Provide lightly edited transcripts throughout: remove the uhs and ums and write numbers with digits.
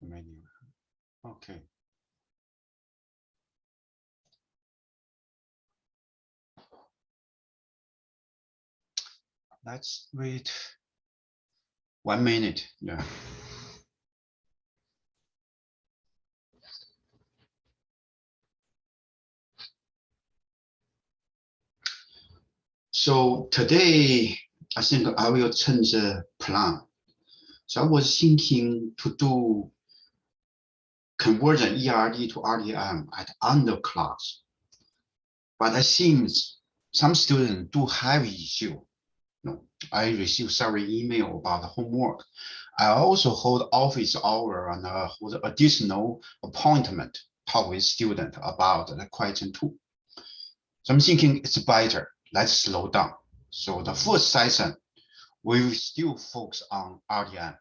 menu. Okay. Let's wait 1 minute. Yeah. So today, I think I will change the plan. So I was thinking to do conversion ERD to RDM at end of class. But it seems some students do have issue. I received several email about the homework. I also hold office hour and hold additional appointment, talk with student about the question too. So I'm thinking it's better. Let's slow down. So the first session, we will still focus on RDM.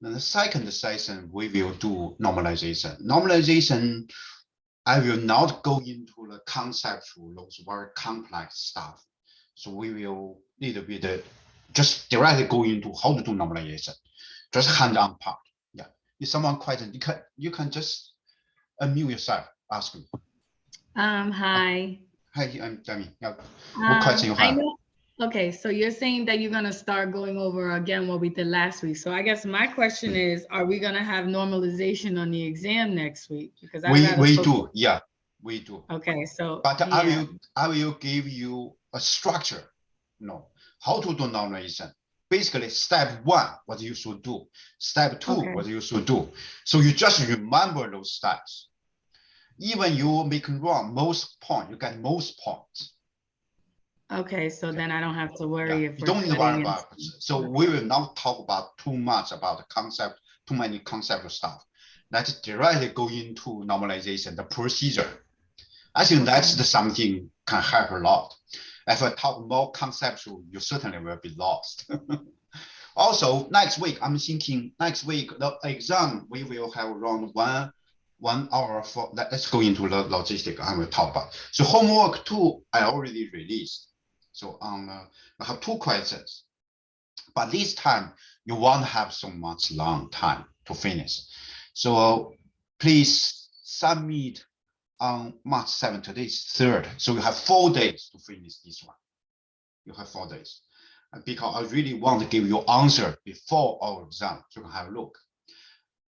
Then the second session, we will do normalization. Normalization, I will not go into the conceptual, those very complex stuff. So we will little bit just directly go into how to do normalization, just hand-on part. Yeah. If someone question, you can just unmute yourself, ask me. Hi. Hi, I'm Jamie. Yeah. What question you have? I know. Okay, so you're saying that you're gonna start going over again what we did last week. So I guess my question is, are we gonna have normalization on the exam next week? Because we do, yeah, we do. Okay, so but yeah. I will give you a structure, how to do normalization. Basically, step 1, what you should do. Step 2, Okay. what you should do. So you just remember those steps. Even you make wrong most point, you get most points. Okay, so then I don't have to worry if you don't need to worry about it. So we will not talk about too much about the concept, too many conceptual stuff. Let's directly go into normalization, the procedure. I think that's something can help a lot. If I talk more conceptual, you certainly will be lost. Also, next week, I'm thinking next week, the exam, we will have around one hour for, let's go into the logistic I will talk about. So homework 2, I already released. So I have 2 questions, but this time you won't have so much long time to finish. So please submit on March 7th, today is 3rd. So you have 4 days to finish this one. You have 4 days. Because I really want to give you answer before our exam, so you can have a look.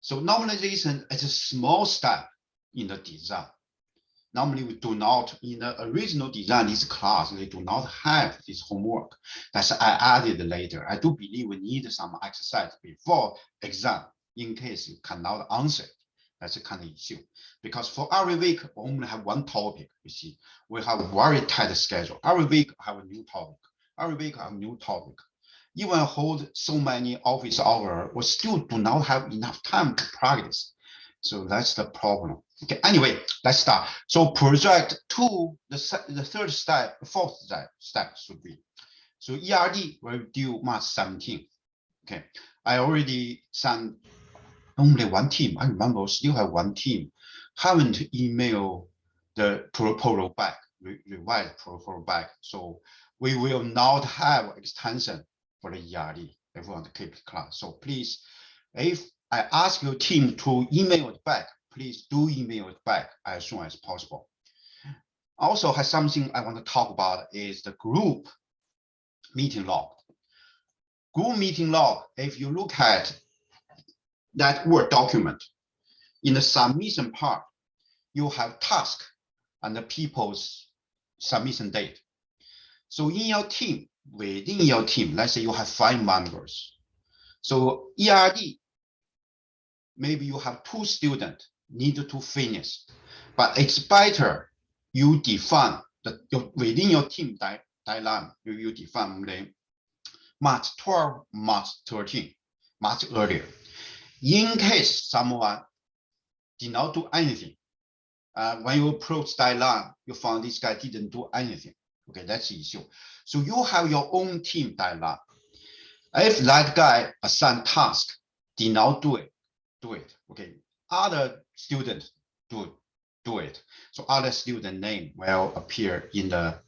So normalization is a small step in the design. Normally we do not, in the original design, this class, they do not have this homework. That's I added later. I do believe we need some exercise before exam in case you cannot answer it. That's a kind of issue. Because for every week, we only have 1 topic, you see. We have a very tight schedule. Every week I have a new topic. Every week I have a new topic. Even hold so many office hours, we still do not have enough time to practice. So that's the problem. Okay, anyway, let's start. So project 2, the 3rd step, the 4th step should be. So ERD will due March 17th. Okay, I already sent only 1 team. I remember still have 1 team. Haven't emailed the proposal back, revised proposal back. So we will not have extension for the ERD if we want to keep the class. So please, if I ask your team to email it back, please do email it back as soon as possible. Also has something I want to talk about is the group meeting log. Group meeting log, if you look at that Word document, in the submission part, you have task and the people's submission date. So in your team, within your team, let's say you have 5 members. So ERD, maybe you have 2 students need to finish, but it's better you define within your team deadline, you define the March 12, March 13, much earlier. In case someone did not do anything, when you approach deadline, you found this guy didn't do anything. Okay, that's the issue. So you have your own team deadline. If that guy assigned task did not do it. Okay, other students do it. So other student name will appear in the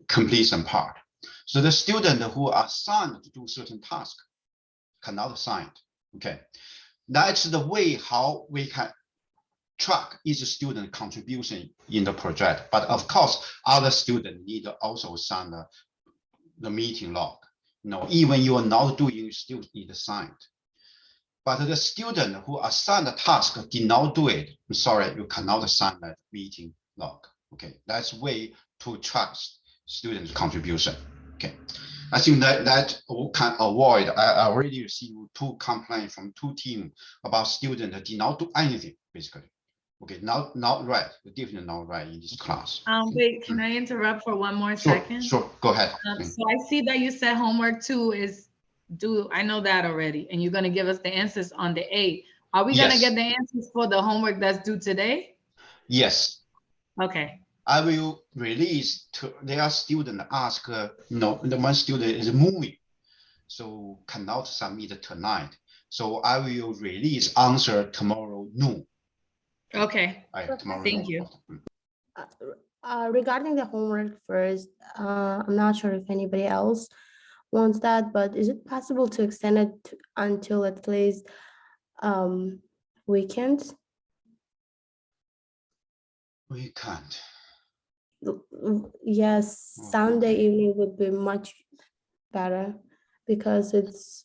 completion part. So the student who are assigned to do certain task cannot assign it. Okay. That's the way how we can track each student contribution in the project. But of course, other students need to also sign the meeting log. Even you are not doing, you still need to sign it. But the student who assigned the task did not do it, I'm sorry, you cannot assign that meeting log. Okay, that's way to track students' contribution. Okay, I think that can avoid. I already received 2 complaints from 2 teams about students that did not do anything, basically. Okay, not right, definitely not right in this class. Wait, can I interrupt for one more second? Sure, go ahead. So I see that you said homework 2 is due. I know that already, and you're going to give us the answers on the 8th. Are we going to get the answers for the homework that's due today? Yes. Okay. I will release to their student ask, the one student is moving, so cannot submit tonight. So I will release answer tomorrow noon. Okay. Tomorrow Thank you. Regarding the homework first, I'm not sure if anybody else wants that, but is it possible to extend it until at least weekends? We can't. Yes, Sunday evening would be much better because it's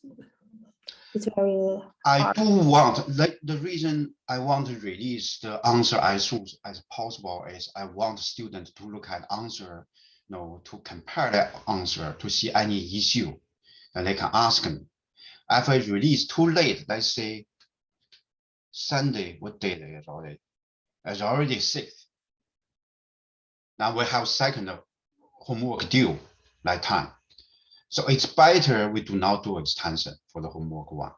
very hard. I do want, the reason I want to release the answer as soon as possible is I want students to look at answer, to compare that answer to see any issue, and they can ask me. If I release too late, let's say Sunday, what date is already? It's already 6th. Now we have second homework due that time. So it's better we do not do extension for the homework 1.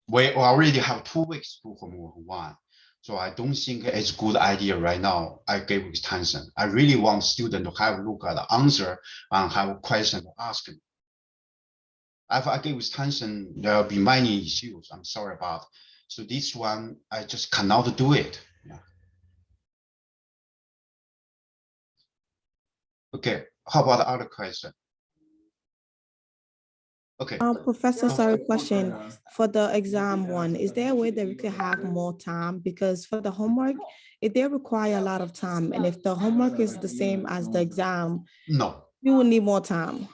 We already have 2 weeks to homework 1. So I don't think it's a good idea right now. I gave extension. I really want students to have a look at the answer and have a question to ask me. If I give extension, there will be many issues. I'm sorry about. So this one, I just cannot do it. Yeah. Okay, how about the other question? Okay. Professor, sorry, question. For the exam 1, is there a way that we could have more time? Because for the homework, they require a lot of time. And if the homework is the same as the exam, no, you will need more time.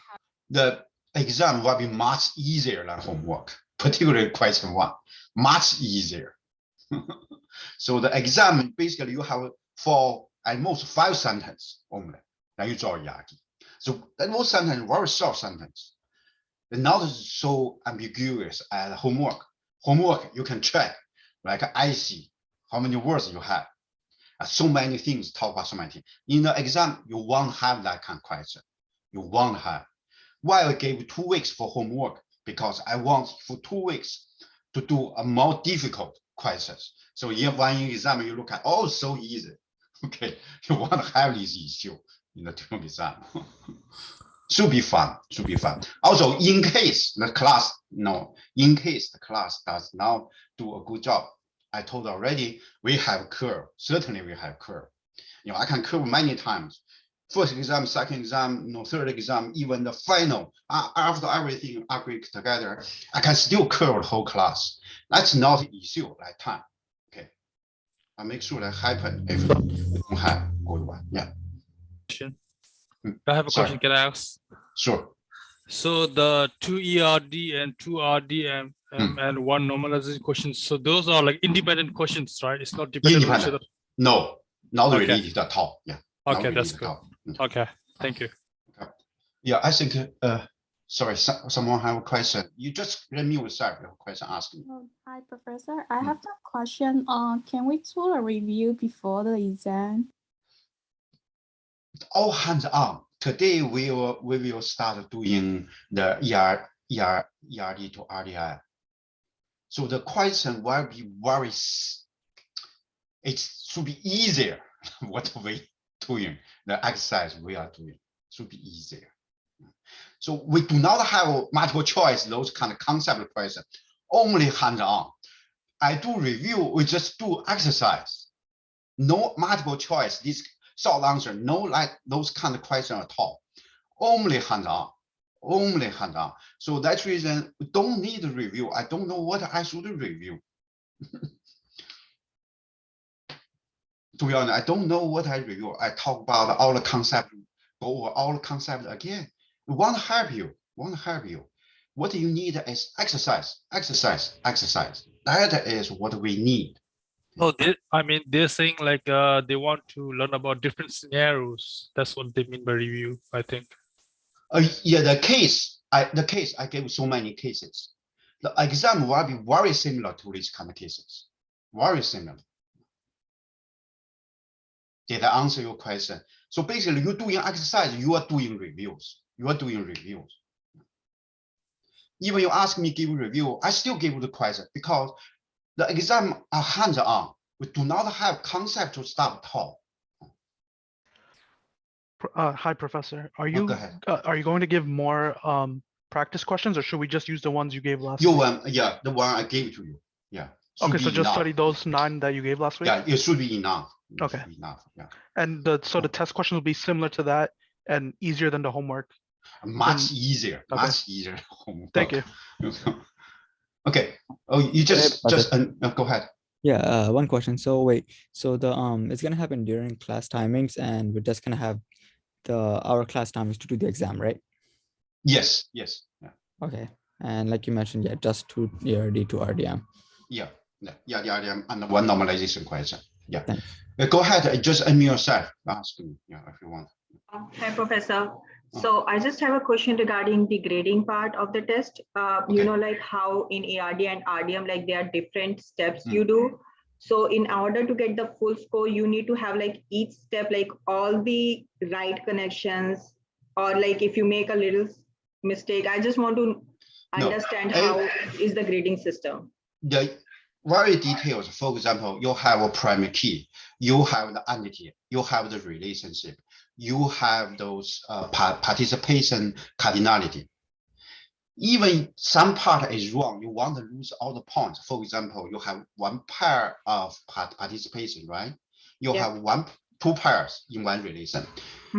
The exam will be much easier than homework, particularly question 1, much easier. So the exam, basically you have for at most 5 sentences only. Then you draw Yagi. So that most sentence, very short sentence. Not so ambiguous as homework. Homework you can check, like I see how many words you have. So many things, talk about so many things. In the exam, you won't have that kind of question. You won't have. Why I gave 2 weeks for homework? Because I want for 2 weeks to do a more difficult questions. So in one exam, you look at, oh, so easy. Okay, you want to have this issue in the exam. Should be fun. Also, in case the class, does not do a good job, I told already, we have curve. Certainly we have curve. I can curve many times. First exam, second exam, third exam, even the final. After everything aggregate together, I can still curve the whole class. That's not an issue at time. Okay, I make sure that happen if we don't have good one. Yeah. I have a question. Can I ask? Sure. So the 2 ERD and 2 RD and 1 normalization questions. So those are like independent questions, right? It's not dependent on each other. No, not related at all. Yeah. Okay, that's good. Okay, thank you. Okay. Yeah, I think. Sorry, someone have a question. You just let me yourself your question asking. Hi, Professor. I have a question. Can we do a review before the exam? All hands on. Today we will start doing the ERD to RDI. So the question will be very. It should be easier. What we doing, the exercise we are doing should be easier. So we do not have multiple choice, those kind of concept questions, only hands on. I do review, we just do exercise. No multiple choice, this short answer, no like those kind of questions at all. Only hands on, only hands-on. So that's reason we don't need a review. I don't know what I should review. To be honest, I don't know what I review. I talk about all the concept, go over all the concept again. We want to help you. What you need is exercise. That is what we need. Oh, they're saying like they want to learn about different scenarios. That's what they mean by review, I think. Yeah, the case I gave so many cases. The exam will be very similar to these kind of cases. Very similar. Did I answer your question? So basically, you're doing exercise, you are doing reviews. Even you ask me give review, I still give the question because the exam are hands-on. We do not have conceptual stuff taught. Hi, Professor. Are you go ahead. Are you going to give more practice questions, or should we just use the ones you gave last Your week? one, yeah, the one I gave to you. Yeah. Okay, so just enough. study those 9 that you gave last week? Yeah, it should be enough. Okay. Should be enough. Yeah. And the test question will be similar to that and easier than the homework? Much easier. Okay. Much easier. Thank you. Okay. Oh, you go ahead. Yeah, one question. So wait, so the it's gonna happen during class timings, and we're just gonna have our class timings to do the exam, right? Yes. Yeah. Okay. And like you mentioned, yeah, just to ERD to RDM. Yeah, the RDM and one normalization question. Yeah. Thanks. Go ahead. Just unmute yourself. Ask me, if you want. Hi, Professor. So I just have a question regarding the grading part of the test. You know, like how in ARD and RDM, like there are different steps you do. So in order to get the full score, you need to have like each step, like all the right connections, or like if you make a little mistake. I just want to understand how is the grading system. The very details. For example, you have a primary key, you have the entity, you have the relationship, you have those participation cardinality. Even some part is wrong, you want to lose all the points. For example, you have one pair of participation, right? You have two pairs in one relation.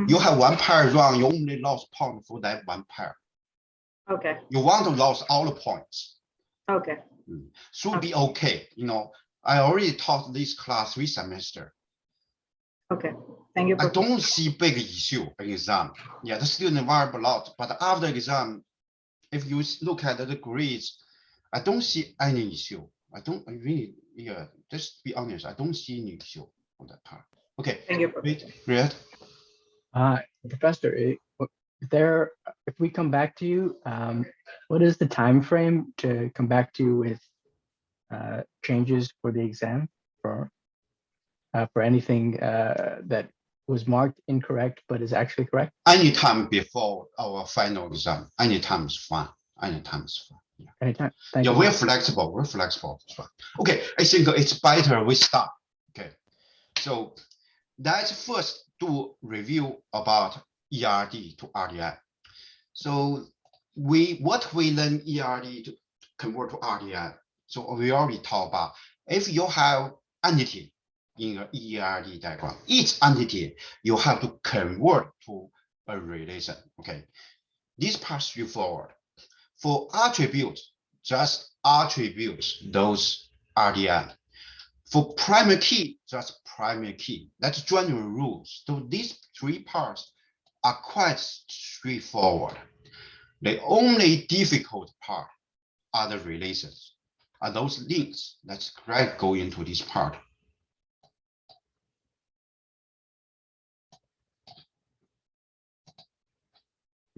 You have one pair wrong, you only lost point for that one pair. Okay. You want to lose all the points. Okay. Should be okay. You know, I already taught this class 3 semester. Okay, thank you. I don't see big issue in exam. Yeah, the student vary a lot, but after exam, if you look at the grades, I don't see any issue. I really, just be honest, I don't see any issue on that part. Okay. Thank you. Riyad. Professor, if we come back to you, what is the time frame to come back to you with changes for the exam for anything that was marked incorrect but is actually correct? Anytime before our final exam, anytime is fine. Anytime is fine. Yeah. Anytime. Thank you. We're flexible. That's fine. Okay, I think it's better we start. Okay, so let's first do review about ERD to RDI. So what we learn ERD to convert to RDI. So we already talked about if you have entity in your ERD diagram, each entity you have to convert to a relation. Okay, this part straightforward. For attributes, just attributes those RDI. For primary key, just primary key. That's general rules. So these 3 parts are quite straightforward. The only difficult part are the relations, are those links. Let's go into this part.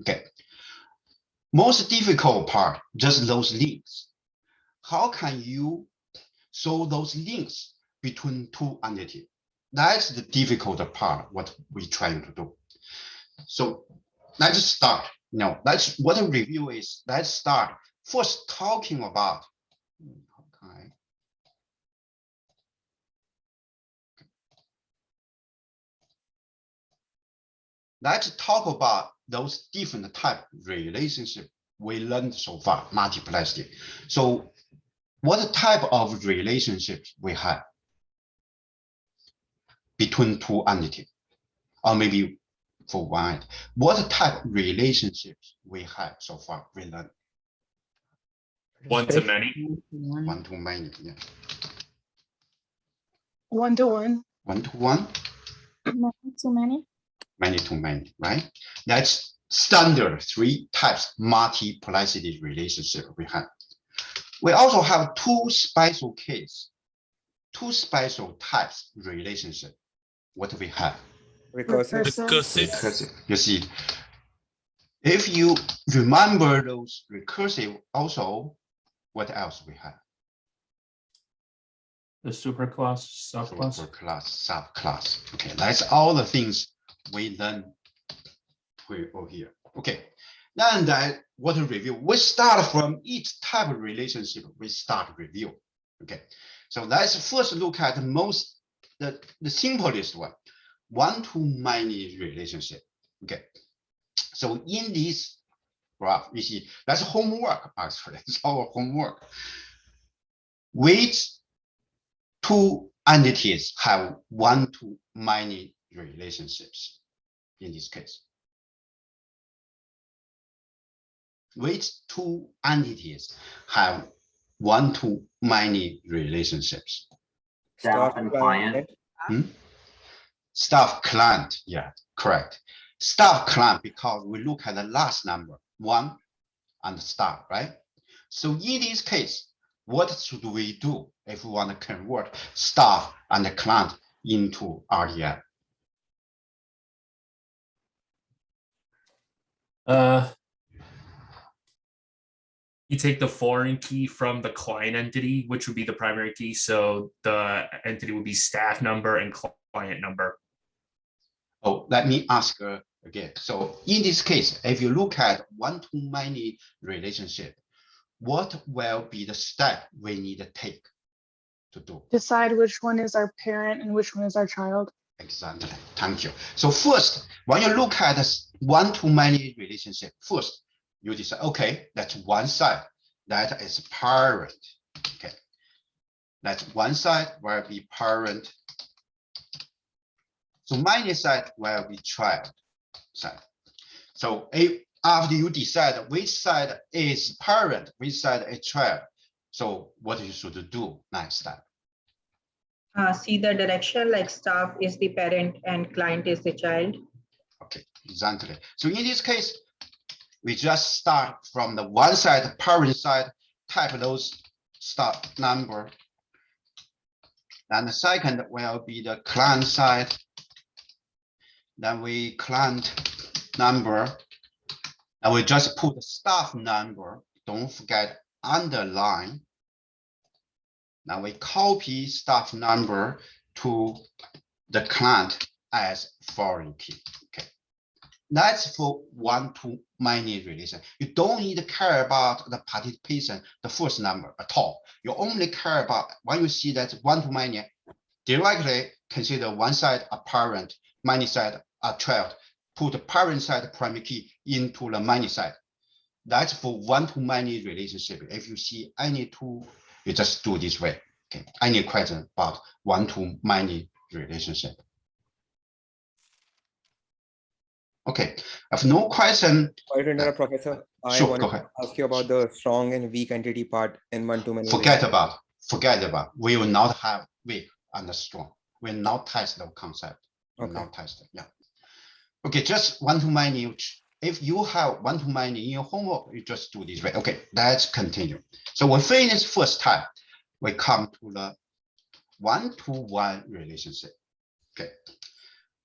Okay. Most difficult part, just those links. How can you show those links between 2 entities? That's the difficult part, what we're trying to do. So let's start. Now, that's what a review is. Let's start first talking about. Okay. Let's talk about those different type of relationship we learned so far, multiplicity. So what type of relationships we have between 2 entities, or maybe for wide. What type of relationships we have so far? We learned One to many. one to many. Yeah. One to one. One to one. Many to many. Many to many, right? That's standard 3 types multiplicity relationship we have. We also have 2 special case, 2 special types relationship. What do we have? Recursive. You see, if you remember those recursive, also, what else we have? The superclass, subclass. Superclass, subclass. Okay, that's all the things we learn over here. Okay, then that what to review? We start from each type of relationship. We start review. Okay, so let's first look at the simplest one to many relationship. Okay, so in this graph, you see that's homework. Actually, it's our homework. Which 2 entities have one to many relationships in this case? Which 2 entities have one to many relationships? Staff and client. Staff client, yeah, correct. Staff client, because we look at the last number, 1 and staff, right? So in this case, what should we do if we want to convert staff and the client into RDM? You take the foreign key from the client entity, which would be the primary key. So the entity would be staff number and client number. Oh, let me ask again. So in this case, if you look at one to many relationship, what will be the step we need to take to do? Decide which one is our parent and which one is our child. Exactly. Thank you. So first, when you look at this one to many relationship, first you decide, okay, that's one side, that is parent. Okay, that's one side will be parent. So many side will be child side. So after you decide which side is parent, which side is child, so what you should do next step? See the direction, like staff is the parent and client is the child. Okay, exactly. So in this case, we just start from the one side, parent side, type those staff number. And the second will be the client side. Then we client number, and we just put the staff number. Don't forget underline. Now we copy staff number to the client as foreign key. Okay, that's for one to many relation. You don't need to care about the participation, the first number at all. You only care about when you see that one to many, directly consider one side a parent, many side a child, put the parent side primary key into the many side. That's for one to many relationship. If you see any two, you just do this way. Okay. Any question about one to many relationship? Okay. If no question. Professor, I sure, want to ask you about the strong and weak entity part in one to many. Forget about. We will not have weak and strong. We will not test the concept. We will not test it. Yeah. Okay, just one to many. If you have one to many in your homework, you just do this way. Okay, let's continue. So we finish first time. We come to the one-to-one relationship. Okay,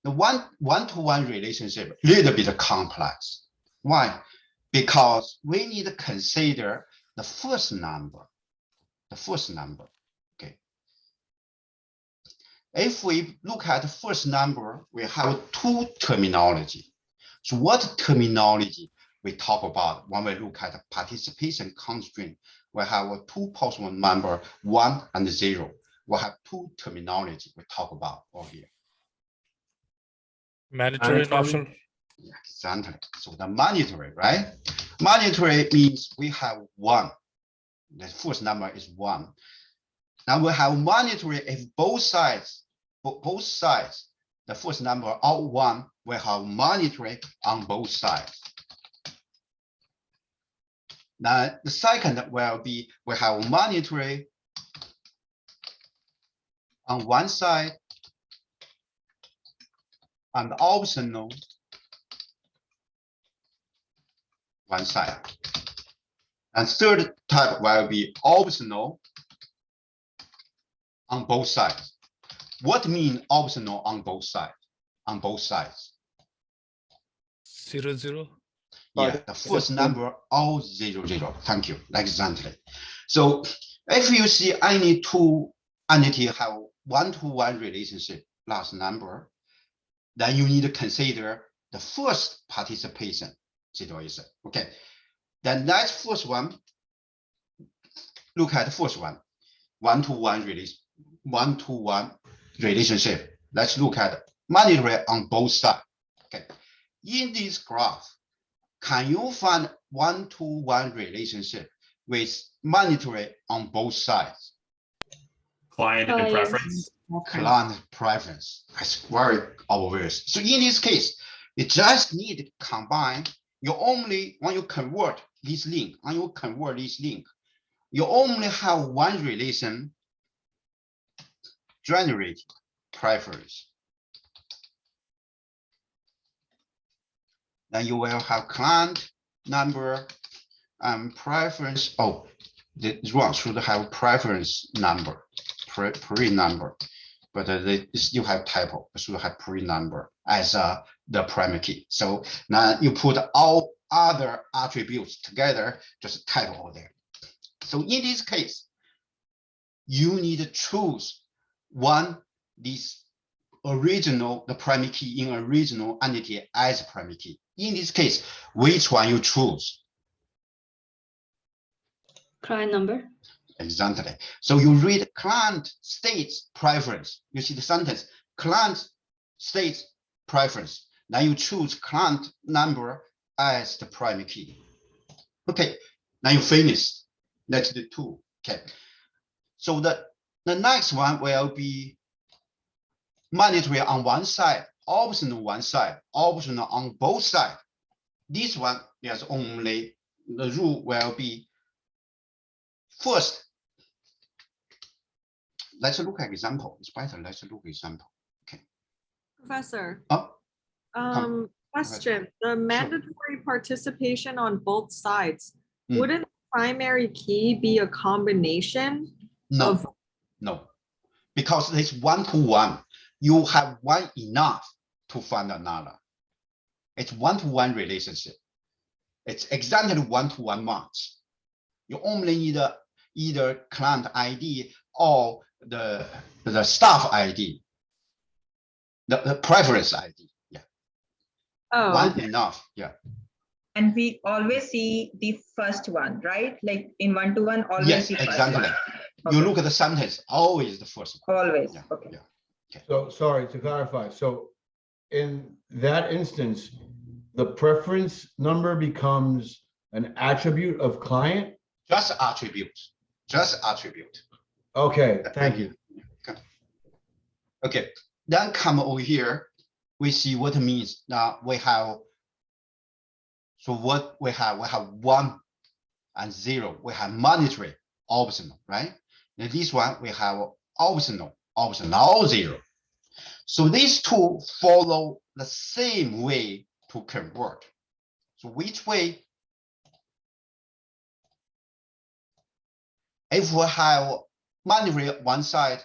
the one-to-one relationship little bit complex. Why? Because we need to consider the first number. The first number. Okay. If we look at the first number, we have two terminology. So what terminology we talk about when we look at the participation constraint? We have a two possible number, 1 and 0. We have two terminology we talk about over here. Mandatory and optional. Yeah, exactly. So the mandatory, right? Mandatory means we have 1. The first number is 1. Now we have mandatory if both sides, the first number are 1 we have monetary on both sides. Now, the second will be we have monetary on one side and optional one side. And third type will be optional on both sides. What mean optional on both sides? On both sides. 0, 0. Yeah, the first number all 0, 0. Thank you. Exactly. So if you see any two entity have one-to-one relationship last number, then you need to consider the first participation situation. Okay. Then next first one. Look at the first one. One-to-one relationship. Let's look at monetary on both sides. Okay. In this graph, can you find one-to-one relationship with monetary on both sides? Client and preference. Client preference. That's very obvious. So in this case, you just need to combine. You only, when you convert this link, you only have one relation, generate preference. Then you will have client number and preference. Oh, this one should have preference number, pre number, but they still have typo. It should have pre number as the primary key. So now you put all other attributes together, just type all there. So in this case, you need to choose this original, the primary key in original entity as primary key. In this case, which one you choose? Client number. Exactly. So you read client states preference. You see the sentence, client states preference. Now you choose client number as the primary key. Okay, now you finish. That's the two. Okay. So the next one will be monetary on one side, optional one side, optional on both sides. This one, there's only the rule will be first. Let's look at example. It's better. Let's look at example. Okay. Professor. Oh, question. The mandatory participation on both sides, wouldn't primary key be a combination of? No, because it's one-to-one. You have one enough to find another. It's one-to-one relationship. It's exactly one-to-one match. You only need either client ID or the staff ID, the preference ID. Yeah. Oh, one okay. Enough. Yeah. And we always see the first one, right? Like in one-to-one, always yes, the first exactly. one. You look at the sentence, always the first one. Always. Yeah. Okay. Yeah. Okay. So sorry to clarify. So in that instance, the preference number becomes an attribute of client? Just attribute. Just attribute. Okay, thank you. Okay, then come over here. We see what it means. Now we have. So what we have 1 and 0. We have monetary, optional, right? And this one we have optional, now 0. So these two follow the same way to convert. So which way? If we have monetary one side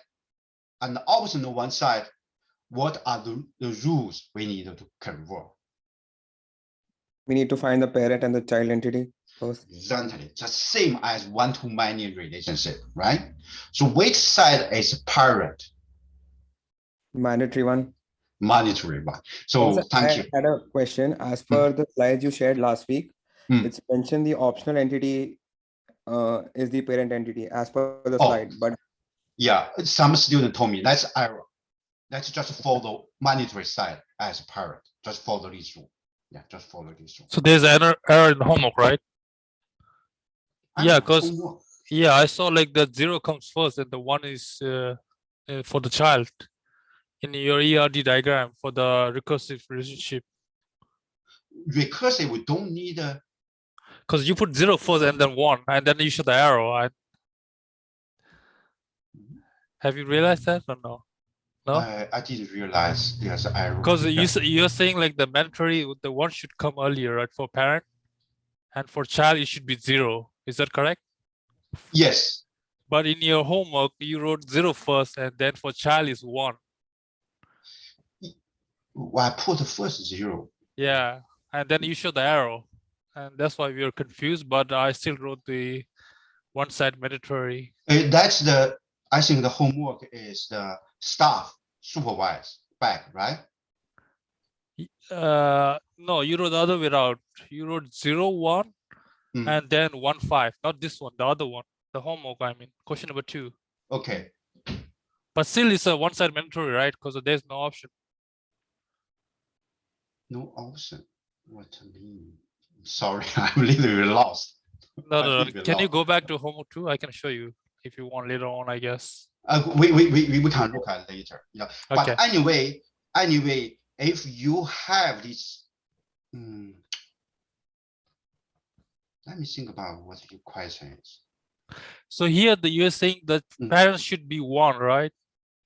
and optional one side, what are the rules we need to convert? We need to find the parent and the child entity first. Exactly, just same as one-to-many relationship, right? So which side is parent? Mandatory one. Monetary one. So also, thank you. I had a question. As per the slides you shared last week, it's mentioned the optional entity is the parent entity as per the slide. But yeah, some student told me that's error. Let's just follow monetary side as parent. Just follow this rule. Yeah, just follow this rule. So there's an error in the homework, right? Yeah, because I saw like the 0 comes first and the 1 is for the child. in your ERD diagram for the recursive relationship? Recursive, we don't need a. Because you put 0 first and then 1, and then you show the arrow. Have you realized that or no? No? I didn't realize there's an arrow. Because you're saying like the mandatory, the 1 should come earlier, right? For parent, and for child, it should be 0. Is that correct? Yes. But in your homework, you wrote 0 first, and then for child is 1. Well, I put the first 0. Yeah, and then you show the arrow, and that's why we are confused. But I still wrote the one side mandatory. That's the. I think the homework is the staff supervise back, right? No, you wrote the other way around. You wrote 0, 1, and then 1, 5. Not this one, the other one. The homework, I mean, question number 2. Okay. But still, it's a one side mandatory, right? Because there's no option. No option. What I mean? Sorry, I'm a little bit lost. No. Can you go back to homework 2? I can show you if you want later on, I guess. We can look at later. Yeah. Okay. But anyway, if you have this, let me think about what your question is. So here you're saying that parents should be 1, right?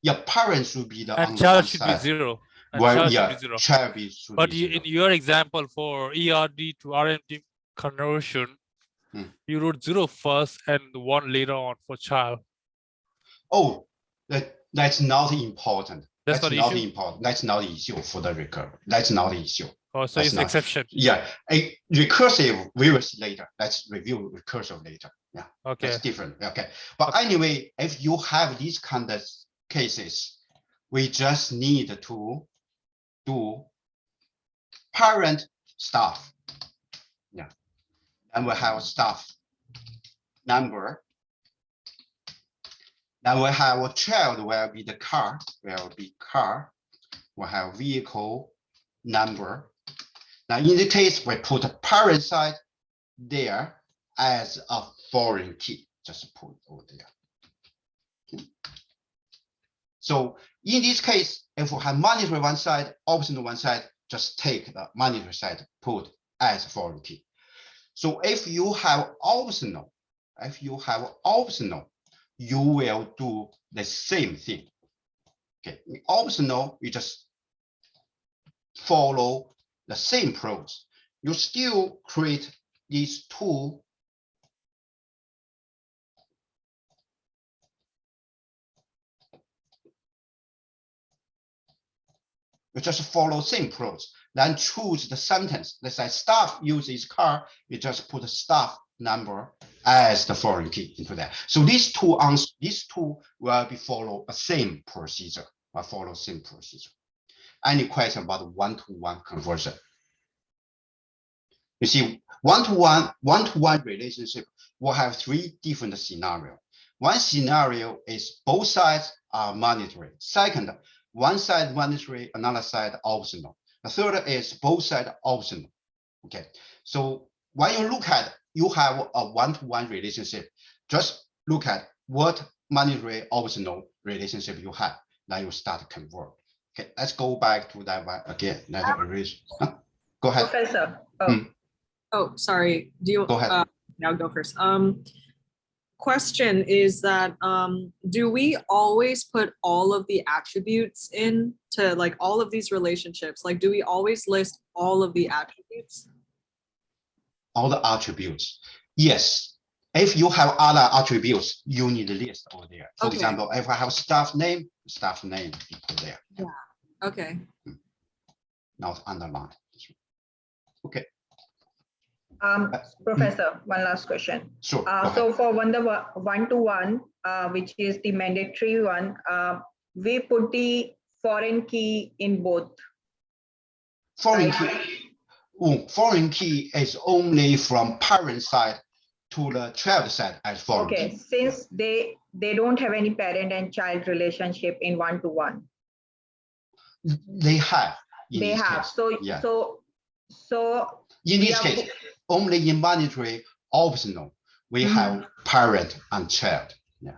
Yeah, parents should be the and child should be 0. And well, child should be 0. Child but in your example for ERD to RMD conversion, you wrote 0 first and 1 later on for child. Oh, that's not important. That's not important. That's not the issue for the recurrent. That's not the issue. Oh, so it's exception. Yeah, a recursive we will see later. Let's review recursive later. Yeah. Okay. That's different. Okay. But anyway, if you have these kind of cases, we just need to do parent staff. Yeah. And we have staff number. Now we have a child will be the car, will be car. We have vehicle number. Now in the case, we put a parent side there as a foreign key. Just put over there. Okay. So in this case, if we have mandatory one side, optional one side, just take the mandatory side, put as foreign key. So if you have optional, you will do the same thing. Okay, optional, you just follow the same process. You still create these two you just follow same process. Then choose the sentence. Let's say staff uses car, you just put the staff number as the foreign key into that. So these two will be follow the same procedure. Any question about one-to-one conversion? You see, one-to-one relationship will have 3 different scenarios. One scenario is both sides are mandatory. Second, one side mandatory, another side optional. The third is both sides optional. Okay, so when you look at, you have a one-to-one relationship, just look at what mandatory optional relationship you have. Then you start to convert. Okay, let's go back to that one again. Go ahead. Professor. Oh, sorry. Do you go ahead? I'll go first. Question is that do we always put all of the attributes in to like all of these relationships? Like, do we always list all of the attributes? All the attributes, yes. If you have other attributes, you need a list over there. For example, if I have staff name you put there. Yeah. Okay. Not underlined. Okay. Professor, one last question. Sure. So for one-to-one, which is the mandatory one, we put the foreign key in both. Foreign key. Foreign key is only from parent side to the child side as foreign key. Okay, since they don't have any parent and child relationship in one-to-one. They have. They have. Case. So yeah. So in this case, only in mandatory optional, we have parent and child. Yeah.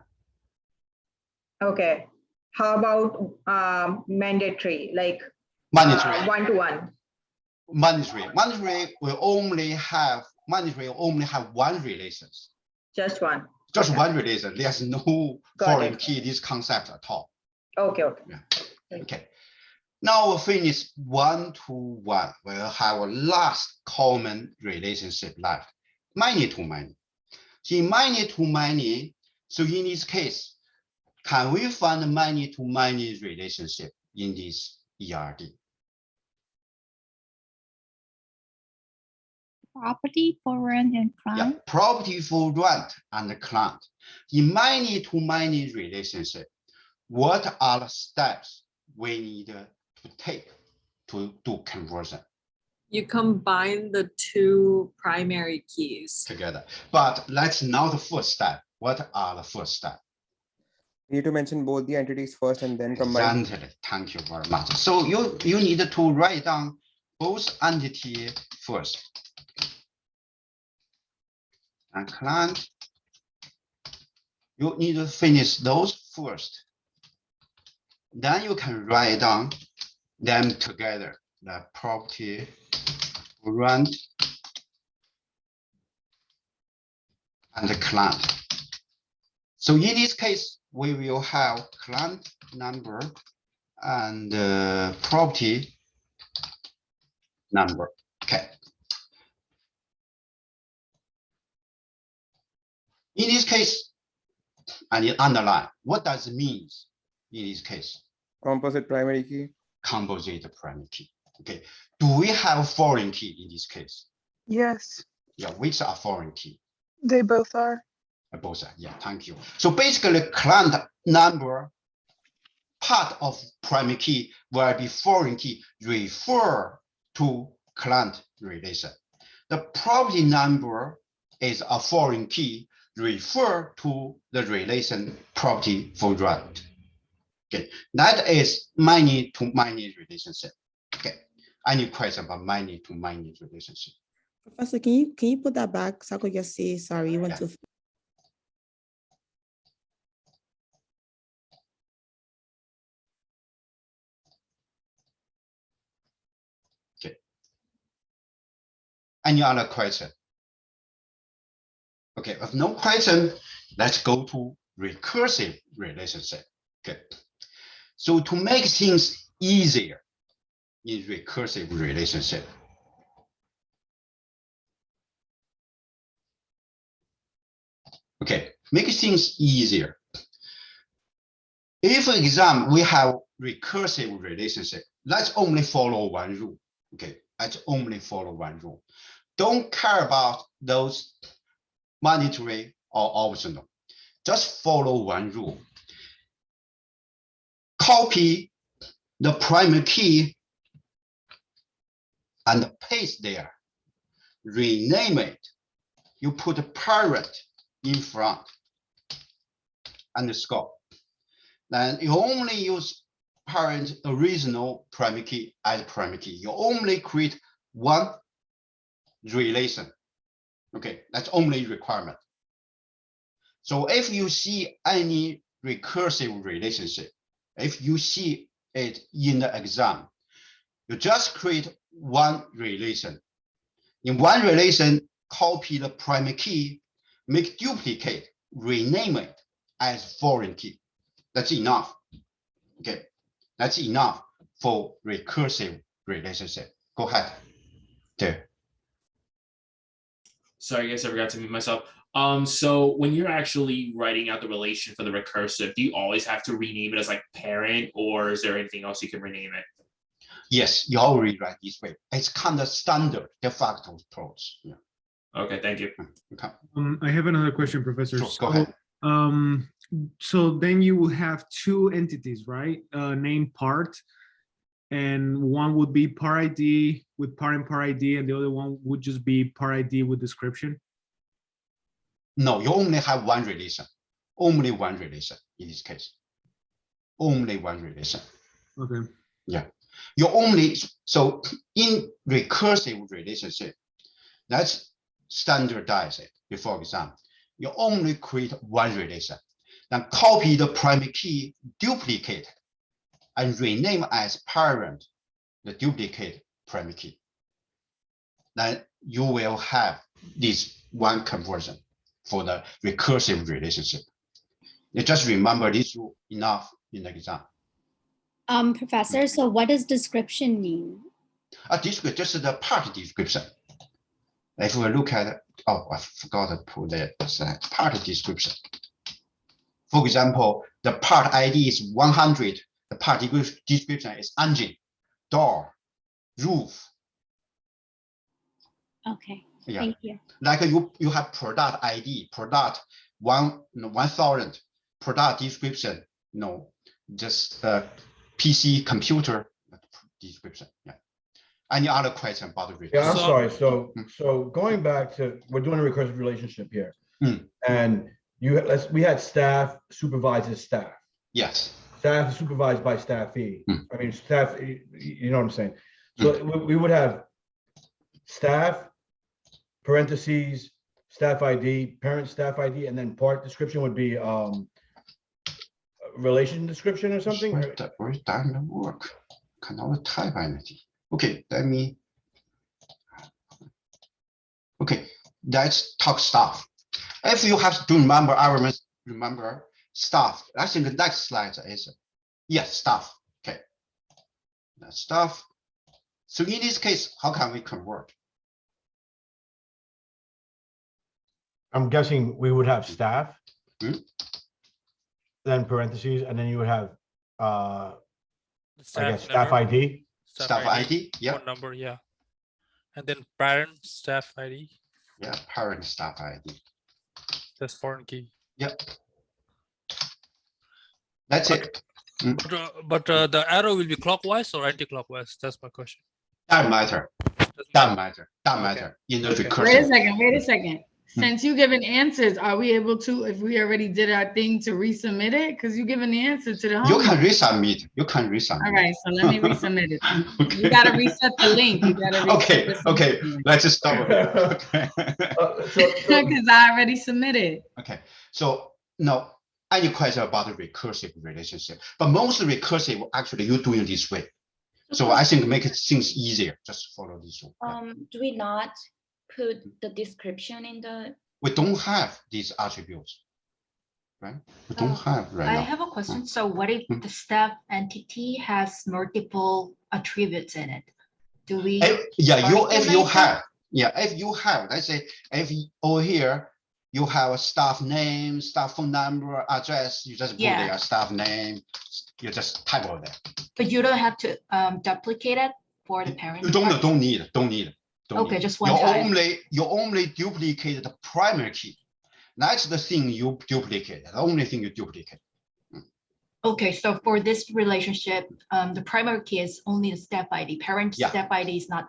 Okay. how about mandatory, like Mandatory. one-to-one? Mandatory will only have one relations. Just one. Just Okay. one relation. There's no foreign key this concept at all. Okay. Okay. Yeah. Okay. Now we'll finish one-to-one. We'll have a last common relationship left. Many to many. In many to many, so in this case, can we find many to many relationship in this ERD? Property for rent and client. Yeah, property for rent and client. In many to many relationship, what are the steps we need to take to do conversion? You combine the two primary keys together. But that's not the first step. What are the first steps? You need to mention both the entities first and then combine. Exactly. Thank you very much. So you need to write down both entity first. And client, you need to finish those first. Then you can write down them together, the property rent and the client. So in this case, we will have client number and property number. Okay. In this case, and you underline, what does it mean in this case? Composite primary key. Composite primary key. Okay. Do we have foreign key in this case? Yes, Yeah, which are foreign key? they both are. Both are, yeah, thank you. So basically, client number part of primary key will be foreign key refer to client relation. The property number is a foreign key refer to the relation property for rent. Okay, that is many to many relationship. Okay, any question about many to many relationship? Professor, can you put that back so I could just see? Sorry, you went to. Okay. Any other question? Okay, if no question, let's go to recursive relationship. Okay. So to make things easier in recursive relationship, okay, make things easier. If, for example, we have recursive relationship, let's only follow one rule. Okay, let's only follow one rule. Don't care about those mandatory or optional. Just follow one rule. Copy the primary key and paste there. Rename it. You put a parent in front underscore. Then you only use parent original primary key as primary key. You only create one relation. Okay, that's only requirement. So if you see any recursive relationship, if you see it in the exam, you just create one relation. In one relation, copy the primary key, make duplicate, rename it as foreign key. That's enough. Okay, that's enough for recursive relationship. Go ahead. There. Sorry, I guess I forgot to mute myself. So when you're actually writing out the relation for the recursive, do you always have to rename it as like parent, or is there anything else you can rename it? Yes, you already write this way. It's kind of standard de facto approach. Yeah. Okay, thank you. Okay. I have another question, Professor. Sure, go ahead. So then you will have two entities, right? Named part, and one would be par ID with par and par ID, and the other one would just be par ID with description. No, you only have one relation. Only one relation in this case. Only one relation. Okay. Yeah. You only, so in recursive relationship, that's standardized before exam. You only create one relation. then copy the primary key, duplicate, and rename as parent the duplicate primary key. Then you will have this one conversion for the recursive relationship. You just remember this rule enough in the exam. Professor, so what does description mean? Description, just the part description. If we look at, oh, I forgot to put the part description. For example, the part ID is 100. The part description is engine, door, roof. Okay, Yeah. thank you. Like you have product ID, product 1000, product description, just PC computer description. Yeah. Any other question about the Yeah, I'm recursive? sorry. So going back to, we're doing a recursive relationship here, and we had staff supervises staff. Yes. Staff is supervised by staffee. I mean, staff. You know what I'm saying? So we would have staff, parentheses, staff ID, parent staff ID, and then part description would be relation description or something. Where's that work? Cannot type anything. Okay, let me. Okay, let's talk staff. If you have to remember staff. I think the next slide is yes, staff. Okay, that's staff. So in this case, how can we convert? I'm guessing we would have staff, then parentheses, and then you would have I guess staff ID. Staff ID, yeah. Phone number, yeah. And then parent staff ID. Yeah, parent staff ID. That's foreign key. Yep. That's it. But the arrow will be clockwise or anti-clockwise? That's my question. Doesn't matter. Doesn't matter. Doesn't matter. In the recursive. Wait a second. Since you giving answers, are we able to, if we already did our thing, to resubmit it? Because you giving the answer to the homework. You can resubmit. You can resubmit. All right, so let me resubmit it. You gotta reset the link. You gotta reset okay. Let's just stop. Okay. Because I already submitted. Okay. So no, any question about the recursive relationship? But most recursive, actually, you're doing this way. So I think make things easier. Just follow this one. Do we not put the description in the? We don't have these attributes, right? We don't have right I now. have a question. So what if the staff entity has multiple attributes in it? Do we? If you have, let's say, over here, you have a staff name, staff phone number, address, you just put their staff name, you just type over there. But you don't have to duplicate it for the parent. You don't need it. Okay, just one time. You only duplicate the primary key. That's the thing you duplicate. The only thing you duplicate. Okay, so for this relationship, the primary key is only the step ID. Parent step ID is not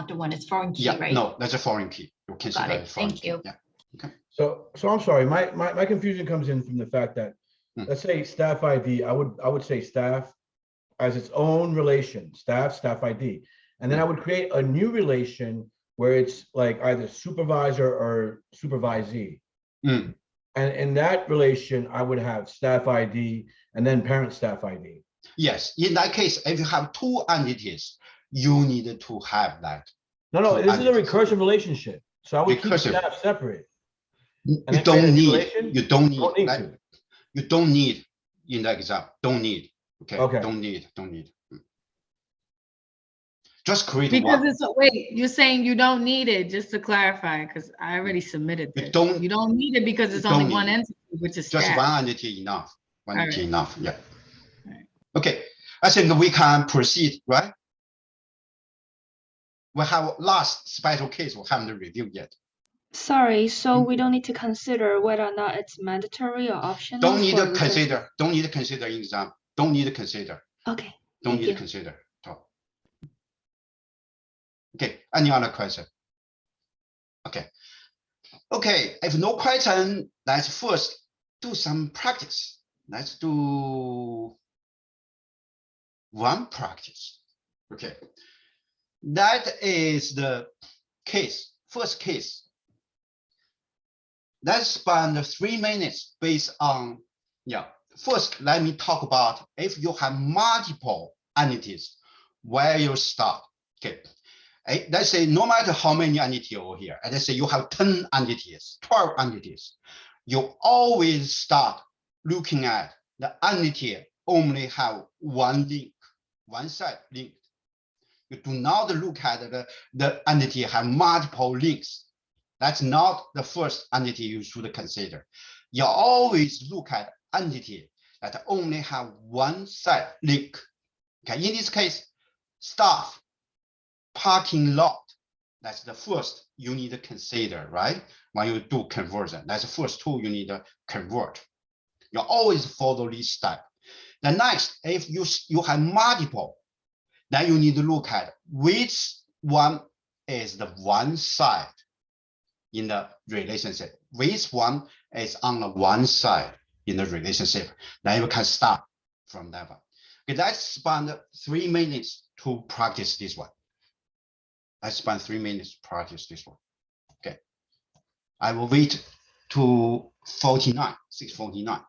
the one. It's foreign key, right? No, that's a foreign key. You consider Got it. it foreign Thank key. you. Yeah. Okay. So I'm sorry. My confusion comes in from the fact that let's say staff ID. I would say staff as its own relation. Staff ID. And then I would create a new relation where it's like either supervisor or supervisee. And in that relation, I would have staff ID and then parent staff ID. Yes, in that case, if you have two entities, you need to have that. No, this is a recursive relationship. So I would keep staff separate. You don't need in the exam. Don't need. Okay. Don't need. Just create because one. It's wait, you're saying you don't need it, just to clarify, because I already submitted this. You don't need it because it's only one entity, which is just staff. one entity enough. One entity enough. Yeah. Okay. I think we can proceed, right? We have last special case we haven't reviewed yet. Sorry, so we don't need to consider whether or not it's mandatory or optional? Don't need to consider. Don't need to consider in exam. Don't need to consider. Okay. Don't need to consider. Okay, any other question? Okay, if no question, let's first do some practice. Let's do one practice. Okay, that is the case, first case. Let's spend 3 minutes based on Yeah. First, let me talk about if you have multiple entities, where you start. Okay. Let's say no matter how many entities over here, and let's say you have 10 entities, 12 entities, you always start looking at the entity only have one link, one side linked. You do not look at the entity have multiple links. That's not the first entity you should consider. You always look at entity that only have one side link. Okay, in this case, staff, parking lot, that's the first you need to consider, right? When you do conversion, that's the first two you need to convert. You always follow this step. The next, if you have multiple, then you need to look at which one is the one side in the relationship, which one is on the one side in the relationship. Then you can start from that one. Okay, let's spend 3 minutes to practice this one. I spent 3 minutes to practice this one. Okay. I will wait to 6:49.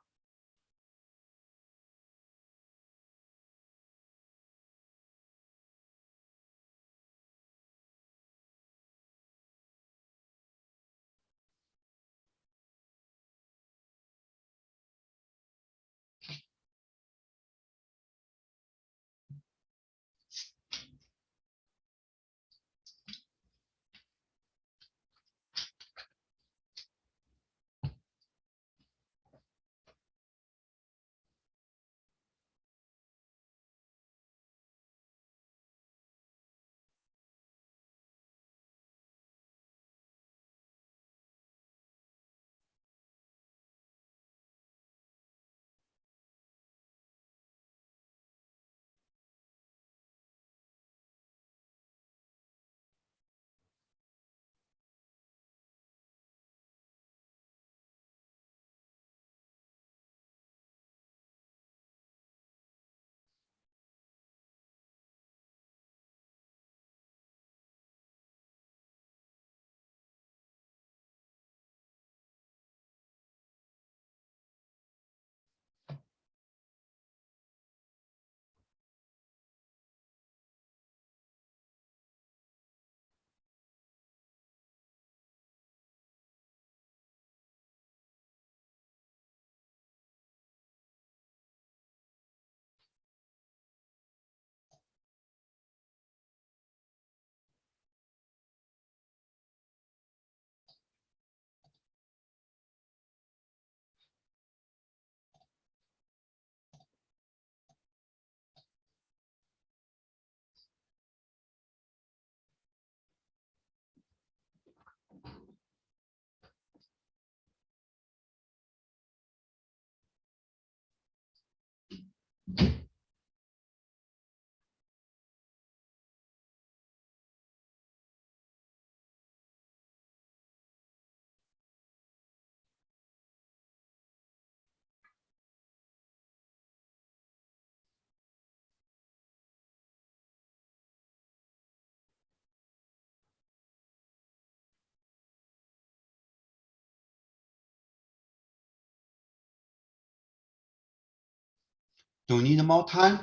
Do you need more time?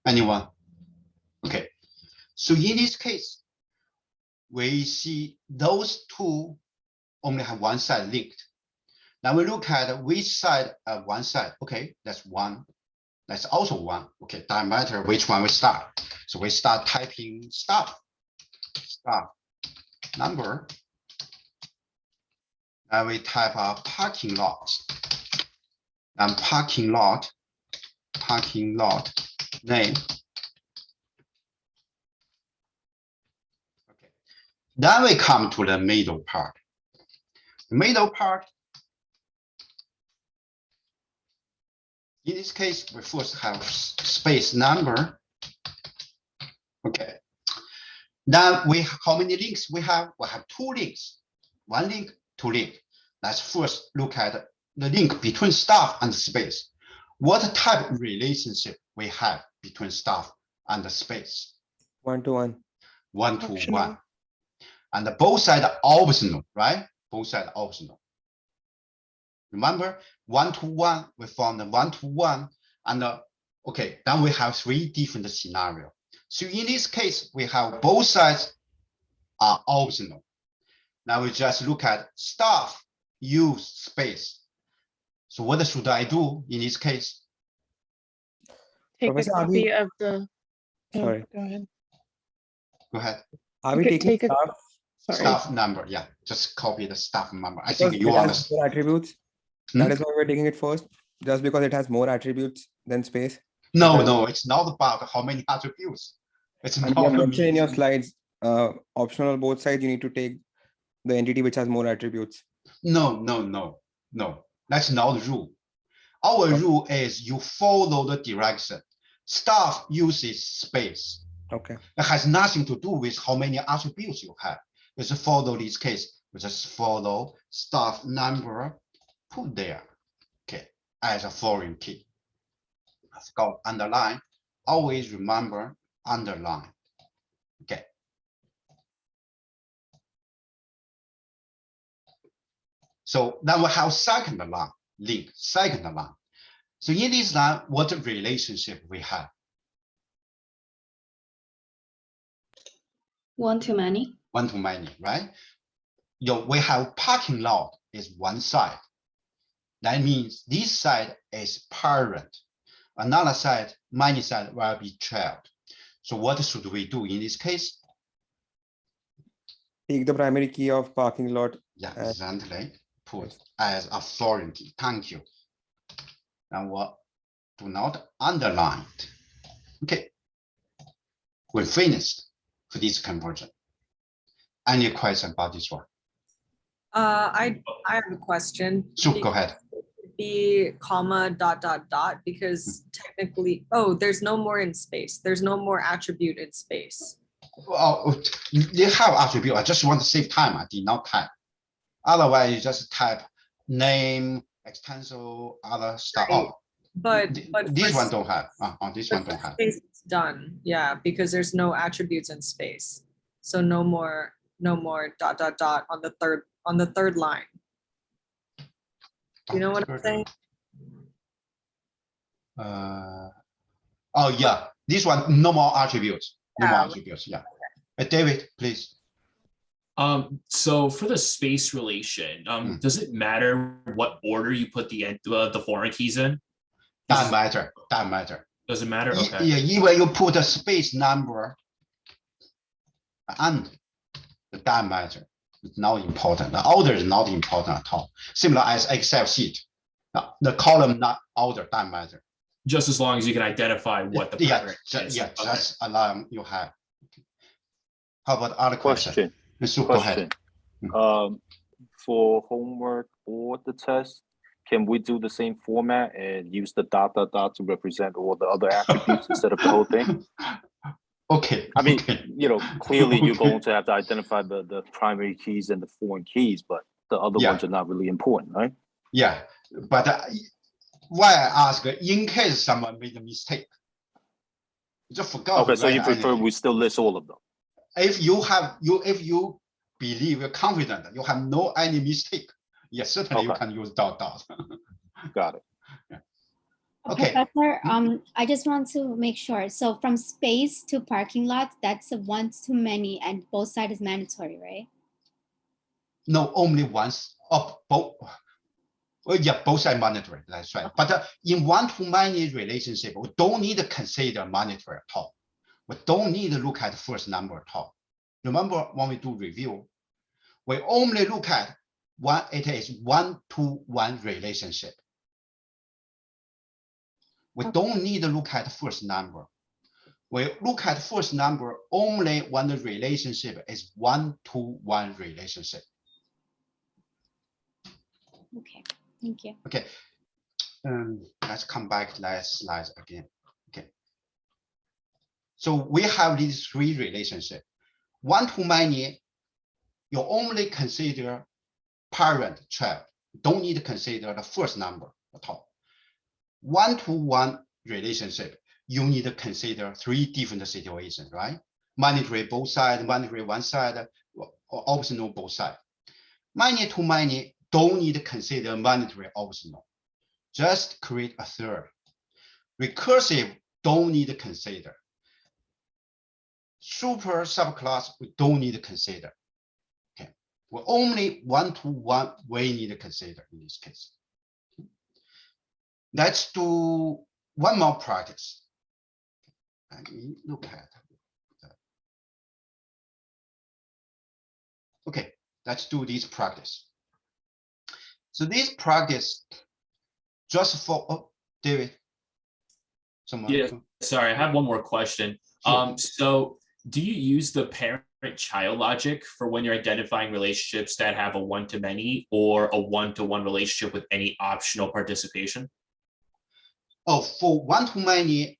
Anyone? Okay. So in this case, we see those two only have one side linked. Now we look at which side one side. Okay, that's one. That's also one. Okay, doesn't matter which one we start. So we start typing start number. Now we type a parking lot. And parking lot name. Okay. Then we come to the middle part. The middle part, in this case, we first have space number. Okay. Then how many links we have? We have 2 links. 1 link, 2 link. Let's first look at the link between staff and space. What type of relationship we have between staff and the space? 1-to-1. 1-to-1. And both sides are optional, right? Both sides are optional. Remember, 1-to-1, we found the 1-to-1, and okay, then we have 3 different scenarios. So in this case, we have both sides are optional. Now we just look at staff use space. So what should I do in this case? Take a Professor, are copy we- of the. oh, Sorry. Go ahead. Go ahead. Are You we could taking take a- staff? Sorry. Staff number, yeah, just copy the staff number. I Because think you it has understand. more attributes. That is why we're taking it first, just because it has more attributes than space. No, no, it's not about how many attributes. It's And not you have mentioned in mean- your slides, optional on both sides, you need to take the entity which has more attributes. No, that's not the rule. Our rule is you follow the direction. Staff uses space. Okay. It has nothing to do with how many attributes you have. It's follow this case. We just follow staff number, put there, okay, as a foreign key. Let's go underline. Always remember underline. Okay. So now we have second line, link, second line. So in this line, what relationship we have? One-to-many. One-to-many, right? We have parking lot is one side. That means this side is parent. Another side, many side will be child. So what should we do in this case? Take the primary key of parking lot. Yeah, exactly. Put as a foreign key. Thank you. And what? Do not underline it. Okay. We're finished for this conversion. Any question about this one? I have a question. Sure, go ahead. Be comma dot dot dot because technically, oh, there's no more in space. There's no more attribute in space. Well, they have attribute. I just want to save time. I did not type. Otherwise, you just type name, extensor, other stuff. Right. Oh, But this for one don't have. This one don't have. space is done. Yeah, because there's no attributes in space. So no more dot dot dot on the third line. You know what I'm saying? Oh yeah, this one no more attributes. No more Yeah. attributes. Yeah. David, please. So for the space relation, does it matter what order you put the foreign keys in? That matter. That matter. Does it matter? Okay. Yeah, even you put a space number and that matter. It's not important. The order is not important at all. Similar as Excel sheet. The column not order that matter. Just as long as you can identify what the primary is. Yeah, Okay. that's alarm you have. How about other Question. Go ahead. For homework or the test, can we do the same format and use the dot dot dot to represent all the other attributes instead of the whole thing? Okay. I mean, clearly you're going to have to identify the primary keys and the foreign keys, but the other ones are not really important, right? Yeah, but why I ask, in case someone made a mistake, just forgot. Okay, so you prefer we still list all of them? If you believe you're confident you have no any mistake, yes, certainly you can use dot dot. Got it. Yeah. Okay. Professor, I just want to make sure. So from space to parking lot, that's a one-to-many and both sides is mandatory, right? No, only once of both. Well, yeah, both sides mandatory. That's right. But in one-to-many relationship, we don't need to consider mandatory at all. We don't need to look at the first number at all. Remember when we do review, we only look at it is one-to-one relationship. We don't need to look at the first number. We look at first number only when the relationship is one-to-one relationship. Okay, thank you. Okay, let's come back to that slide again. Okay, so we have these three relationships. One-to-many, you only consider parent child. Don't need to consider the first number at all. One-to-one relationship, you need to consider three different situations, right? Mandatory both sides, mandatory one side, or optional both sides. Many-to-many, don't need to consider mandatory optional. Just create a third. Recursive don't need to consider. Super subclass we don't need to consider. Okay, well, only one-to-one we need to consider in this case. Let's do one more practice. Let me look at that. Okay, let's do this practice. So this practice just for David. Someone. Yeah, sorry, I have one more question. Sure. So do you use the parent-child logic for when you're identifying relationships that have a one-to-many or a one-to-one relationship with any optional participation? Oh, for one-to-many,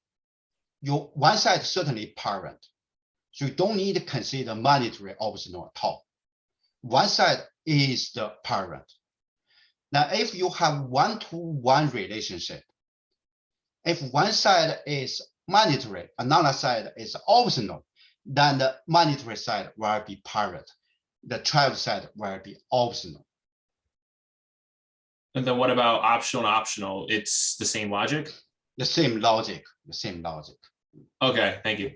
your one side certainly parent. So you don't need to consider mandatory optional at all. One side is the parent. Now, if you have one-to-one relationship, if one side is mandatory, another side is optional, then the mandatory side will be parent. The child side will be optional. And then what about optional and optional? It's the same logic? The same logic, the same logic. Okay, thank you.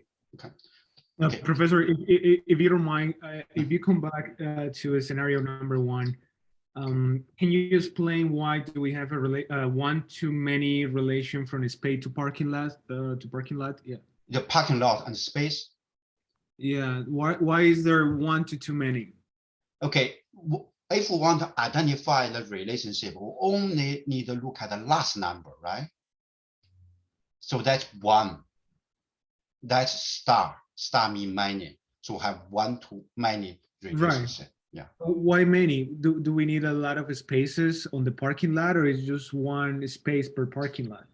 Okay. Professor, if you don't mind, if you come back to a scenario number 1, can you explain why do we have a one-to-many relation from a space to parking lot Yeah. The parking lot and space. Yeah. Why is there one to too many? Okay. If we want to identify the relationship, we only need to look at the last number, right? So that's 1. That's star. Star means many. So have one-to-many relationship. Right. Yeah. Why many? Do we need a lot of spaces on the parking lot, or is just one space per parking lot?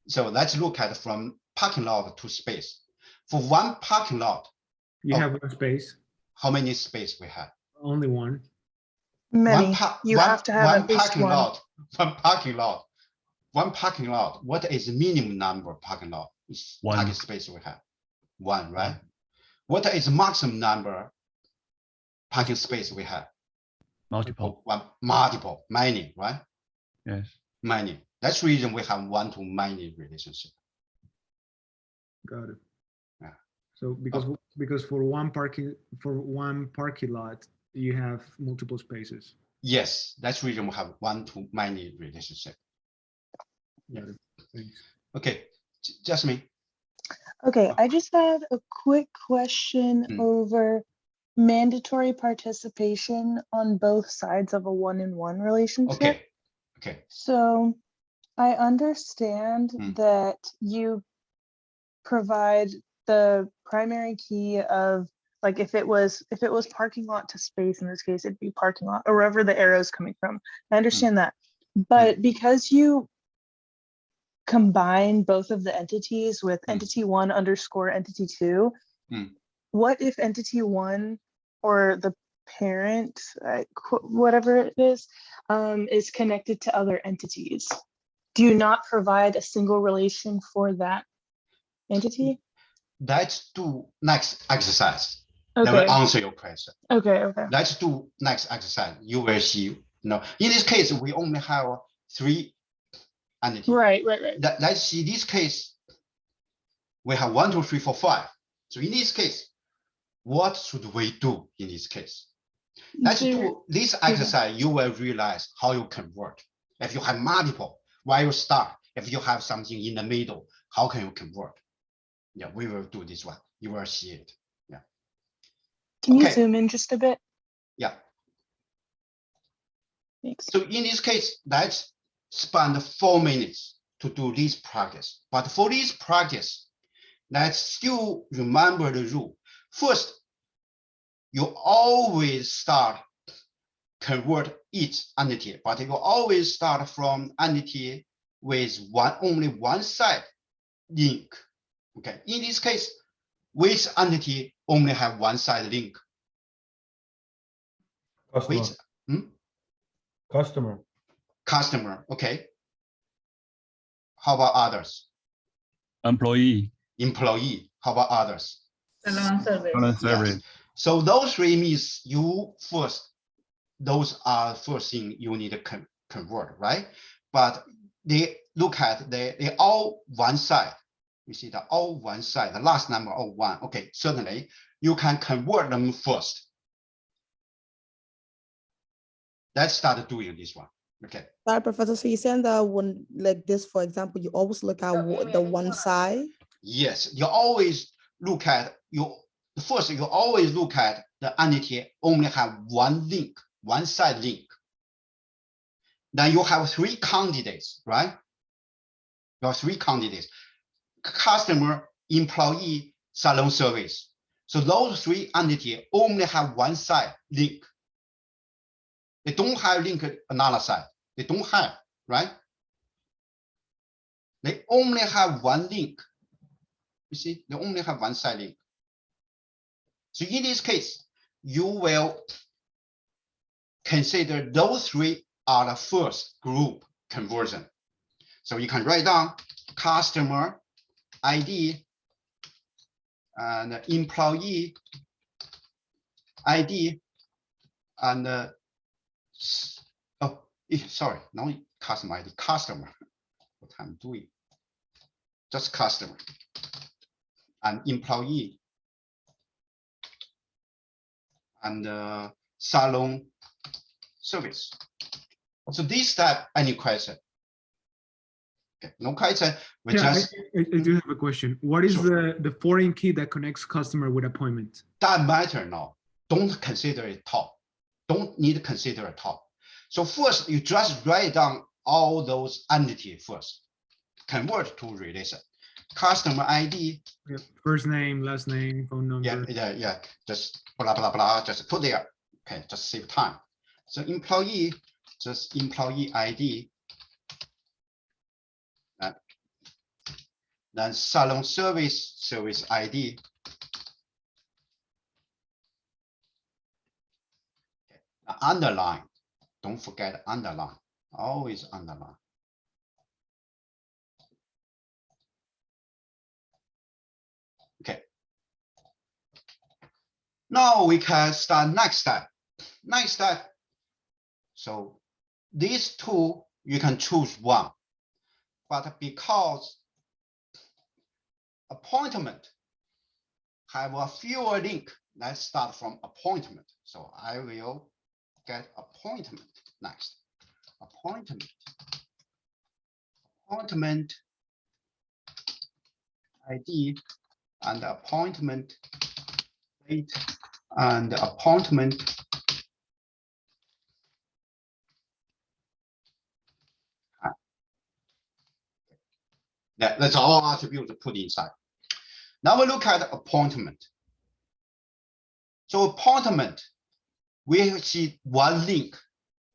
So let's look at from parking lot to space. For one parking lot, you have one space. How many space we have? Only one. Many. You have to have at least parking one. lot. One parking lot. What is the minimum number of parking lot? Parking space we have? 1, right? What is the maximum number parking space we have? Multiple. Multiple, many, right? Yes. Many. That's the reason we have one-to-many relationship. Got it. Yeah. So because for one parking lot, you have multiple spaces. Yes, that's the reason we have one-to-many relationship. Got it. Thanks. Okay, Jasmine. Okay, I just have a quick question over mandatory participation on both sides of a one-in-one relationship. Okay. So I understand that you provide the primary key of, like, if it was parking lot to space, in this case, it'd be parking lot, or wherever the arrow is coming from. I understand that. But because you combine both of the entities with entity 1 underscore entity 2, what if entity 1 or the parent, whatever it is connected to other entities? Do you not provide a single relation for that entity? Let's do next exercise. Okay. Let me answer your question. Okay. Let's do next exercise. You will see. In this case, we only have 3 entities. Right. Let's see this case. We have 1, 2, 3, 4, 5. So in this case, what should we do in this case? Let's do this exercise. You will realize how you can work. If you have multiple, where you start. If you have something in the middle, how can you convert? Yeah, we will do this one. You will see it. Yeah. Can you zoom in just a bit? Yeah. Thanks. So in this case, let's spend 4 minutes to do this practice. But for this practice, let's still remember the rule. First, you always start convert each entity, but you always start from entity with only one side link. Okay, in this case, which entity only have one side link? Customer. Okay. How about others? Employee. How about others? Service. Yes. So those 3 means you first those are first thing you need to convert, right? But they look at they all one side. You see the all one side, the last number all one. Okay, certainly you can convert them first. Let's start doing this one. Okay. Sorry, Professor. So you saying that when like this, for example, you always look at the one side? Yes, you always look at first. You always look at the entity only have one link, one side link. Then you have three candidates, right? You have three candidates: customer, employee, salon service. So those three entities only have one side link. They don't have link another side. They don't have, right? They only have one link. You see, they only have one side link. So in this case, you will consider those three are the first group conversion. So you can write down customer ID and employee ID and sorry, no customer ID, customer. What I'm doing, just customer and employee and salon service. So this step, any question? Okay, no question. We just. I do have a question. What is the foreign key that connects customer with appointment? That matter now. Don't consider it top. Don't need to consider it top. So first, you just write down all those entities first. Convert to relation. Customer ID. First name, last name, phone number. Yeah. Just blah blah blah. Just put there. Okay, just save time. So employee, just employee ID. Then salon service ID. Okay. Underline. Don't forget underline. Always underline. Okay. Now we can start next step. Next step. So these two, you can choose one. But because appointment have a fewer link, let's start from appointment. So I will get appointment next. Appointment ID and appointment date and appointment time. That's all attributes to put inside. Now we look at appointment. So appointment, we see one link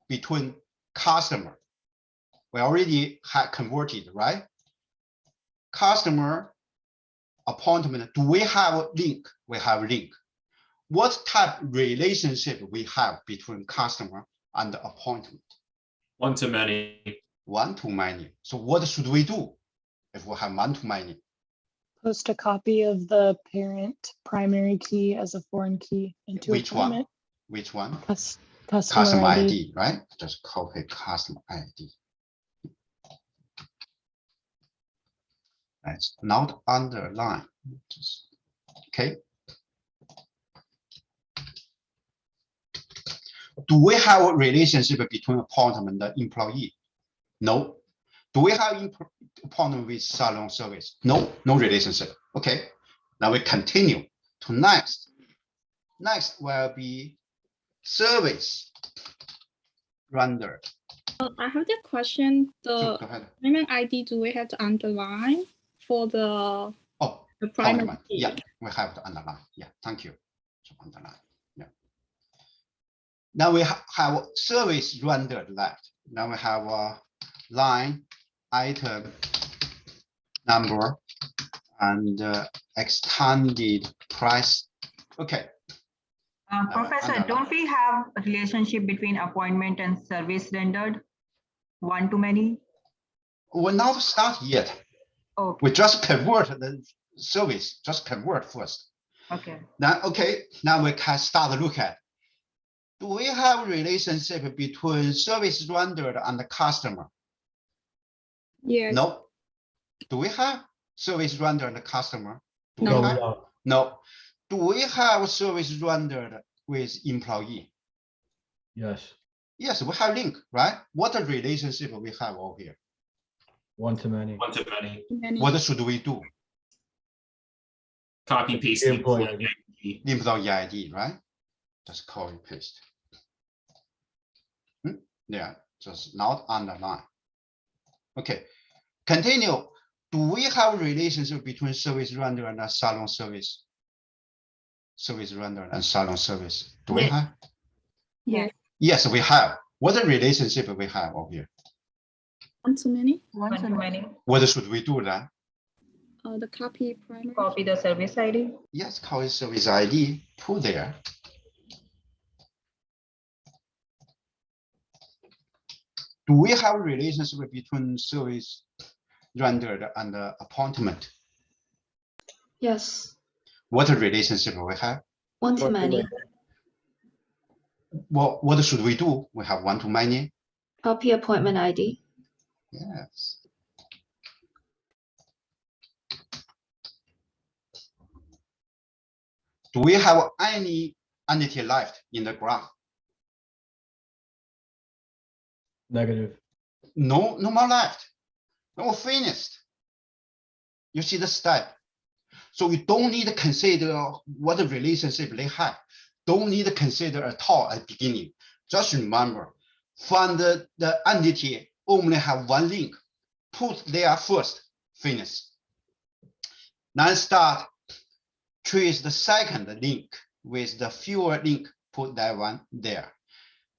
between customer. We already had converted, right? Customer appointment. Do we have a link? We have a link. What type of relationship we have between customer and appointment? One to many. One to many. So what should we do if we have one to many? Post a copy of the parent primary key as a foreign key into Which appointment. one? Which one? Customer ID, right? Just copy customer ID. That's not underline. Okay. Do we have a relationship between appointment and employee? No. Do we have appointment with salon service? No, no relationship. Okay. Now we continue to next. Next will be service rendered. I have the question. The primary ID, do we have to underline for the primary key? Yeah, we have to underline. Yeah, thank you. So underline. Yeah. Now we have service rendered left. Now we have a line, item, number, and extended price. Okay. Professor, don't we have a relationship between appointment and service rendered? One to many? We're not start yet. Okay. We just convert the service, just convert first. Okay. Now, okay, now we can start to look at Do we have relationship between service rendered and the customer? Yes. No. Do we have service rendered and the customer? Do No. we have? No. Do we have service rendered with employee? Yes. Yes, we have link, right? What a relationship we have over here. One-to-many. One-to-many. What should we do? Copy paste the employee ID. The employee ID, right? Just copy paste. Yeah, just not underline. Okay, continue. Do we have a relationship between service render and a salon service? Service render and salon service. Do we have? Yes. Yes, we have. What a relationship we have over here? One-to-many. One-to-many. What should we do then? The copy primary. Copy the service ID. Yes, copy service ID, put there. Do we have a relationship between service rendered and appointment? Yes. What a relationship we have? One-to-many. Well, what should we do? We have one-to-many. Copy appointment ID. Yes. Do we have any entity left in the graph? Negative. No, no more left. No, finished. You see the step. So you don't need to consider what the relationship they have. Don't need to consider at all at the beginning. Just remember, find the entity only have one link. Put there first, finish. Then start trace the second link with the fewer link, put that one there.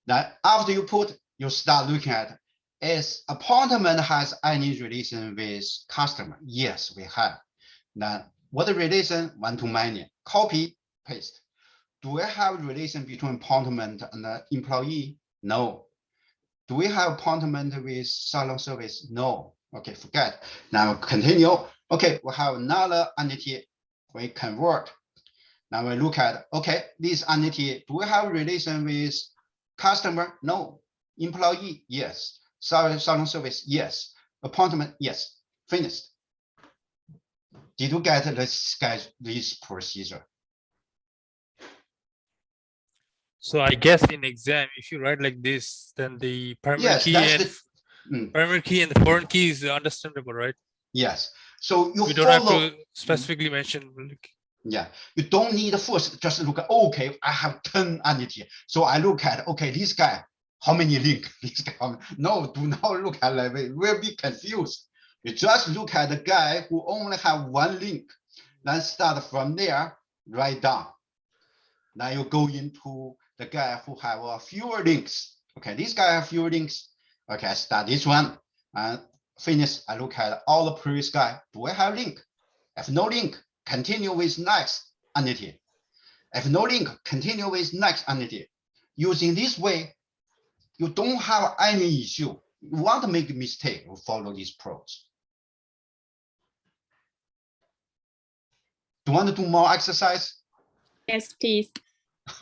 Then after you put, you start looking at is appointment has any relation with customer? Yes, we have. Then what the relation? One-to-many. Copy, paste. Do we have relation between appointment and the employee? No. Do we have appointment with salon service? No. Okay, forget. Now continue. Okay, we have another entity. We convert. Now we look at, okay, this entity, do we have relation with customer? No. Employee? Yes. Salon service? Yes. Appointment? Yes. Finished. Did you get this procedure? So I guess in exam, if you write like this, then the primary key and primary key and the foreign key is understandable, right? Yes. So you don't have to specifically mention. Yeah, you don't need first just look at, okay, I have 10 entity. So I look at, okay, this guy, how many link? This guy, no, do not look at that way. We'll be confused. You just look at the guy who only have one link. Then start from there, write down. Now you go into the guy who have fewer links. Okay, this guy have fewer links. Okay, I start this one and finish. I look at all the previous guy. Do I have link? If no link, continue with next entity. If no link, continue with next entity. Using this way, you don't have any issue. You want to make a mistake, you follow this approach. Do you want to do more exercise? Yes, please.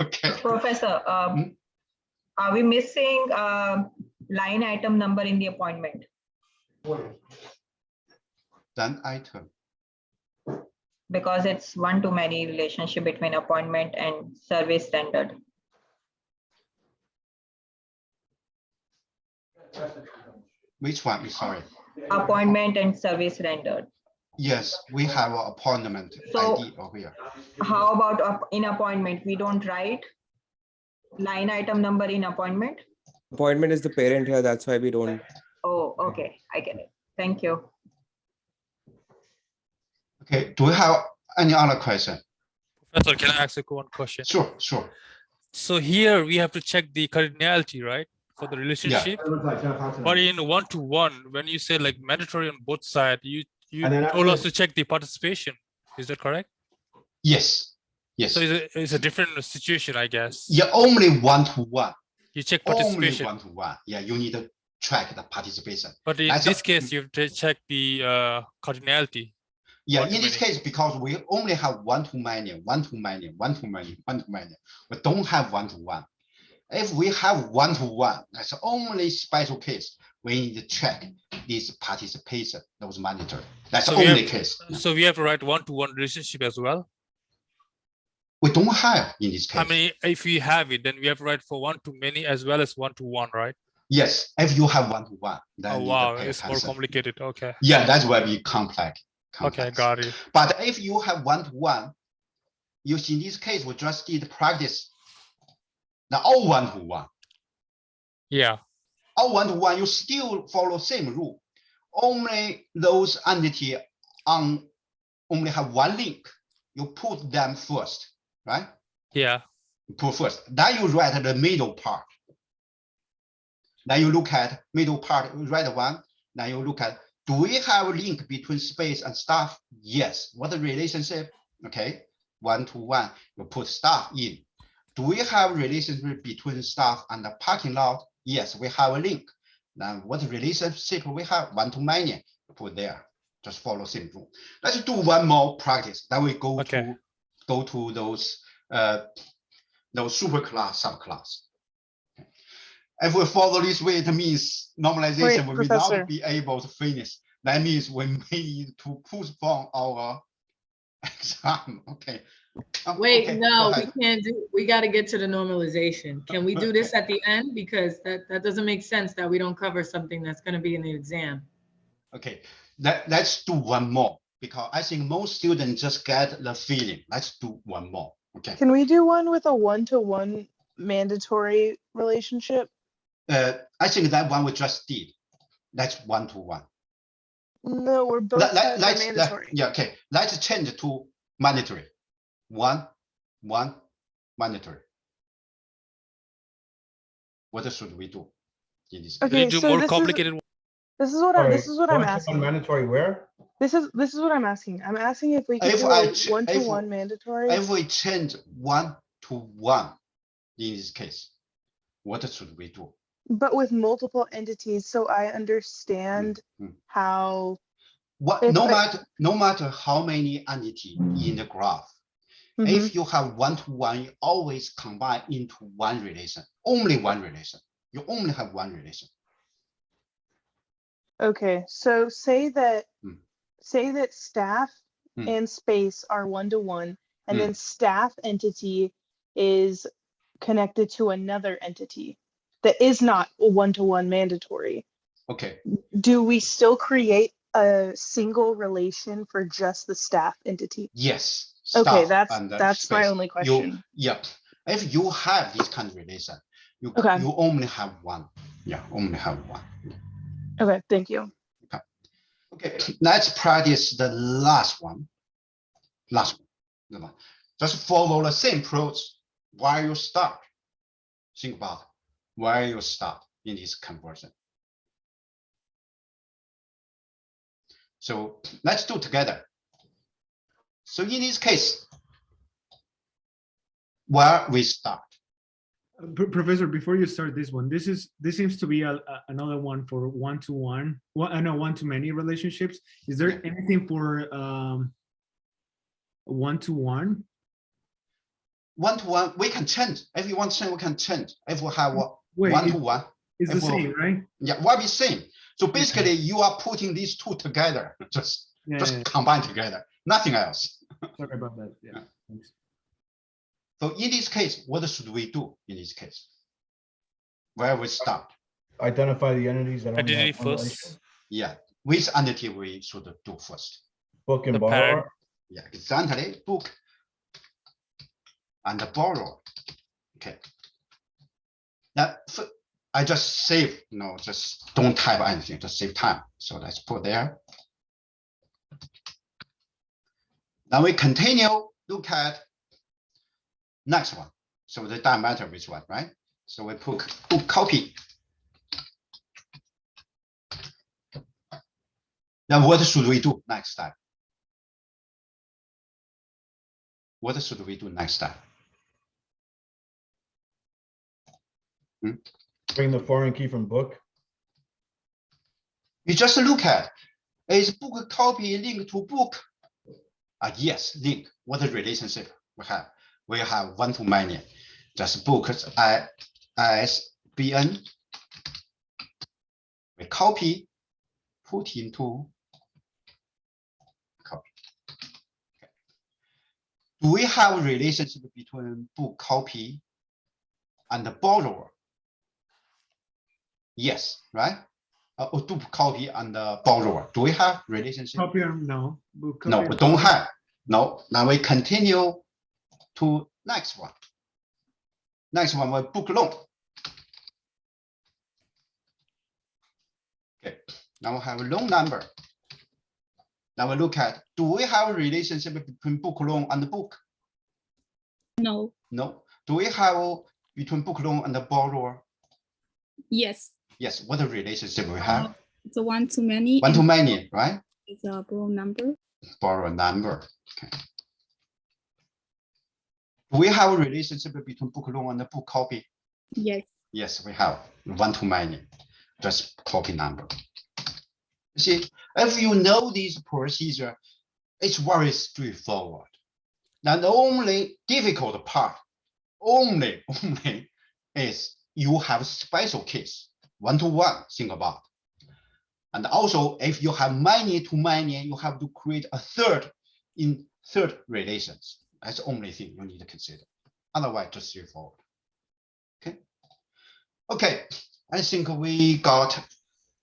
Okay. Professor, are we missing line item number in the appointment? Then item. Because it's one-to-many relationship between appointment and service rendered. Which one? Sorry. Appointment and service rendered. Yes, we have an appointment ID over here. How about in appointment? We don't write line item number in appointment? Appointment is the parent here, that's why we don't. Oh, okay, I get it. Thank you. Okay, do we have any other question? Professor, can I ask one question? Sure, sure. So here we have to check the cardinality, right, for the relationship. Yeah. But in one-to-one, when you say like mandatory on both sides, you told us to check the participation. Is that correct? Yes. Yes. So it's a different situation, I guess. Yeah, only one-to-one. You check participation. Only one-to-one. Yeah, you need to track the participation. But in this case, you have to check the cardinality. Yeah, in this case, because we only have one-to-many, one-to-many, one-to-many, one-to-many. We don't have one-to-one. If we have one-to-one, that's the only special case. We need to check this participation, those mandatory. That's the only case. So we have to write one-to-one relationship as well. We don't have in this case. I mean, if we have it, then we have to write for one-to-many as well as one-to-one, right? Yes, if you have one-to-one, then oh wow, it's more complicated. Okay. Yeah, that's why we complex. Okay, got it. But if you have one-to-one, you see in this case we just did practice the all one-to-one. Yeah. All one-to-one, you still follow same rule. Only those entity only have one link. You put them first, right? Yeah. Put first. Then you write the middle part. Then you look at middle part, you write one. Then you look at, do we have a link between space and staff? Yes. What the relationship? Okay. One-to-one, you put staff in. Do we have a relationship between staff and the parking lot? Yes, we have a link. Now, what relationship we have? One-to-many, put there. Just follow same rule. Let's do one more practice. Then we go to those superclass, subclass. If we follow this way, it means normalization will not be able to finish. That means we may need to postpone our exam. Okay. Wait, okay, no, we can't do. We got to get to the normalization. Can we do this at the end? Because that doesn't make sense that we don't cover something that's going to be in the exam. Okay, let's do one more, because I think most students just get the feeling. Let's do one more. Okay. Can we do one with a one-to-one mandatory relationship? I think that one we just did. That's one-to-one. No, we're both mandatory. Yeah, okay. Let's change to mandatory. One, mandatory. What should we do in this? Okay, do so more complicated. This is what I'm asking. Mandatory where? This is what I'm asking. I'm asking if we can do a one-to-one mandatory. If we change one-to-one in this case, what should we do? But with multiple entities, so I understand how. No matter how many entities in the graph, if you have one-to-one, you always combine into one relation. Only one relation. You only have one relation. Okay, so say that staff and space are one-to-one, and then staff entity is connected to another entity that is not a one-to-one mandatory. Okay. Do we still create a single relation for just the staff entity? Yes. Okay, that's my only question. If you have this kind of relation, you only have one. Yeah, only have one. Okay, thank you. Okay, let's practice the last one. Just follow the same approach while you start. Think about where you start in this conversion. So let's do together. So in this case, where we start. Professor, before you start this one, this seems to be another one for one-to-one. Well, I know one-to-many relationships. Is there anything for one-to-one? One-to-one, we can change. If you want to change, we can change. If we have one-to-one, it's the same, right? Yeah, will be same. So basically, you are putting these two together, just combine together, nothing else. Sorry about that. Yeah. Thanks. So in this case, what should we do in this case? Where we start? Identify the entities that identity first. Yeah, which entity we should do first? Book and borrower. Yeah, exactly. Book and the borrower. Okay. Now I just save. Just don't type anything. Just save time. So let's put there. Now we continue. Look at next one. So the doesn't matter which one, right? So we put copy. Now what should we do next time? What should we do next time? Bring the foreign key from book. You just look at, is book copy linked to book? Yes, link. What the relationship we have? We have one-to-many. Just book. as Bn. We copy, put into copy. Okay. Do we have a relationship between book copy and the borrower? Yes, right? Book copy and the borrower. Do we have relationship? Copy or no? Book No, copy we or don't have. No. Now we continue to next one. Next one, we book loan. Okay. Now we have a loan number. Now we look at, do we have a relationship between book loan and the book? No. No. Do we have between book loan and the borrower? Yes. Yes. What a relationship we have? It's a one-to-many. One-to-many, right? It's a borrow number. Borrower number. Okay. Do we have a relationship between book loan and the book copy? Yes. Yes, we have one-to-many. Just copy number. See, if you know this procedure, it's very straightforward. Now, the only difficult part, only is you have special case, one-to-one, think about. And also, if you have many-to-many, you have to create a third relations. That's the only thing you need to consider. Otherwise, just straightforward. Okay. Okay, I think we got.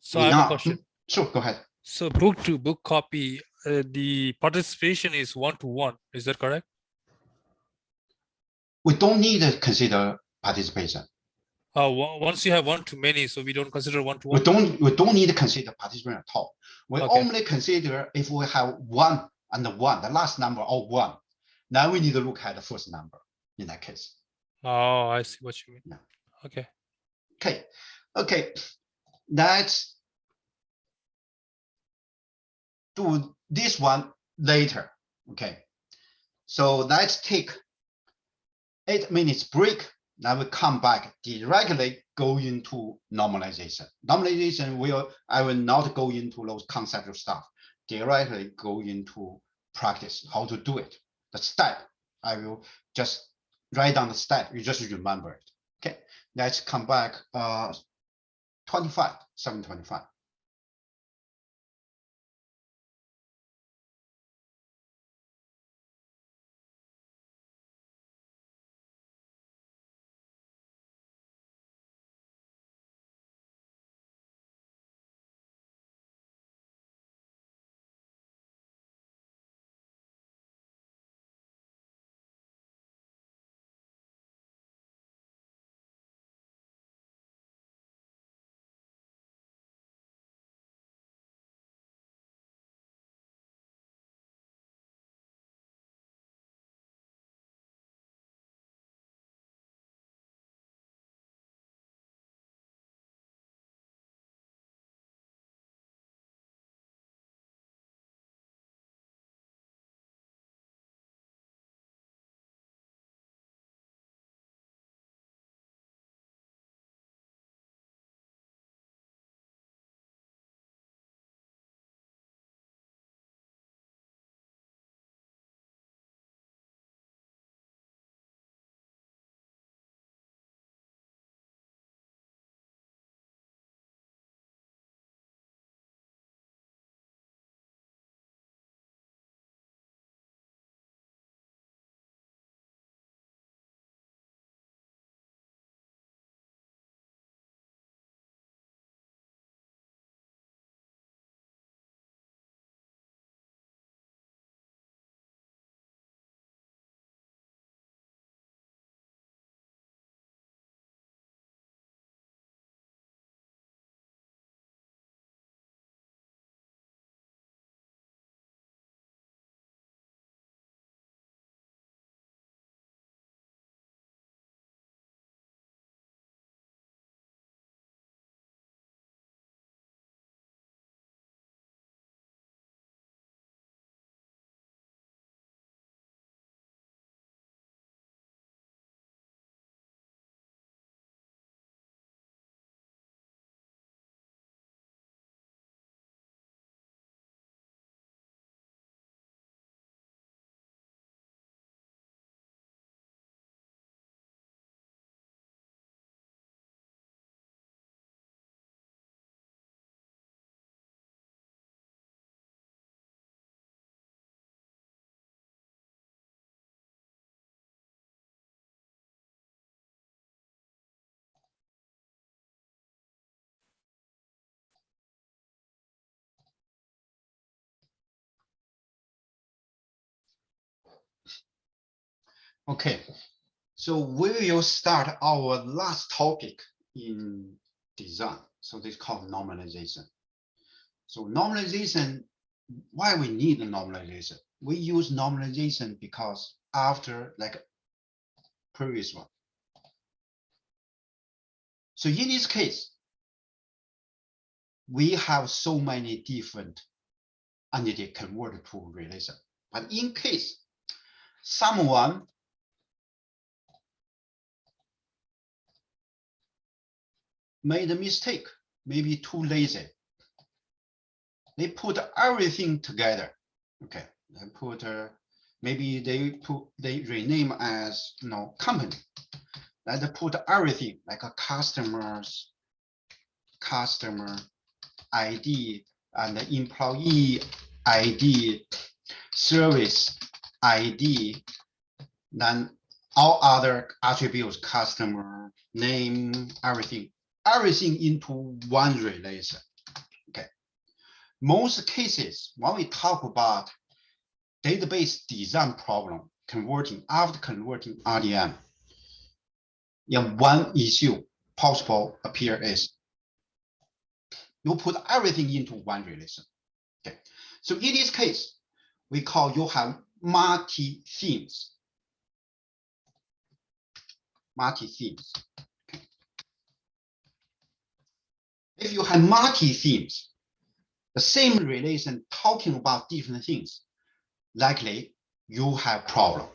So I have a question. Sure, go ahead. So book to book copy, the participation is 1-to-1. Is that correct? We don't need to consider participation. Once you have one-to-many, so we don't consider one-to-one. We don't need to consider participation at all. We only consider if we have one and one, the last number of one. Now we need to look at the first number in that case. Oh, I see what you mean. Yeah. Okay. Okay. Okay. Let's do this one later. Okay. So let's take 8 minutes break. Now we come back directly go into normalization. Normalization I will not go into those conceptual stuff. Directly go into practice, how to do it. The step, I will just write down the step. You just remember it. Okay. Let's come back 7:25. Okay, so we will start our last topic in design. So this is called normalization. So normalization, why we need normalization? We use normalization because after like previous one. So in this case, we have so many different entity converted to relation. But in case someone made a mistake, maybe too lazy, they put everything together. Okay, they put maybe they rename as company. They put everything like a customer ID and the employee ID, service ID, then all other attributes, customer name, everything into one relation. Okay. Most cases, when we talk about database design problem, after converting RDM, one issue possible appear is you put everything into one relation. Okay. So in this case, we call you have multi-themes. Multi-themes. Okay. If you have multi-themes, the same relation talking about different things, likely you have problem.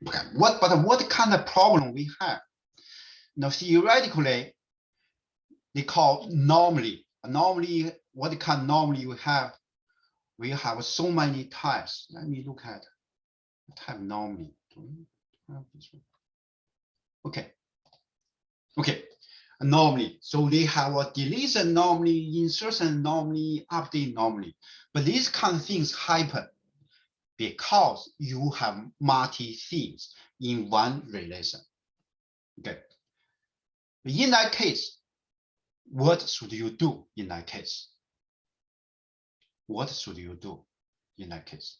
Okay. What kind of problem we have? Now theoretically, they call normally. Normally, what kind of normally we have? We have so many types. Let me look at the type normally. Okay. Okay. Normally. So they have a deletion normally, insertion normally, update normally. But these kind of things happen because you have multi-themes in one relation. Okay. In that case, what should you do in that case? What should you do in that case?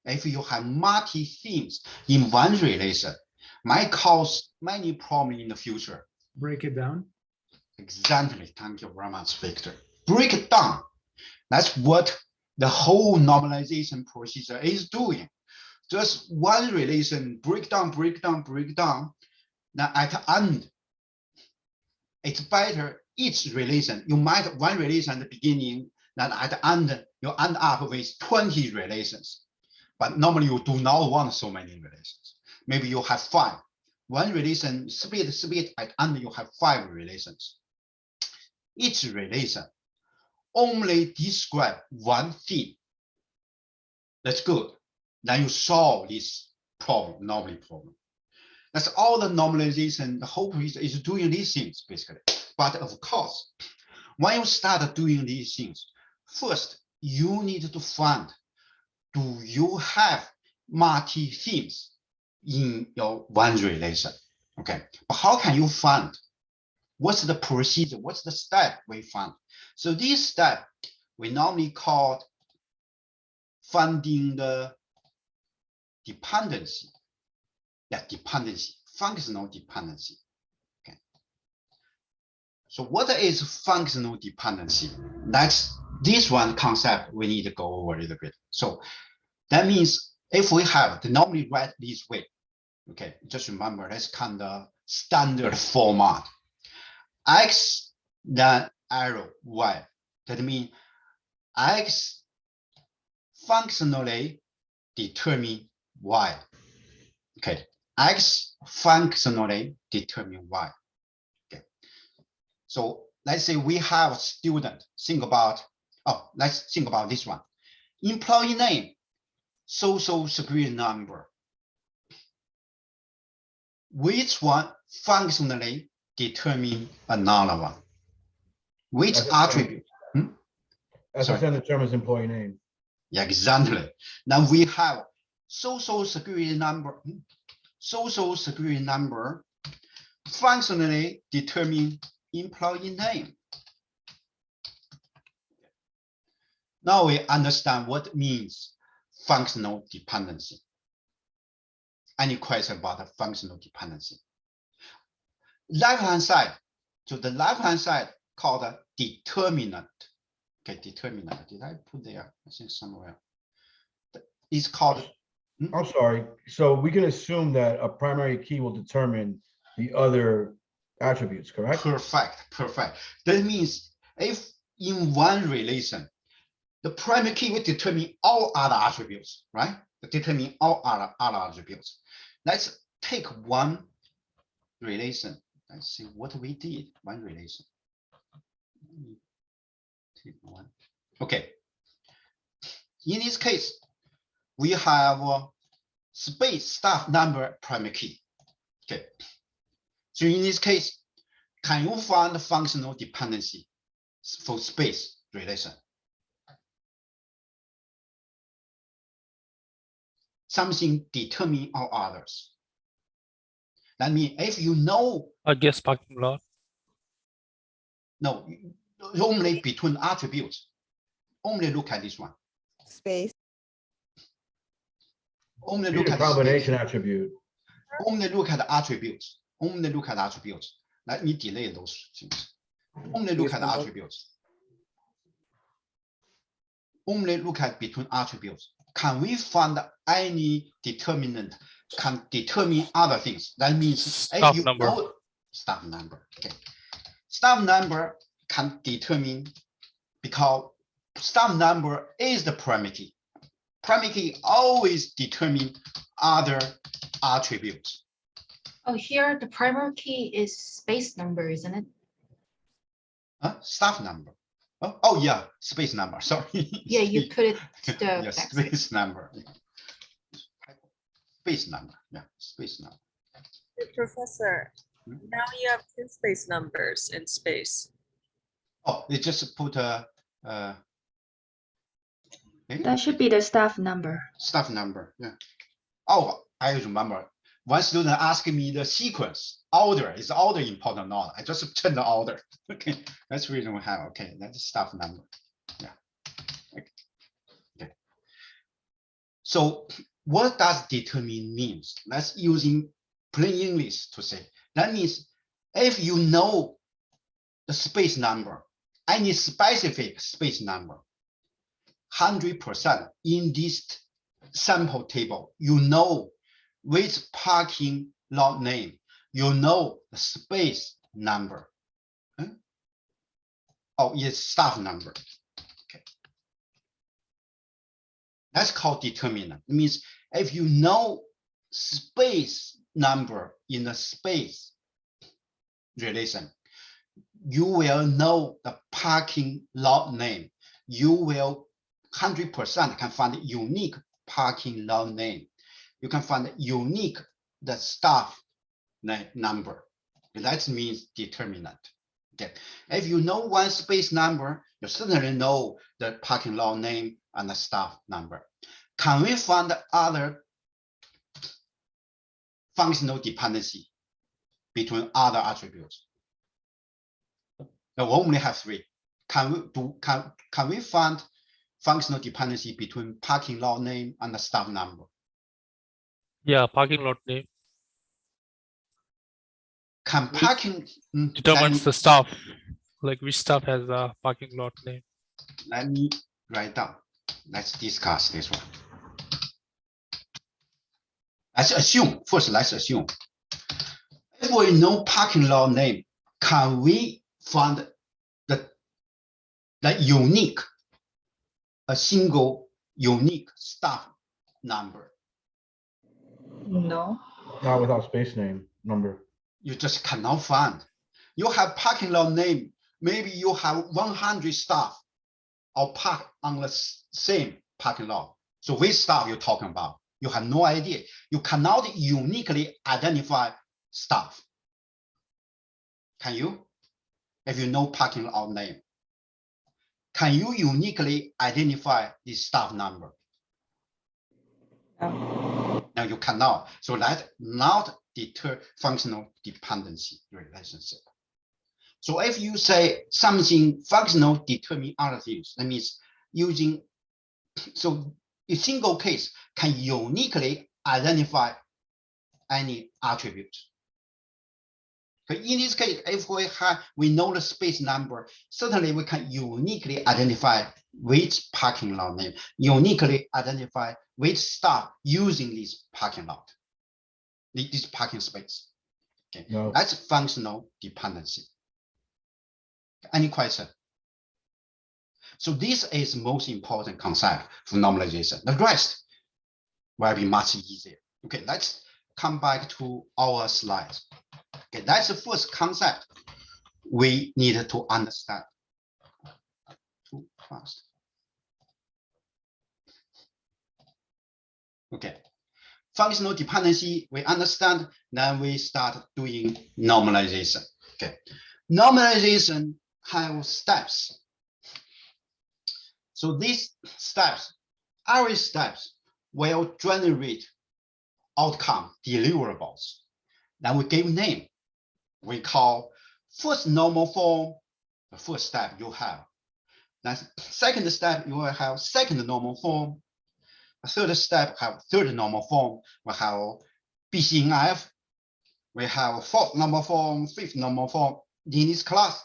If you have multi-themes in one relation, might cause many problems in the future. Break it down. Exactly. Thank you very much, Victor. Break it down. That's what the whole normalization procedure is doing. Just one relation, break down. Now at the end, it's better each relation. You might one relation at the beginning, then at the end, you end up with 20 relations. But normally you do not want so many relations. Maybe you have 5. One relation, split, at the end you have 5 relations. Each relation only describe one theme. That's good. Then you solve this problem, normally problem. That's all the normalization, the whole is doing these things basically. But of course, when you start doing these things, first you need to find, do you have multi-themes in your one relation? Okay, but how can you find? What's the procedure? What's the step we find? So this step we normally call finding the dependency. Yeah, dependency, functional dependency. Okay. So what is functional dependency? That's this one concept we need to go over a little bit. So that means if we have the normally write this way, okay, just remember that's kind of standard format. X then arrow Y. That means X functionally determine Y. Okay, X functionally determine Y. Okay, so let's say we have a student. Think about, let's think about this one. Employee name, social security number. Which one functionally determine another one? Which attribute? As I said, the term is employee name. Yeah, exactly. Now we have social security number. Social security number functionally determine employee name. Now we understand what means functional dependency. Any question about the functional dependency? Left-hand side, so the left-hand side called a determinant. Okay, determinant. Did I put there? I think somewhere. It's called. I'm sorry. So we can assume that a primary key will determine the other attributes, correct? Perfect. That means if in one relation, the primary key will determine all other attributes, right? Determine all other attributes. Let's take one relation. Let's see what we did. One relation. Take one. Okay. In this case, we have space staff number primary key. Okay. So in this case, can you find the functional dependency for space relation? Something determine all others. That means if you know. I guess parking lot. No, only between attributes. Only look at this one. Space. Only look at combination attribute. Only look at the attributes. Only look at attributes. Let me delete those things. Only look at attributes. Only look at between attributes. Can we find any determinant can determine other things? That means staff number. Staff number. Okay. Staff number can determine because staff number is the primary key. Primary key always determine other attributes. Oh, here the primary key is space number, isn't it? Staff number. Oh yeah, space number. Sorry. Yeah, you put it to the yeah, space number. Space number. Yeah, space number. Hey, Professor, now you have two space numbers in space. Oh, they just put a. That should be the staff number. Staff number. Yeah. Oh, I remember. One student asked me the sequence order. Is order important or not? I just turn the order. Okay, that's the reason we have. Okay, that's staff number. Yeah. Okay. So what does determine means? Let's using plain English to say. That means if you know the space number, any specific space number, 100% in this sample table, you know which parking lot name, you know the space number. Oh, it's staff number. Okay. That's called determinant. It means if you know space number in the space relation, you will know the parking lot name. You will 100% can find unique parking lot name. You can find unique the staff number. That means determinant. Okay. If you know one space number, you certainly know the parking lot name and the staff number. Can we find other functional dependency between other attributes? No, we only have three. Can we find functional dependency between parking lot name and the staff number? Yeah, parking lot name. Can parking determines the staff, like which staff has a parking lot name? Let me write down. Let's discuss this one. Let's assume first. Let's assume if we know parking lot name, can we find the unique, a single unique staff number? No. Not without space name number. You just cannot find. You have parking lot name. Maybe you have 100 staff or park on the same parking lot. So which staff you're talking about? You have no idea. You cannot uniquely identify staff. Can you? If you know parking lot name, can you uniquely identify the staff number? No, you cannot. So that not deter functional dependency relationship. So if you say something functional determine other things, that means using, so a single case can uniquely identify any attribute. But in this case, if we know the space number, certainly we can uniquely identify which parking lot name, uniquely identify which stop using this parking lot, this parking space. Okay, that's functional dependency. Any question? So this is the most important concept for normalization. The rest will be much easier. Okay, let's come back to our slides. Okay, that's the first concept we need to understand. Too fast. Okay, functional dependency, we understand, then we start doing normalization. Okay, normalization have steps. So these steps, every steps will generate outcome deliverables. Then we give name. We call first normal form the first step you have. Then second step you will have second normal form. The third step have third normal form. We have BCNF. We have fourth normal form, fifth normal form. In this class,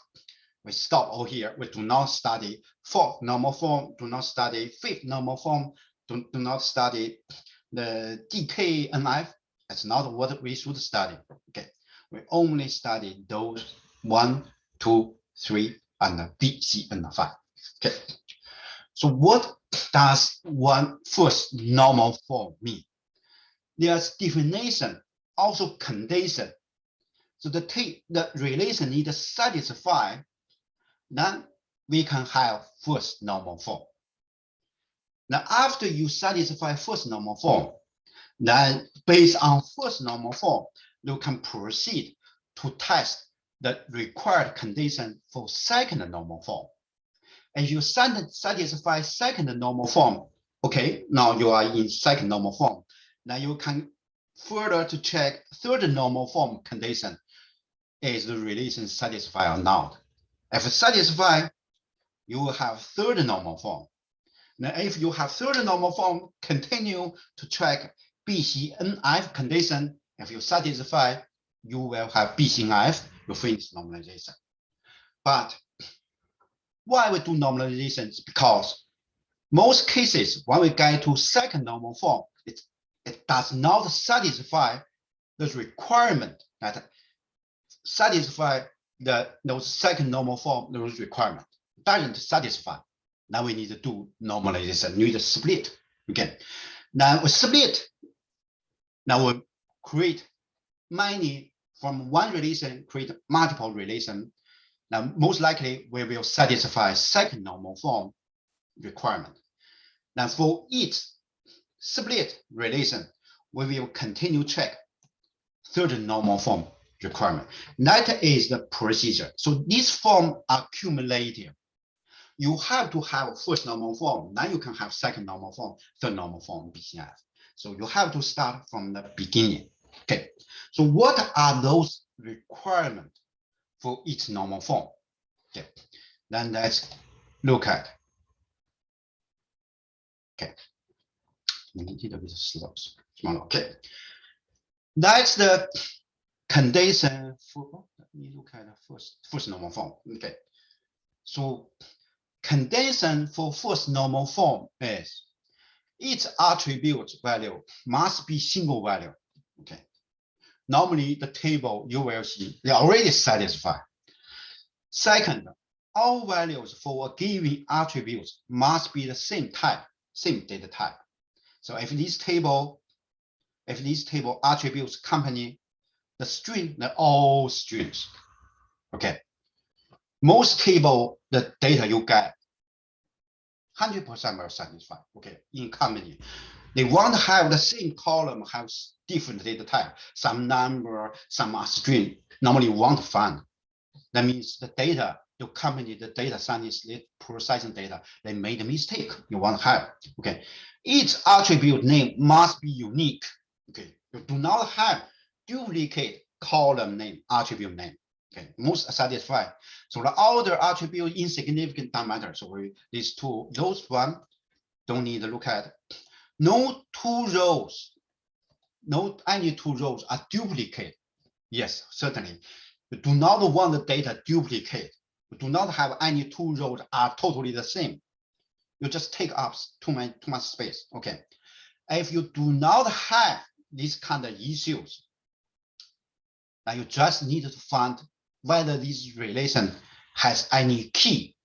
we stop over here. We do not study fourth normal form, do not study fifth normal form, do not study the DKNF. That's not what we should study. Okay, we only study those 1, 2, 3, and B, C, and 5. Okay, so what does one first normal form mean? There's definition, also condition. So the relation need to satisfy, then we can have first normal form. Now, after you satisfy first normal form, then based on first normal form, you can proceed to test the required condition for second normal form. As you satisfy second normal form, okay, now you are in second normal form. Now you can further to check third normal form condition. Is the relation satisfied or not? If satisfied, you will have third normal form. Now, if you have third normal form, continue to check BCNF condition. If you satisfy, you will have BCNF, you finish normalization. But why we do normalization is because most cases, when we get to second normal form, it does not satisfy the requirement that satisfy those second normal form, those requirement. Doesn't satisfy. Now we need to do normalization, need to split again. Now we split. Now we create many from one relation, create multiple relation. Now most likely we will satisfy second normal form requirement. Now for each split relation, we will continue check third normal form requirement. That is the procedure. So this form accumulative. You have to have first normal form, then you can have second normal form, third normal form, BCNF. So you have to start from the beginning. Okay. So what are those requirements for each normal form? Okay. Then let's look at. Okay. A little bit slow. Okay. That's the condition for, let me look at the first normal form. Okay. So condition for first normal form is each attribute value must be single value. Okay. Normally the table you will see, they already satisfied. Second, all values for a given attribute must be the same type, same data type. So if this table attributes company, the string, they're all strings. Okay. Most table, the data you get, 100% will satisfy. Okay. In company, they want to have the same column, have different data type, some number, some are string. Normally you want to find. That means the data, your company, the data scientists, they processing data, they made a mistake. You want to have. Okay. Each attribute name must be unique. Okay. You do not have duplicate column name, attribute name. Okay, most satisfied. So the other attribute insignificant don't matter. So these two, those one don't need to look at. No two rows no any two rows are duplicate. Yes, certainly. We do not want the data duplicate. We do not have any two rows are totally the same. You just take up too much space. Okay. If you do not have these kind of issues, then you just need to find whether this relation has any key,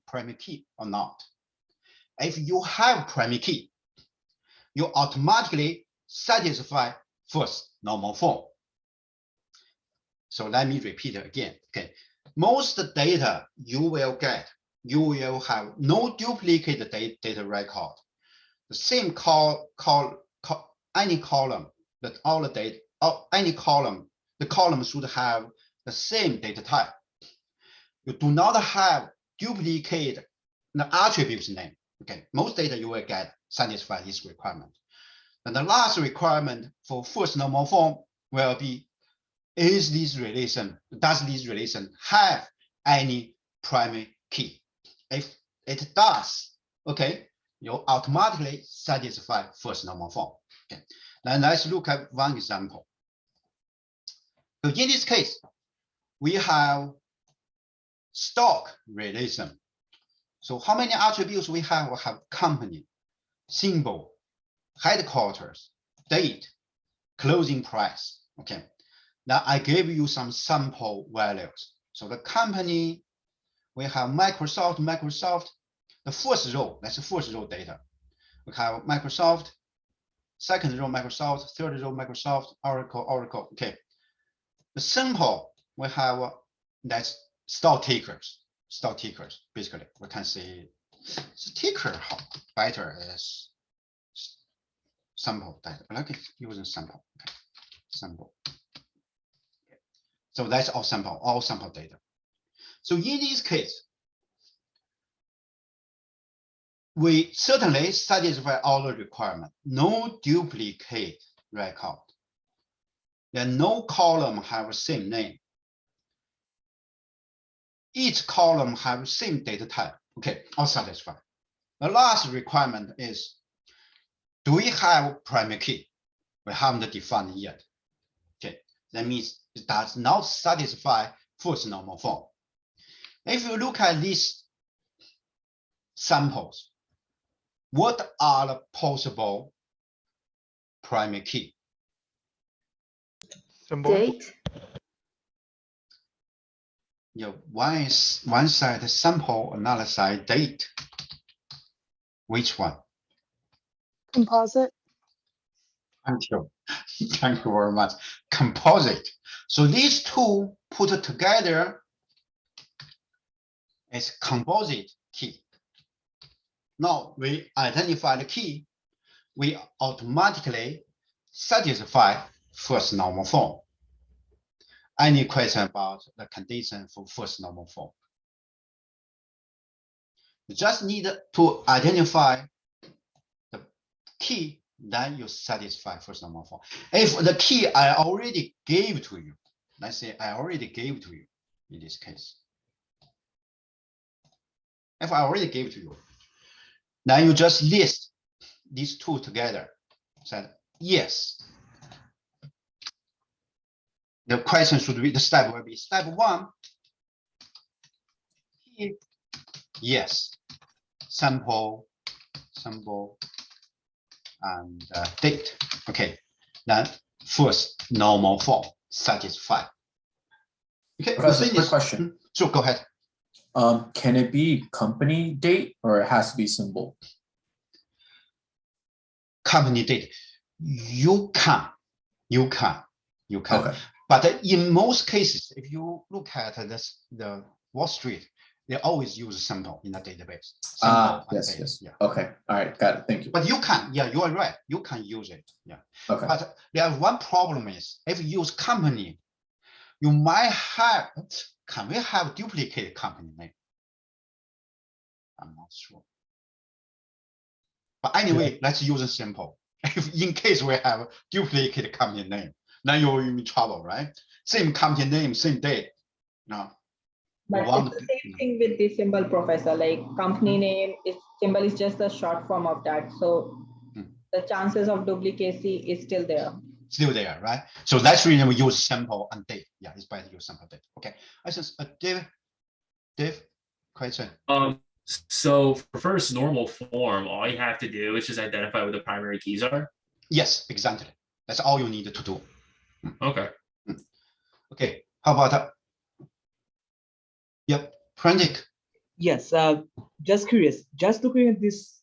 primary key or not. If you have primary key, you automatically satisfy first normal form. So let me repeat it again. Okay, most data you will get, you will have no duplicate data record. The same any column that all the data, any column, the column should have the same data type. You do not have duplicate the attributes name. Okay, most data you will get satisfy this requirement. And the last requirement for first normal form will be, does this relation have any primary key? If it does, okay, you automatically satisfy first normal form. Okay, then let's look at one example. So in this case, we have stock relation. So how many attributes we have? We have company, symbol, headquarters, date, closing price. Okay. Now I gave you some sample values. So the company, we have Microsoft, the first row, that's the first row data. We have Microsoft, second row Microsoft, third row Microsoft, Oracle. Okay. The sample, we have that's stock takers, basically. We can say ticker better is sample data. Okay, using sample. Okay. Sample. Okay. So that's all sample data. So in this case, we certainly satisfy all the requirement. No duplicate record. Then no column have the same name. Each column have the same data type. Okay, all satisfied. The last requirement is, do we have primary key? We haven't defined yet. Okay, that means it does not satisfy first normal form. If you look at these samples, what are the possible primary key? Date. Yeah, one side sample, another side date. Which one? Composite. Thank you. Thank you very much. Composite. So these two put together is composite key. Now we identify the key, we automatically satisfy first normal form. Any question about the condition for first normal form? You just need to identify the key, then you satisfy first normal form. If the key I already gave to you, let's say I already gave to you in this case. If I already gave to you, then you just list these two together. Said yes. The question should be, the step will be step one. Yes. Sample, and date. Okay. Then first normal form satisfied. Okay. Professor, quick question. Sure, go ahead. Can it be company date or it has to be symbol? Company date. You can. Okay. But in most cases, if you look at the Wall Street, they always use sample in the database. Yes. Yeah. Okay. All right. Got it. Thank you. But you can, yeah, you are right. You can use it. Yeah. Okay. But there's one problem is if you use company, you might have, can we have duplicate company name? I'm not sure. But anyway, let's use a simple. If in case we have duplicate company name, then you're in trouble, right? Same company name, same date. No. But it's the same thing with the symbol, Professor. Like company name is symbol is just a short form of that. So the chances of duplicacy is still there. Still there, right? So that's the reason we use sample and date. Yeah, it's better to use sample date. Okay. I just Dave, question. So for first normal form, all you have to do is just identify what the primary keys are. Yes, exactly. That's all you need to do. Okay. Okay. How about yep, Prandik? Yes. Just curious. Just looking at this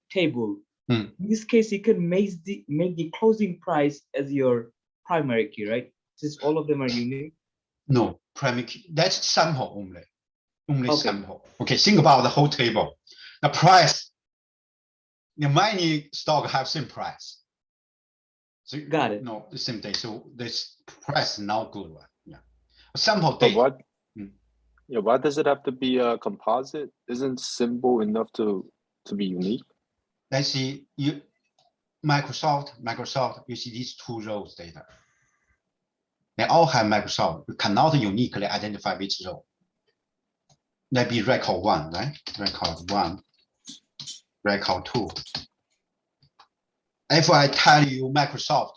table. In this case, you can make the closing price as your primary key, right? Since all of them are unique. No, primary key. That's sample only. Only sample. Okay, think about the whole table. The price, the many stock have same price. So got it. No, the same thing. So this price is not good one. Yeah. A sample date. But yeah, why does it have to be a composite? Isn't symbol enough to be unique? Let's see, Microsoft, you see these two rows data. They all have Microsoft. You cannot uniquely identify which row. That be record 1, right? Record 1, record 2. If I tell you Microsoft,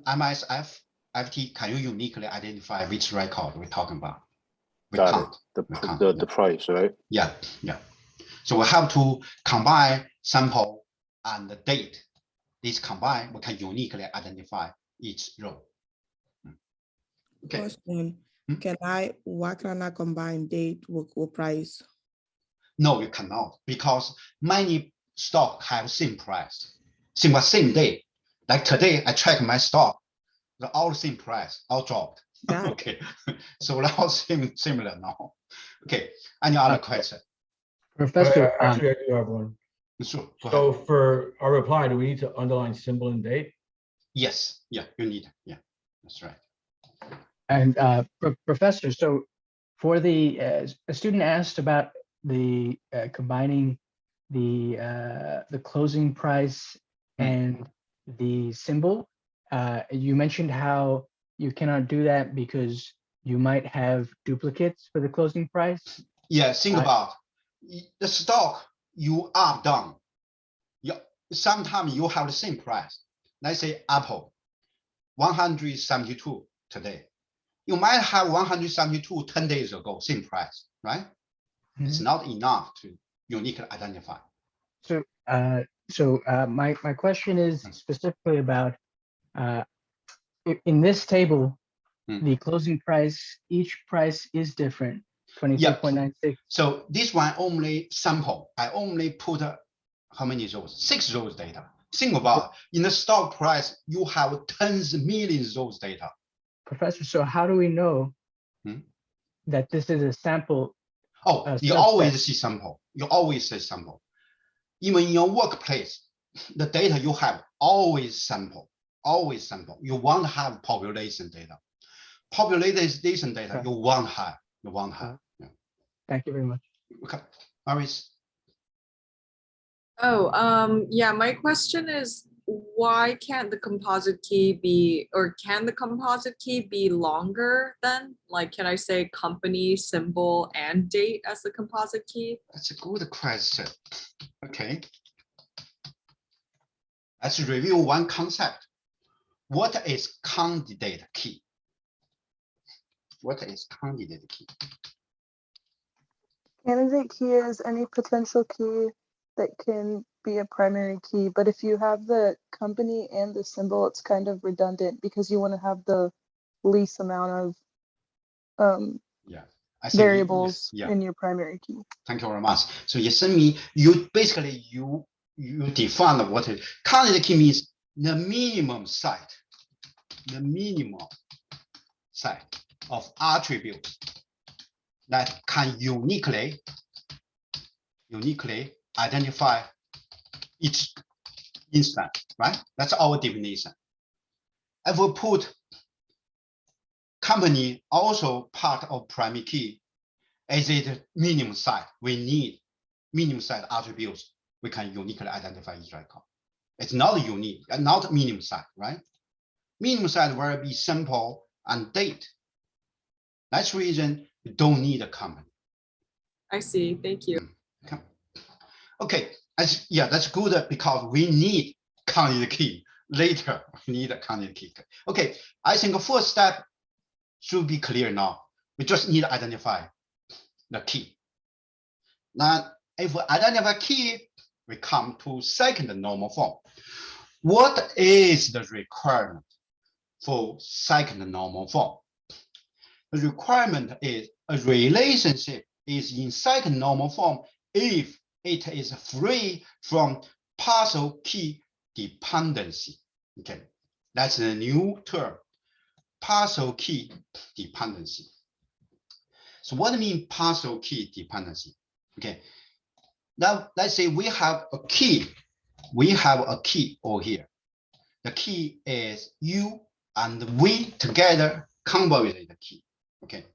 MSF, FT, can you uniquely identify which record we're talking about? We can't. The price, right? Yeah, yeah. So we have to combine sample and the date. These combined, we can uniquely identify each row. Okay. Question. Why can I combine date with price? No, you cannot, because many stock have same price, same day. Like today, I check my stock, they're all same price, all dropped. Okay, so they're all similar now. Okay, any other question? Professor, actually, I do have one. Sure. So for our reply, do we need to underline symbol and date? Yes. Yeah, you need. Yeah, that's right. And Professor, so for the a student asked about the combining the closing price and the symbol. You mentioned how you cannot do that because you might have duplicates for the closing price. Yeah, think about the stock you up down. Sometimes you have the same price. Let's say Apple, 172 today. You might have 172 10 days ago, same price, right? It's not enough to uniquely identify. So, my question is specifically about in this table, the closing price, each price is different, 22.96. So this one only sample. I only put how many rows? 6 rows data. Think about in the stock price, you have tens of millions of rows data. Professor, so how do we know that this is a sample? Oh, you always see sample. You always see sample. Even in your workplace, the data you have always sample. Always sample. You won't have population data. Population data you won't have. You won't have. Yeah. Thank you very much. Okay, Aris. Oh, yeah. My question is, why can't the composite key be, or can the composite key be longer then? Like, can I say company, symbol, and date as the composite key? That's a good question. Okay. Let's review one concept. What is candidate key? What is candidate key? Candidate key is any potential key that can be a primary key, but if you have the company and the symbol, it's kind of redundant because you want to have the least amount of variables in your primary key. Thank you very much. So you basically you define what is candidate key means the minimum set of attributes that can uniquely identify each instance, right? That's our definition. If we put company also part of primary key, is it minimum set? We need minimum set attributes. We can uniquely identify each record. It's not unique, not minimum set, right? Minimum set will be simple and date. That's the reason you don't need a company. I see. Thank you. Okay, Yeah, that's good because we need candidate key later. We need a candidate key. Okay, I think the first step should be clear now. We just need to identify the key. Now, if we identify key, we come to second normal form. What is the requirement for second normal form? The requirement is a relationship is in second normal form if it is free from partial key dependency. Okay, that's a new term, partial key dependency. So what do you mean partial key dependency? Okay, now let's say we have a key. We have a key over here. The key is U and V together convolute the key. Okay.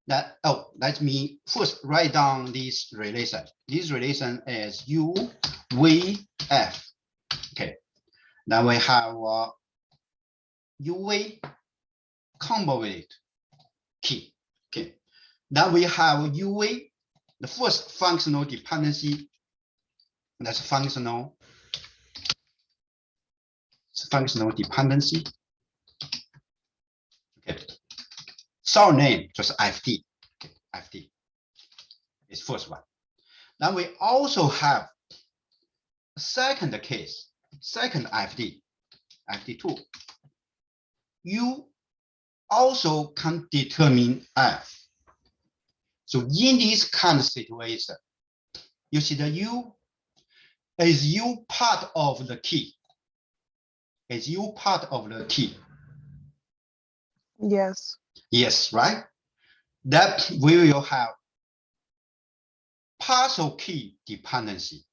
That let me first write down this relation. This relation is U V F. Okay. Now we have UV convolute key. Okay. Now we have UV, the first functional dependency. That's functional dependency. Okay. Surname just FD. Okay. FD is first one. Now we also have a second case, second FD, FD2. You also can determine F. So in this kind of situation, you see the U is U part of the key. Is U part of the key? Yes. Yes, right? That we will have partial key dependency.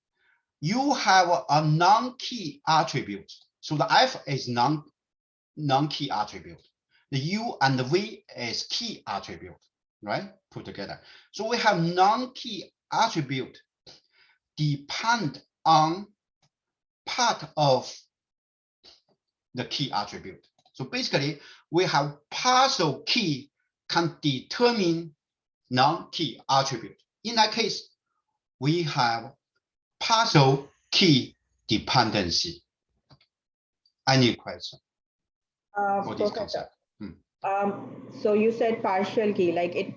You have a non-key attribute. So the F is non-key attribute. The U and the V is key attribute, right? Put together. So we have non-key attribute depend on part of the key attribute. So basically, we have partial key can determine non-key attribute. In that case, we have partial key dependency. Any question for this concept? So you said partial key, like it.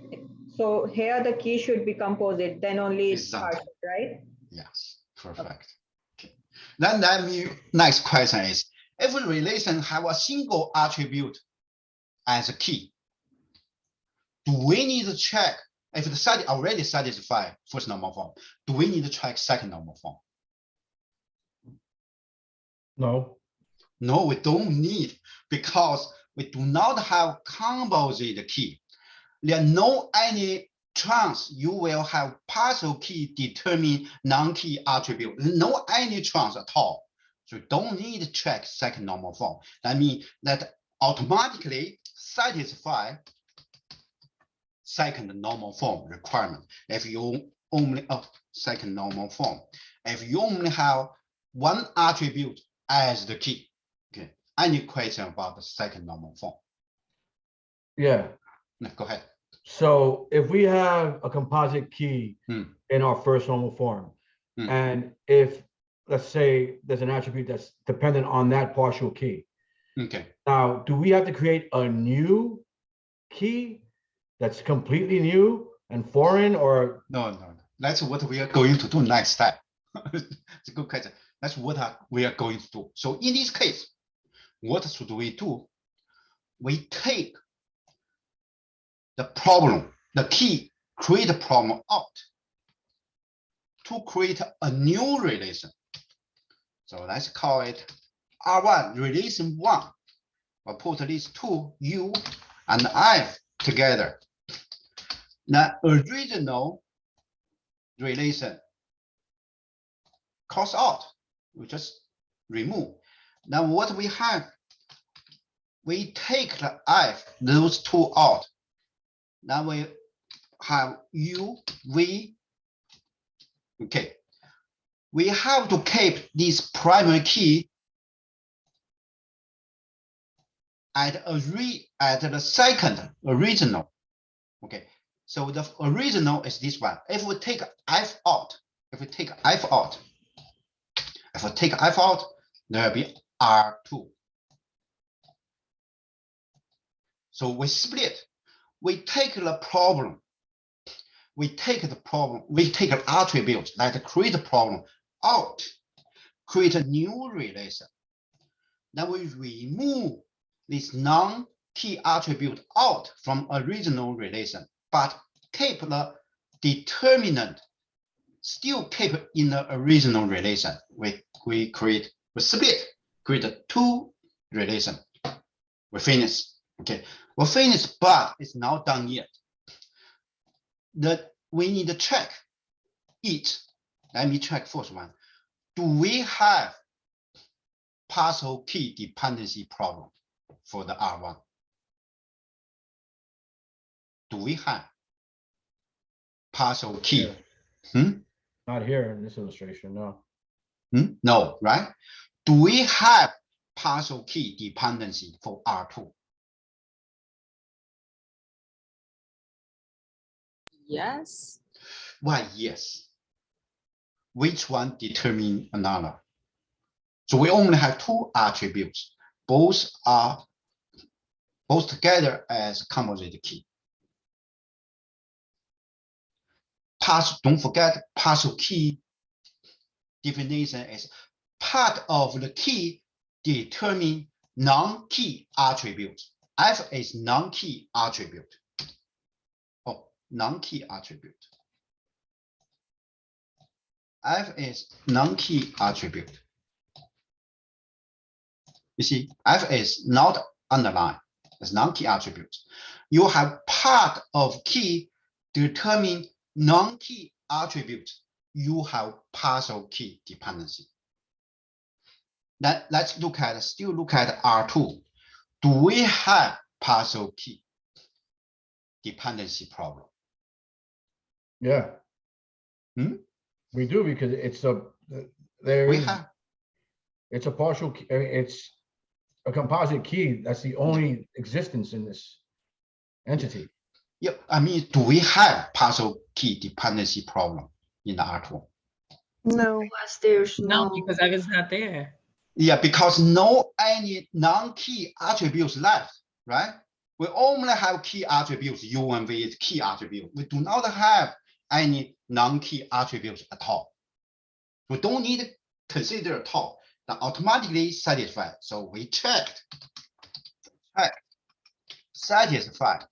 So here the key should be composite, then only it's partial, right? Yes, perfect. Okay. Then next question is, if a relation have a single attribute as a key, do we need to check if the set already satisfy first normal form? Do we need to check second normal form? No. No, we don't need, because we do not have composite key. There are no any chance you will have partial key determine non-key attribute. No any chance at all. So you don't need to check second normal form. That means that automatically satisfy second normal form requirement. If you only second normal form, if you only have one attribute as the key. Okay. Any question about the second normal form? Yeah. No, go ahead. So if we have a composite key in our first normal form, and if let's say there's an attribute that's dependent on that partial key. Okay. Now, do we have to create a new key that's completely new and foreign, or no? That's what we are going to do next step. It's a good question. That's what we are going to do. So in this case, what should we do? We take the problem, the key, create a problem out to create a new relation. So let's call it R1, relation 1. We'll put these two U and F together. The original relation cross out, we just remove. Now what we have, we take the F, those two out. Now we have U, V. Okay. We have to keep this primary key at the second original. Okay. So the original is this one. If we take F out, If I take F out, there will be R2. So we split. We take the problem. We take the problem. We take an attribute that create a problem out, create a new relation. Then we remove this non-key attribute out from original relation, but keep the determinant still keep in the original relation. We split, create two relation. We finish. Okay, we finish, but it's not done yet. We need to check it. Let me check first one. Do we have partial key dependency problem for the R1? Do we have partial key? Not here in this illustration, no. No, right? Do we have partial key dependency for R2? Yes. Why, yes. Which one determine another? So we only have two attributes. Both together as composite key. Don't forget, partial key definition is part of the key determine non-key attributes. F is non-key attribute. Oh, non-key attribute. F is non-key attribute. You see, F is not underlined. It's non-key attributes. You have part of key determine non-key attributes. You have partial key dependency. Then let's still look at R2. Do we have partial key dependency problem? Yeah. We do, because it's it's a partial key. I mean, it's a composite key. That's the only existence in this entity. Yep. I mean, do we have partial key dependency problem in the R2? No. Because there's No, because that is not there. Yeah, because no any non-key attributes left, right? We only have key attributes. U and V is key attribute. We do not have any non-key attributes at all. We don't need to consider at all. That automatically satisfied. So we checked. Satisfied.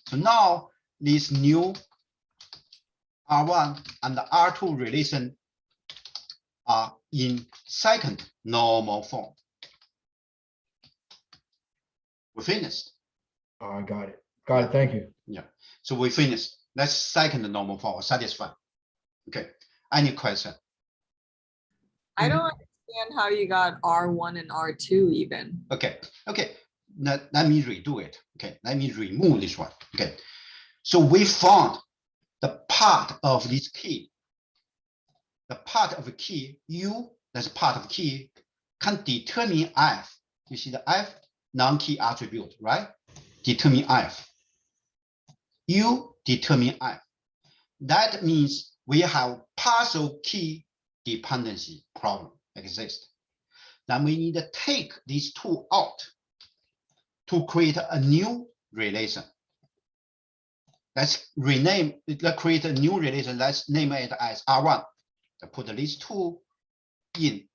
So now this new R1 and the R2 relation are in second normal form. We finished. Oh, I got it. Got it. Thank you. Yeah. So we finished. That's second normal form. Satisfied. Okay. Any question? I don't understand how you got R1 and R2 even. Okay. Let me redo it. Okay. Let me remove this one. Okay. So we found the part of this key. The part of the key U, that's part of the key, can determine F. You see the F non-key attribute, right? Determine F. U determine F. That means we have partial key dependency problem exist. Then we need to take these two out to create a new relation. Let's create a new relation. Let's name it as R1. I put these two in.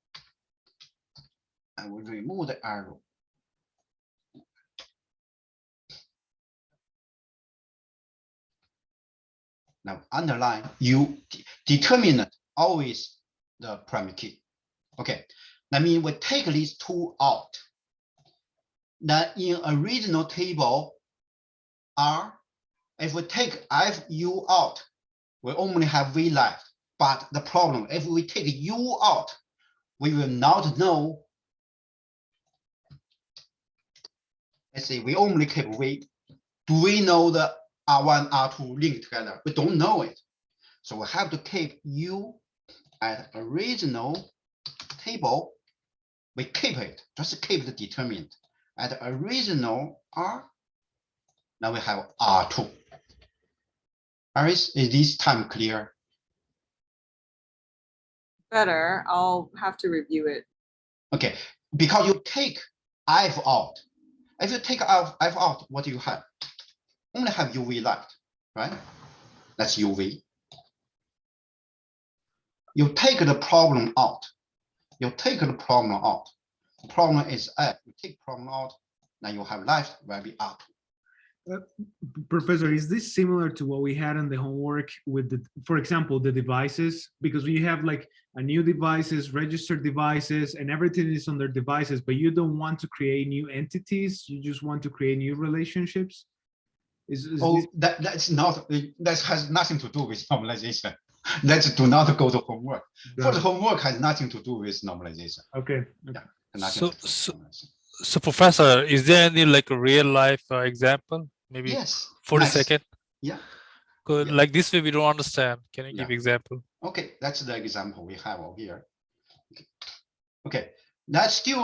I will remove the arrow. Now underline U determinant always the primary key. Okay, that means we take these two out. Then in original table R, if we take F U out, we only have V left. But the problem, if we take U out, we will not know. Let's say we only keep V. Do we know the R1, R2 linked together? We don't know it. So we have to keep U at original table. We keep it, just keep the determinant at original R. Now we have R2. Is this time clear? better. I'll have to review it. Okay, because you take F out. If you take F out, what do you have? Only have UV left, right? That's UV. You take the problem out. You take the problem out. The problem is F. You take problem out, now you have left will be R2. Professor, is this similar to what we had on the homework with the, for example, the devices? Because we have like a new devices, registered devices, and everything is on their devices, but you don't want to create new entities. You just want to create new relationships. That's not, that has nothing to do with normalization. Let's do not go to homework. For the homework has nothing to do with normalization. Okay. Yeah, so Professor, is there any like a real life example? Maybe yes. 40 nice. seconds? Yeah. Good. Yeah. Like this way we don't understand. Can you give example? Okay, that's the example we have over here. Okay. Let's still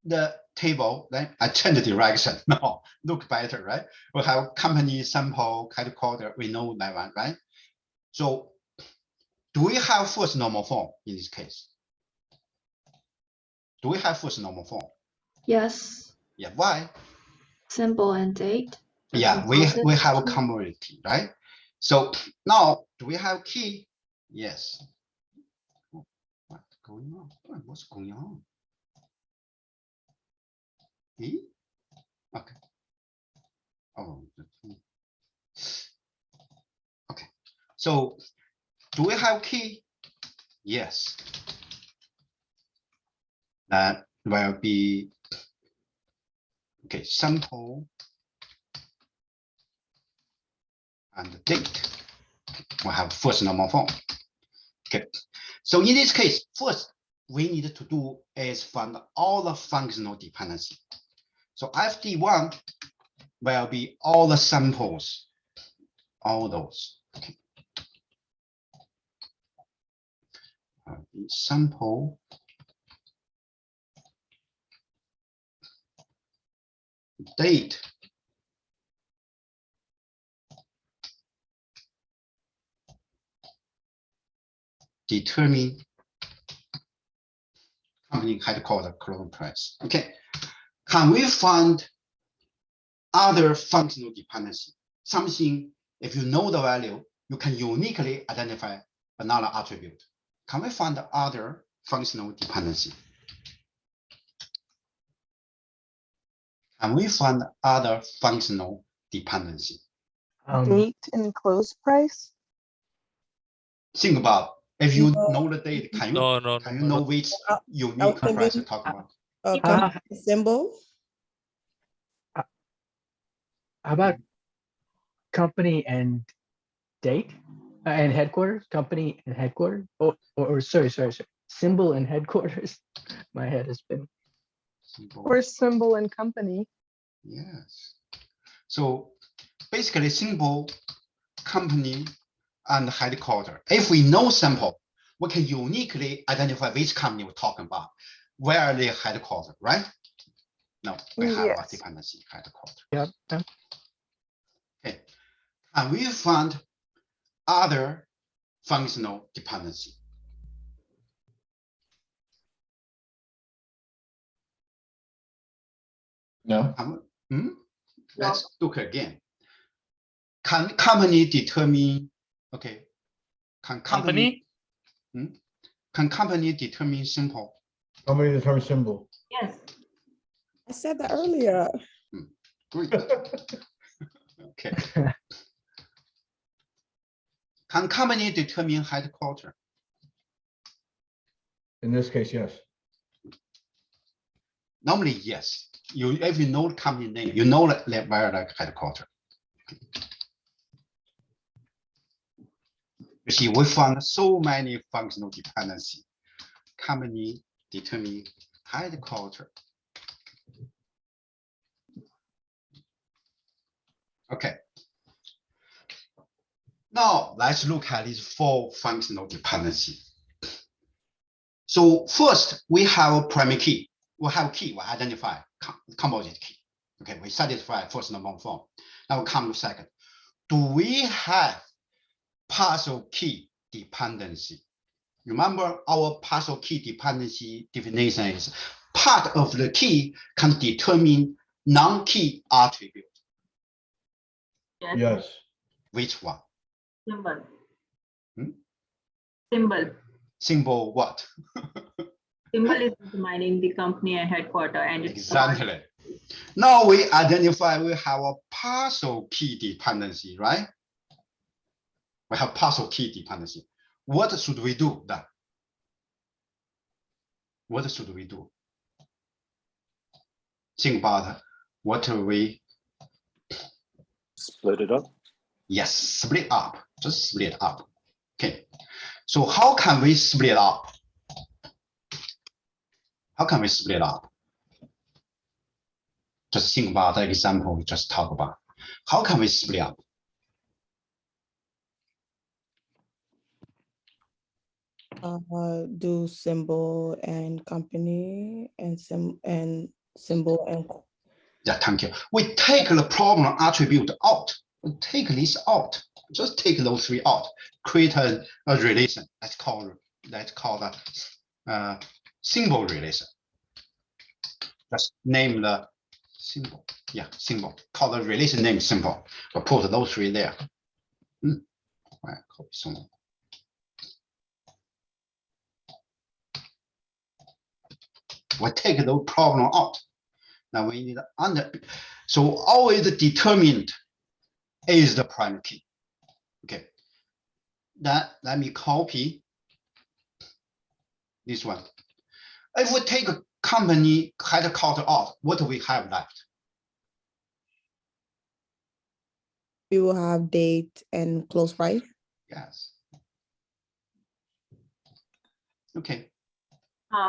the table, then I change the direction. Now look better, right? We have company, sample, headquarter, we know that one, right? So do we have first normal form in this case? Do we have first normal form? Yes. Yeah, why? Symbol and date. Yeah, we have a commodity, right? So now, do we have key? Yes. What's going on? What's going on? Okay. Oh, okay. So do we have key? Yes. That will be okay. Sample and date. We have first normal form. Okay. So in this case, first we need to do is find all the functional dependency. So FD1 will be all the samples, all those. Okay. Sample date determine company headquarter closing price. Okay. Can we find other functional dependency? Something, if you know the value, you can uniquely identify another attribute. Can we find other functional dependency? Can we find other functional dependency? Date and close price? Think about, if you know the date, can you know which unique price to talk about? Company symbol. How about company and date and headquarters? Company and headquarters? Or sorry. Symbol and headquarters. My head has been. Or symbol and company. Yes. So basically symbol, company, and headquarter. If we know sample, we can uniquely identify which company we're talking about, where are they headquartered, right? No, we have a dependency headquarter. Yep. Okay. And we found other functional dependency. No. Let's look again. Can company determine? Okay. Can company determine symbol? Company determine symbol. Yes. I said that earlier. Great. Okay. Can company determine headquarter? In this case, yes. Normally, yes. If you know the company name, you know where the headquarter. You see, we found so many functional dependency. Company determine headquarter. Okay. Now let's look at these 4 functional dependency. So first, we have a primary key. We have key, we identify composite key. Okay, we satisfy first normal form. Now we come to second. Do we have partial key dependency? Remember our partial key dependency definition is part of the key can determine non-key attribute. Yes. Which one? Symbol. Hmm? Symbol. Symbol what? Symbol is determining the company and headquarter, and it's exactly. Now we identify we have a partial key dependency, right? We have partial key dependency. What should we do then? What should we do? Think about what we split it up. Yes, split up. Just split up. Okay. So how can we split up? How can we split up? Just think about the example we just talked about. How can we split up? Do symbol and company and symbol and. Yeah, thank you. We take the problem attribute out. We take this out. Just take those three out. Create a relation. Let's call the symbol relation. Just name the symbol. Yeah, symbol. Call the relation name symbol. We'll put those three there. Copy some. We take the problem out. Now we need so always determined is the primary key. Okay. Then let me copy this one. If we take a company headquarter out, what do we have left? We will have date and close price. Yes. Okay.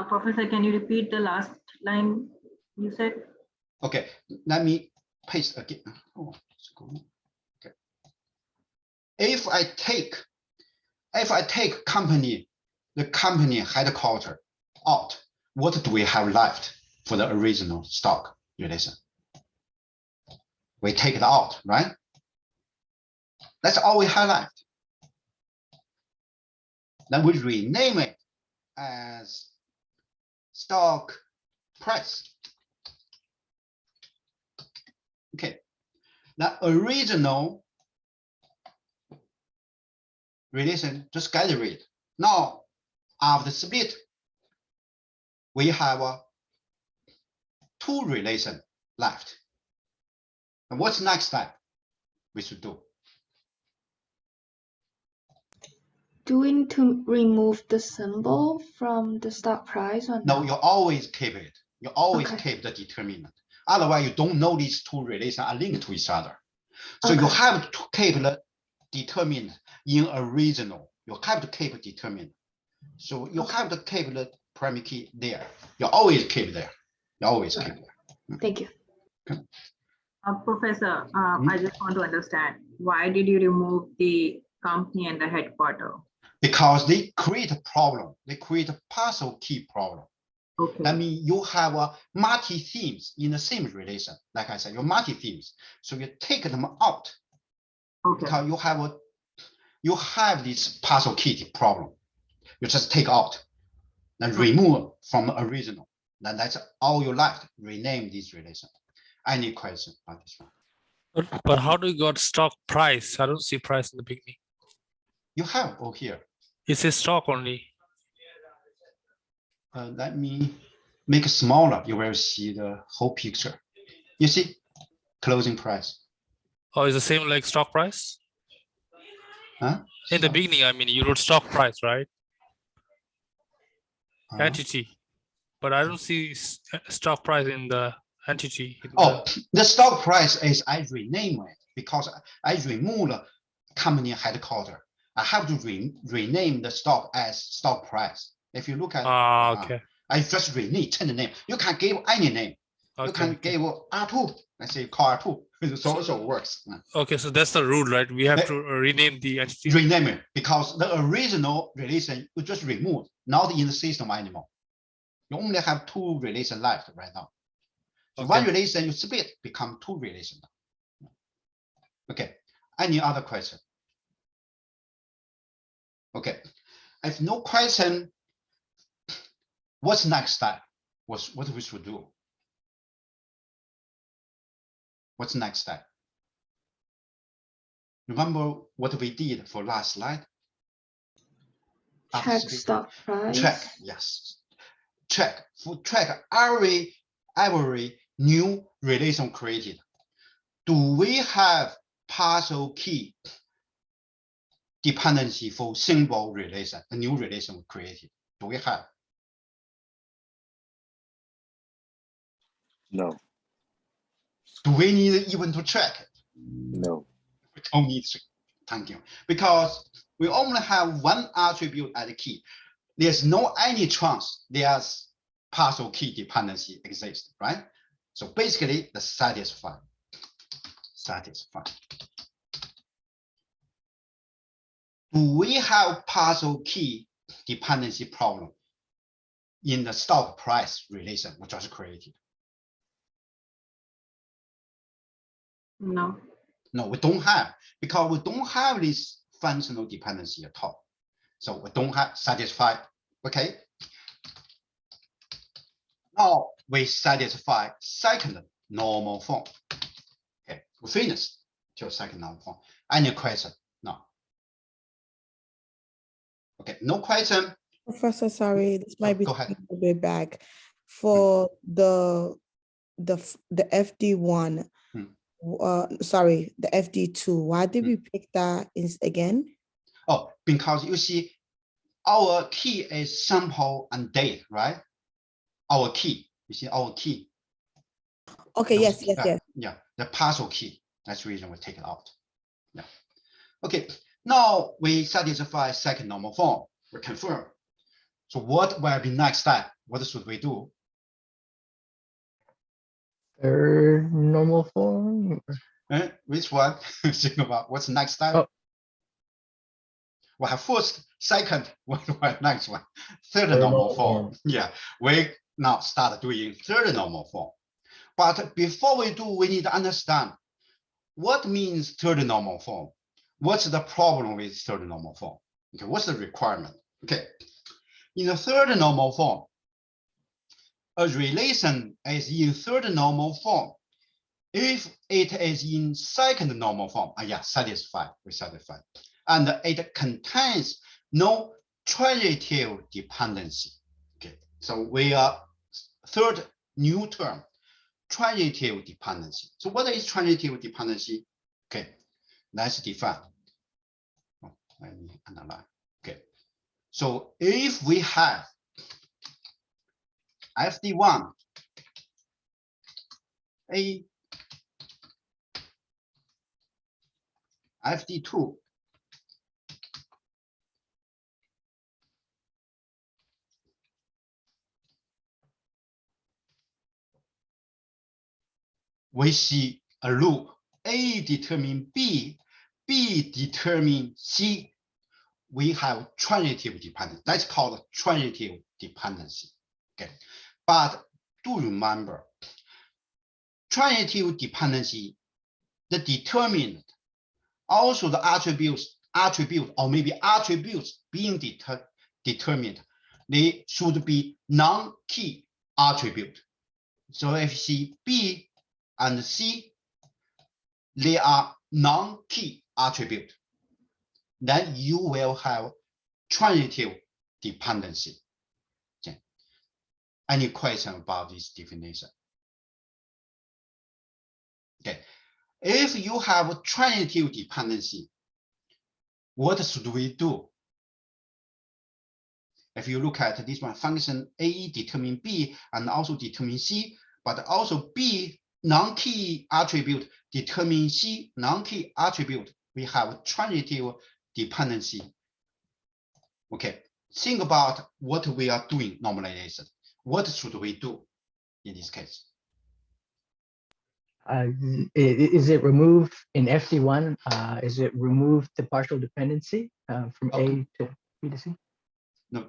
Professor, can you repeat the last line you said? Okay, let me paste again. Oh, okay. If I take company, the company headquarter out, what do we have left for the original stock relation? We take it out, right? That's all we have left. Then we rename it as stock price. Okay, the original relation just get rid. Now, after split, we have two relations left. And what's the next step we should do? Do we need to remove the symbol from the stock price or no? You always keep it. You always keep the determinant. Otherwise, you don't know these two relations are linked to each other. So you have to keep the determinant in original. You have to keep determinant. So you have to keep the primary key there. You always keep there. You always keep there. Thank you. Okay. Professor, I just want to understand, why did you remove the company and the headquarter? Because they create a problem. They create a partial key problem. Okay. That means you have a multi-themes in the same relation. Like I said, you're multi-themes. So you take them out. Okay. Because you have this partial key problem. You just take out and remove from the original. Then that's all you left. Rename this relation. Any question about this one? But how do you got stock price? I don't see price in the beginning. You have over here. It says stock only. Let me make it smaller. You will see the whole picture. You see, closing price. Oh, it's the same like stock price? Huh? In the beginning, I mean, you wrote stock price, right? Entity. But I don't see stock price in the entity. The stock price is I rename it because I remove the company headquarter. I have to rename the stock as stock price. If you look at, okay. I just change the name. You can give any name. You can give R2. Let's say call R2. So it works. Okay, so that's the rule, right? We have to rename the entity. Rename it because the original relation you just remove, not in the system anymore. You only have two relations left right now. So one relation you split become two relations. Okay. Any other question? Okay. if no question, what's next step? What we should do? What's next step? Remember what we did for last slide? Check stock price. Check, yes. Check every new relation created. Do we have partial key dependency for symbol relation, a new relation we created? Do we have? No. Do we need even to check it? No. We don't need to. Thank you. Because we only have one attribute as a key. There's no any chance there's partial key dependency exists, right? So basically, the satisfied. Do we have partial key dependency problem in the stock price relation we just created? No. No, we don't have, because we don't have this functional dependency at all. So we don't have satisfied, okay? Now we satisfy second normal form. Okay, we finished till second normal form. Any question? No. Okay, no question. Professor, sorry, this might be go ahead. a bit back. For the FD1, sorry, the FD2, why did we pick that again? Oh, because you see, our key is sample and date, right? Our key, you see our key. Okay, yes. Yeah, the partial key. That's the reason we take it out. Yeah. Okay, now we satisfy second normal form. We confirm. So what will be next step? What should we do? Third normal form. Which one? Think about what's the next step? Oh. We have first, second, what next one? Third normal form. Yeah, we now start doing third normal form. But before we do, we need to understand what means third normal form. What's the problem with third normal form? Okay, what's the requirement? Okay, in the third normal form, a relation is in third normal form if it is in second normal form. Yeah, satisfied, we satisfied. And it contains no transitive dependency. Okay, so we are third new term, transitive dependency. So what is transitive dependency? Okay, let's define. Oh, let me underline. Okay, so if we have FD1, A, FD2, we see a loop. A determine B, B determine C. We have transitive dependency. That's called transitive dependency. Okay, but do remember, transitive dependency, the determinant, also the attribute, or maybe attributes being determined, they should be non-key attribute. So if you see B and C, they are non-key attribute, then you will have transitive dependency. Okay. Any question about this definition? Okay. If you have transitive dependency, what should we do? If you look at this one, function A determine B and also determine C, but also B non-key attribute determine C non-key attribute, we have transitive dependency. Okay, think about what we are doing normalization. What should we do in this case? Is it remove in FD1? Is it remove the partial dependency from A to B to C? No,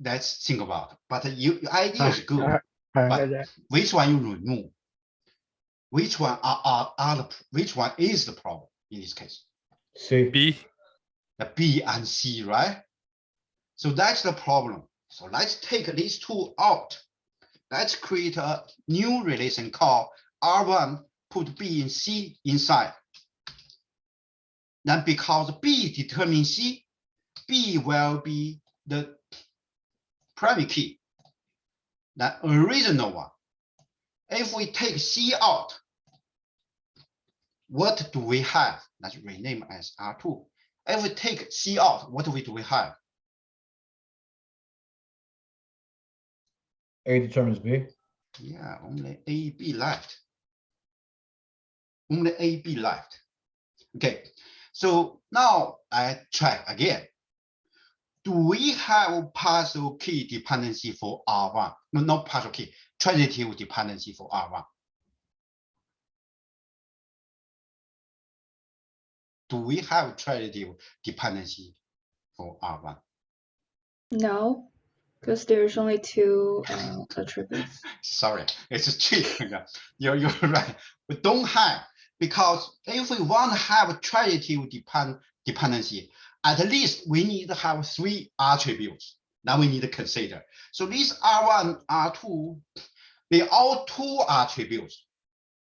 let's think about. But your idea is good. But which one you remove? Which one which one is the problem in this case? C. B. The B and C, right? So that's the problem. So let's take these two out. Let's create a new relation called R1, put B and C inside. Then because B determines C, B will be the primary key, the original one. If we take C out, what do we have? Let's rename as R2. If we take C out, what do we have? A determines B. Yeah, only A, B left. Only A, B left. Okay, so now I try again. Do we have partial key dependency for R1? No, not partial key, transitive dependency for R1. Do we have transitive dependency for R1? No, because there's only two attributes. Sorry, it's a trick. You're right. We don't have, because if we want to have a transitive dependency, at least we need to have 3 attributes that we need to consider. So these R1, R2, they all 2 attributes.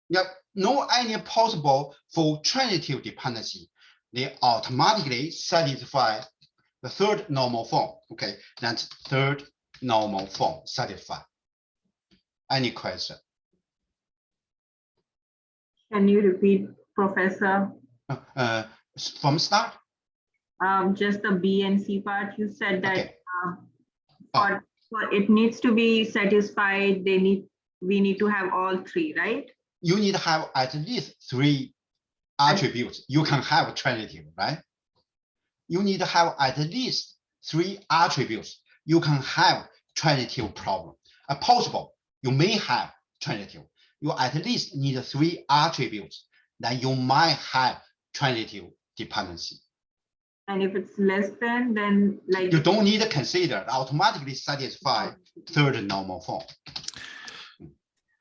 Yep, no any possible for transitive dependency. They automatically satisfy the third normal form. Okay, that's third normal form satisfied. Any question? Can you repeat, Professor? From start? Just the B and C part. You said that Okay. For it needs to be satisfied. We need to have all 3, right? You need to have at least 3 attributes. You can have transitive, right? You need to have at least 3 attributes. You can have transitive problem. Possible, you may have transitive. You at least need 3 attributes. Then you might have transitive dependency. And if it's less than, then like you don't need to consider, automatically satisfy third normal form.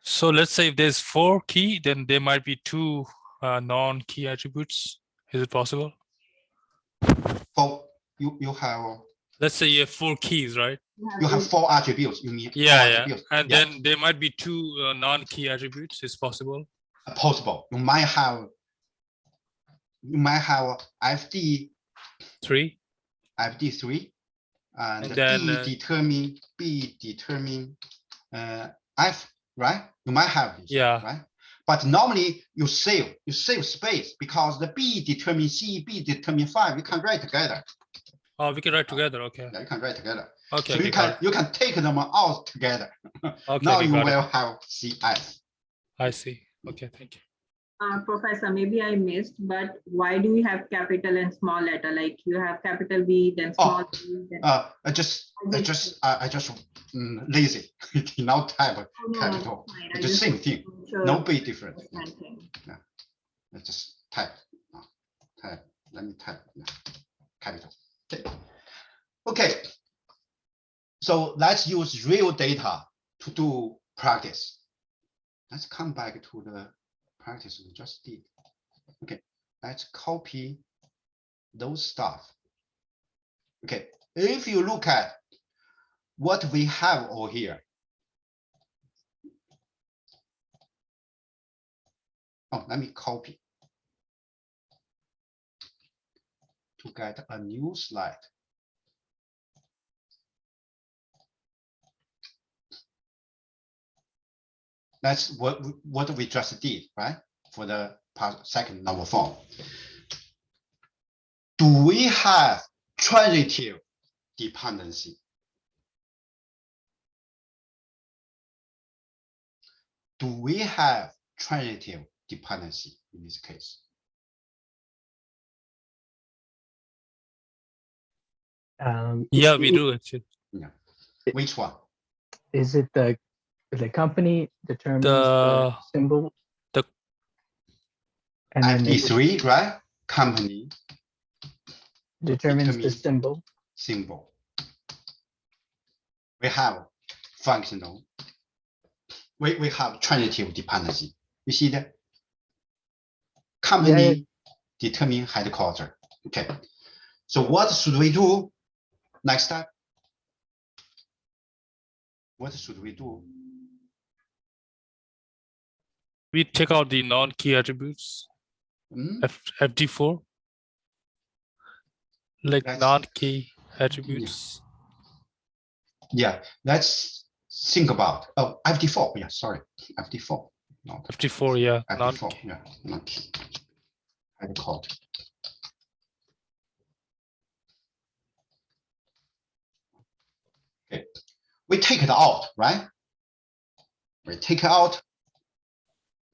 So let's say if there's 4 key, then there might be 2 non-key attributes. Is it possible? For you have. Let's say you have 4 keys, right? You have 4 attributes. You need 4 attributes. And then there might be 2 non-key attributes. Is possible? Possible. You might have FD 3. FD 3, and then B determine F, right? You might have this, right? But normally you save space, because the B determine C, B determine 5. You can write together. Oh, we can write together. Okay. Yeah, you can write together. Okay. So you can take them out together. Okay. Now you will have CS. I see. Okay. Thank you. Professor, maybe I missed, but why do we have capital and small letter? Like you have capital B, then small b. Then... I just lazy. Now type capital. It's the same thing. Sure. No big difference. Yeah. Let's just type. Type. Let me type. Yeah. Capital. Okay. Okay. So let's use real data to do practice. Let's come back to the practice we just did. Okay, let's copy those stuff. Okay, if you look at what we have over here. Oh, let me copy to get a new slide. That's what we just did, right? For the second normal form. Do we have transitive dependency? Do we have transitive dependency in this case? Yeah, we do actually. Yeah. Which one? Is it the company determines the symbol? And FD3, right? Company determines the symbol. We have functional. We have transitive dependency. You see that? Company determine headquarters. Okay. So what should we do? Next step. What should we do? We take out the non-key attributes. FD4. Like non-key attributes. Yeah, let's think about FD4. Yeah, sorry, FD4. Not FD4, yeah. FD4, yeah, non-key. I call it. Okay, we take it out, right? We take out.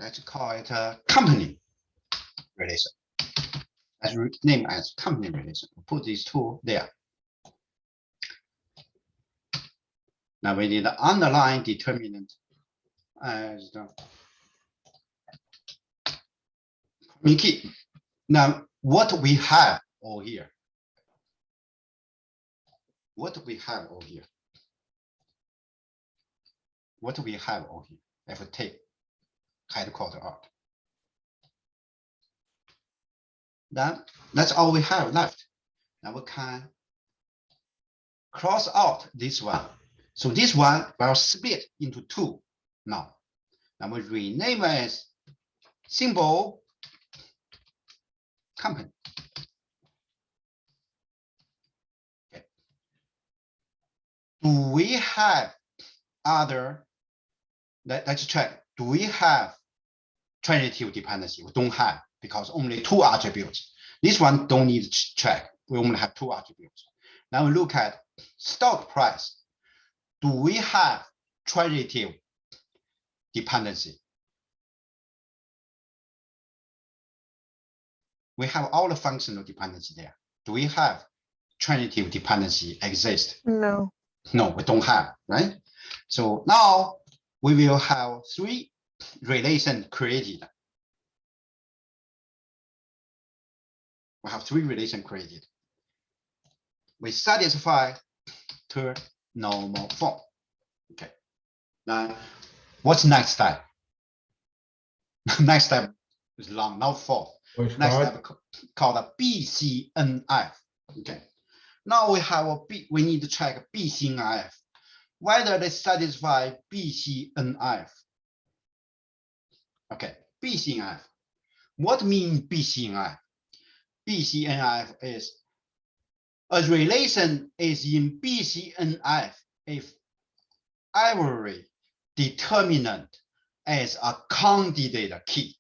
Let's call it a company relation. Let's name as company relation. Put these two there. Now we need the underlying determinant as the key. Now what we have over here? What do we have over here? What do we have over here? If we take headquarter out, that's all we have left. Now we can cross out this one. So this one will split into two now. Now we rename as symbol company. Okay. Do we have other? Let's check. Do we have transitive dependency? We don't have, because only two attributes. This one don't need to check. We only have two attributes. Now we look at stock price. Do we have transitive dependency? We have all the functional dependency there. Do we have transitive dependency exist? No. No, we don't have, right? So now we will have three relations created. We have three relations created. We satisfy to normal form. Okay. Now, what's next step? Next step is long, not fourth. Next step called a BCNF. Okay. Now we have a B. We need to check BCNF whether they satisfy BCNF. Okay, BCNF. What means BCNF? BCNF is a relation is in BCNF if every determinant is a candidate key.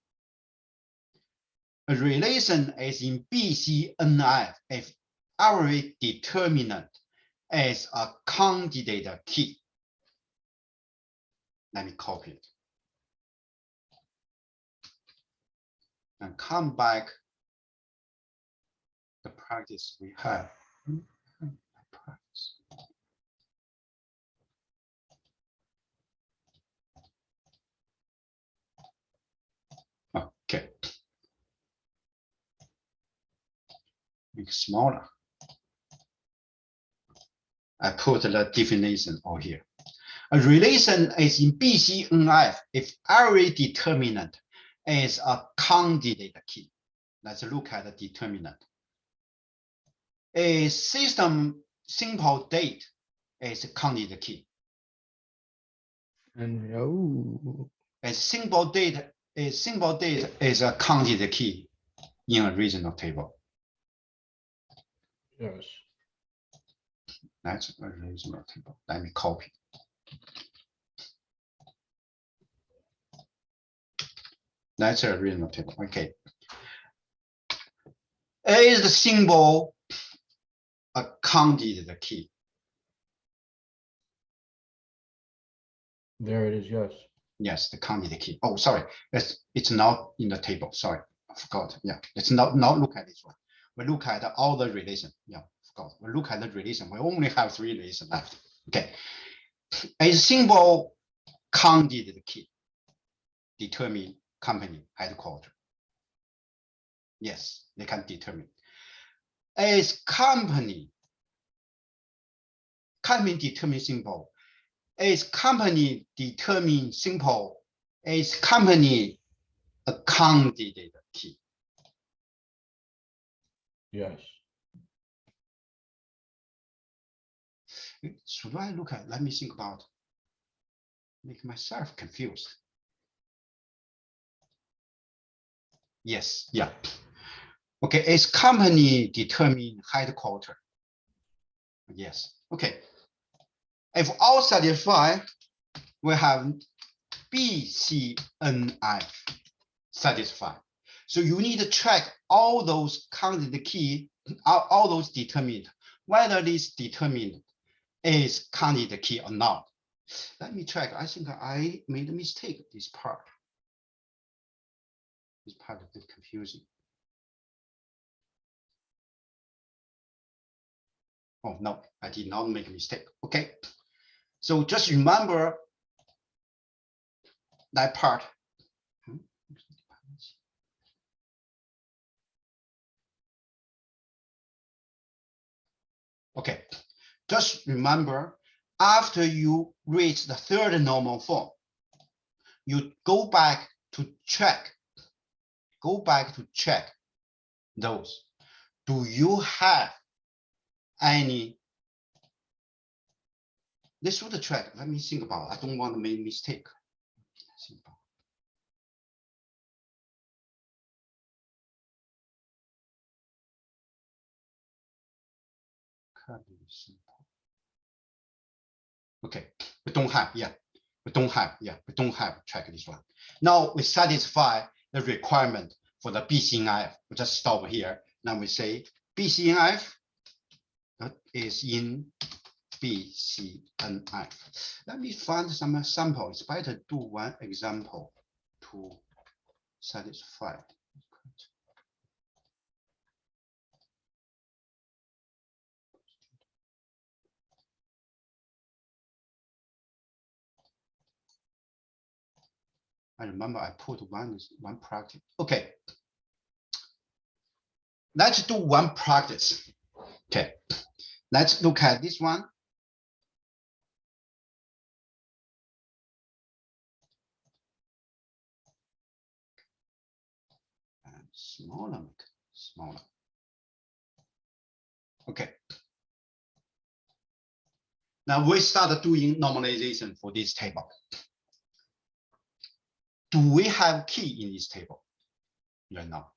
A relation is in BCNF if every determinant is a candidate key. Let me copy it. And come back the practice we have. Okay. Make it smaller. I put the definition over here. A relation is in BCNF if every determinant is a candidate key. Let's look at the determinant. A system simple date is a candidate key. No. A simple date is a candidate key in a regional table. Yes. That's a regional table. Let me copy. That's a regional table. Okay. Is the symbol a candidate key? There it is, yes. Yes, the candidate key. Oh, sorry. It's not in the table. Sorry, I forgot. Yeah, let's not look at this one. We look at all the relation. Yeah, forgot. We look at the relation. We only have three relations left. Okay. A symbol candidate key determine company headquarters. Yes, they can determine. As company determine symbol. Is company determine simple? Is company a candidate key? Yes. Should I look at? Let me think about. Make myself confused. Yes, yeah. Okay, is company determine headquarter? Yes, okay. If all satisfied, we have BCNF satisfied. So you need to track all those counted key, all those determined, whether this determined is counted key or not. Let me check. I think I made a mistake. This part. This part is a bit confusing. Oh no, I did not make a mistake. Okay. So just remember that part. Okay. Just remember, after you reach the third normal form, you go back to check. Go back to check those. Do you have any? This would track. Let me think about it. I don't want to make a mistake. Okay, we don't have, yeah. We don't have, yeah, we don't have track this one. Now we satisfy the requirement for the BCNF. We just stop here. Now we say BCNF is in BCNF. Let me find some sample. It's better to do one example to satisfy. I remember I put one practice. Okay. Let's do one practice. Okay. Let's look at this one. And smaller. Okay. Now we start doing normalization for this table. Do we have key in this table right now?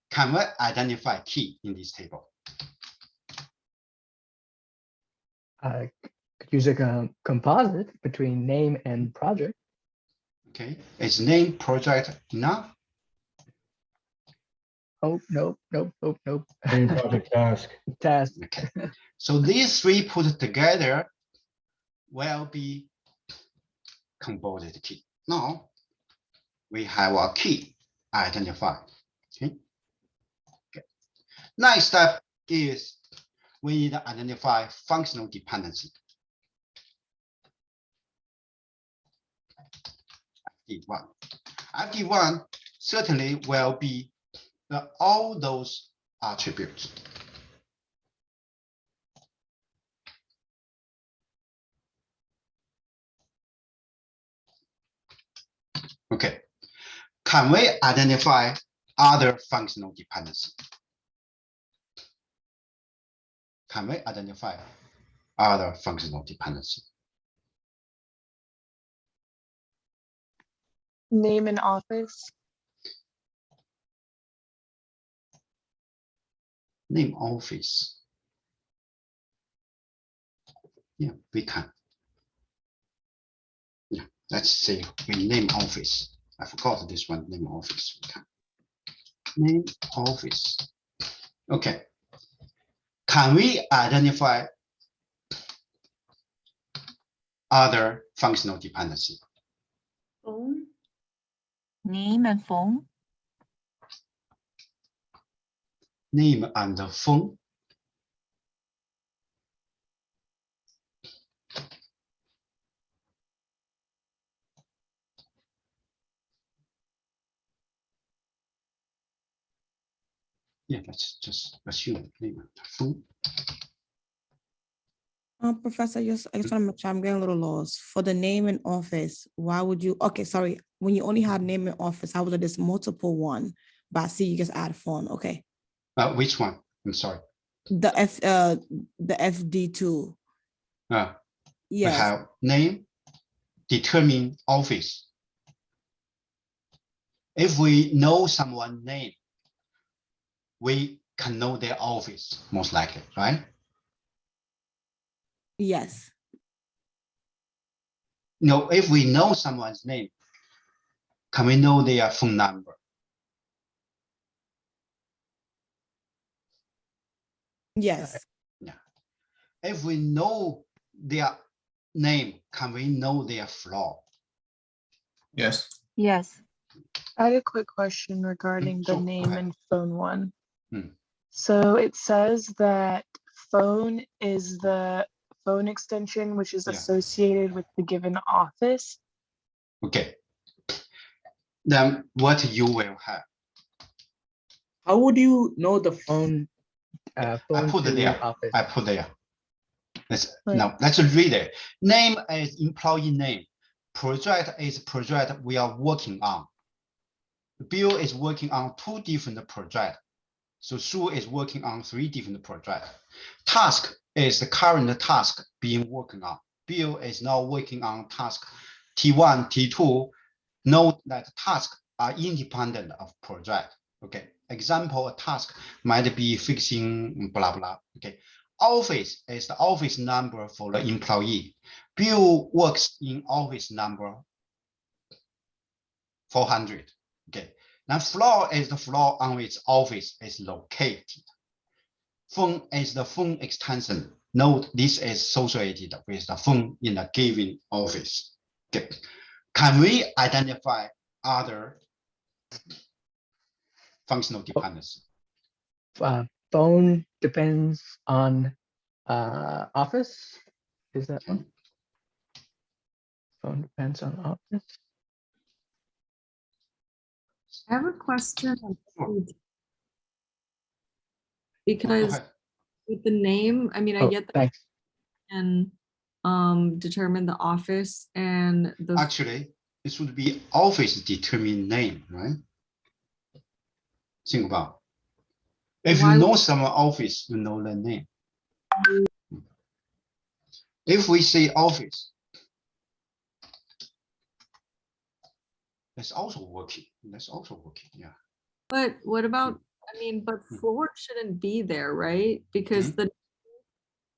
Can we identify key in this table? Could use a composite between name and project. Okay, is name project enough? Oh, nope. Name project task. Task. Okay, so these three put together will be composite key. Now we have a key identified. Okay. Next step is we need to identify functional dependency. FD1. FD1 certainly will be all those attributes. Okay. Can we identify other functional dependency? Can we identify other functional dependency? Name and office. Name office. Yeah, we can. Yeah, let's say we name office. I forgot this one, name office. We can. Name office. Okay. Can we identify other functional dependency? Phone. Name and phone. Name and phone. Yeah, let's just assume name and phone. Professor, I just want to make sure I'm getting a little lost. For the name and office, why would you, okay, sorry, when you only have name and office, how was it this multiple one? But I see you just add phone, okay. Which one? I'm sorry. The FD2. We Yes. have name, determine office. If we know someone's name, we can know their office, most likely, right? Yes. No, if we know someone's name, can we know their phone number? Yes. Yeah. If we know their name, can we know their floor? Yes. Yes. I had a quick question regarding the So, go name ahead. and phone one. Hmm. So it says that phone is the phone extension which is Yeah. associated with the given office. Okay. Then what you will have? How would you know the phone? I Phone put it to there. office. I put there. Right. Now let's read it. Name is employee name. Project is project we are working on. Bill is working on 2 different projects. So Sue is working on 3 different projects. Task is the current task being worked on. Bill is now working on task T1, T2. Note that tasks are independent of project. Okay. Example, a task might be fixing blah blah. Okay. Office is the office number for the employee. Bill works in office number 400. Okay. Now floor is the floor on which office is located. Phone is the phone extension. Note this is associated with the phone in a given office. Okay. Can we identify other functional dependency? Phone depends on office. Is that one? Phone depends on office. I have a question because with the name, I mean, I get that Thanks. and determine the office and the Actually, it should be office determine name, right? Think about. If you know someone office, you know the name. If we say office, that's also working. That's also working. Yeah. But what about, I mean, but floor shouldn't be there, right? Because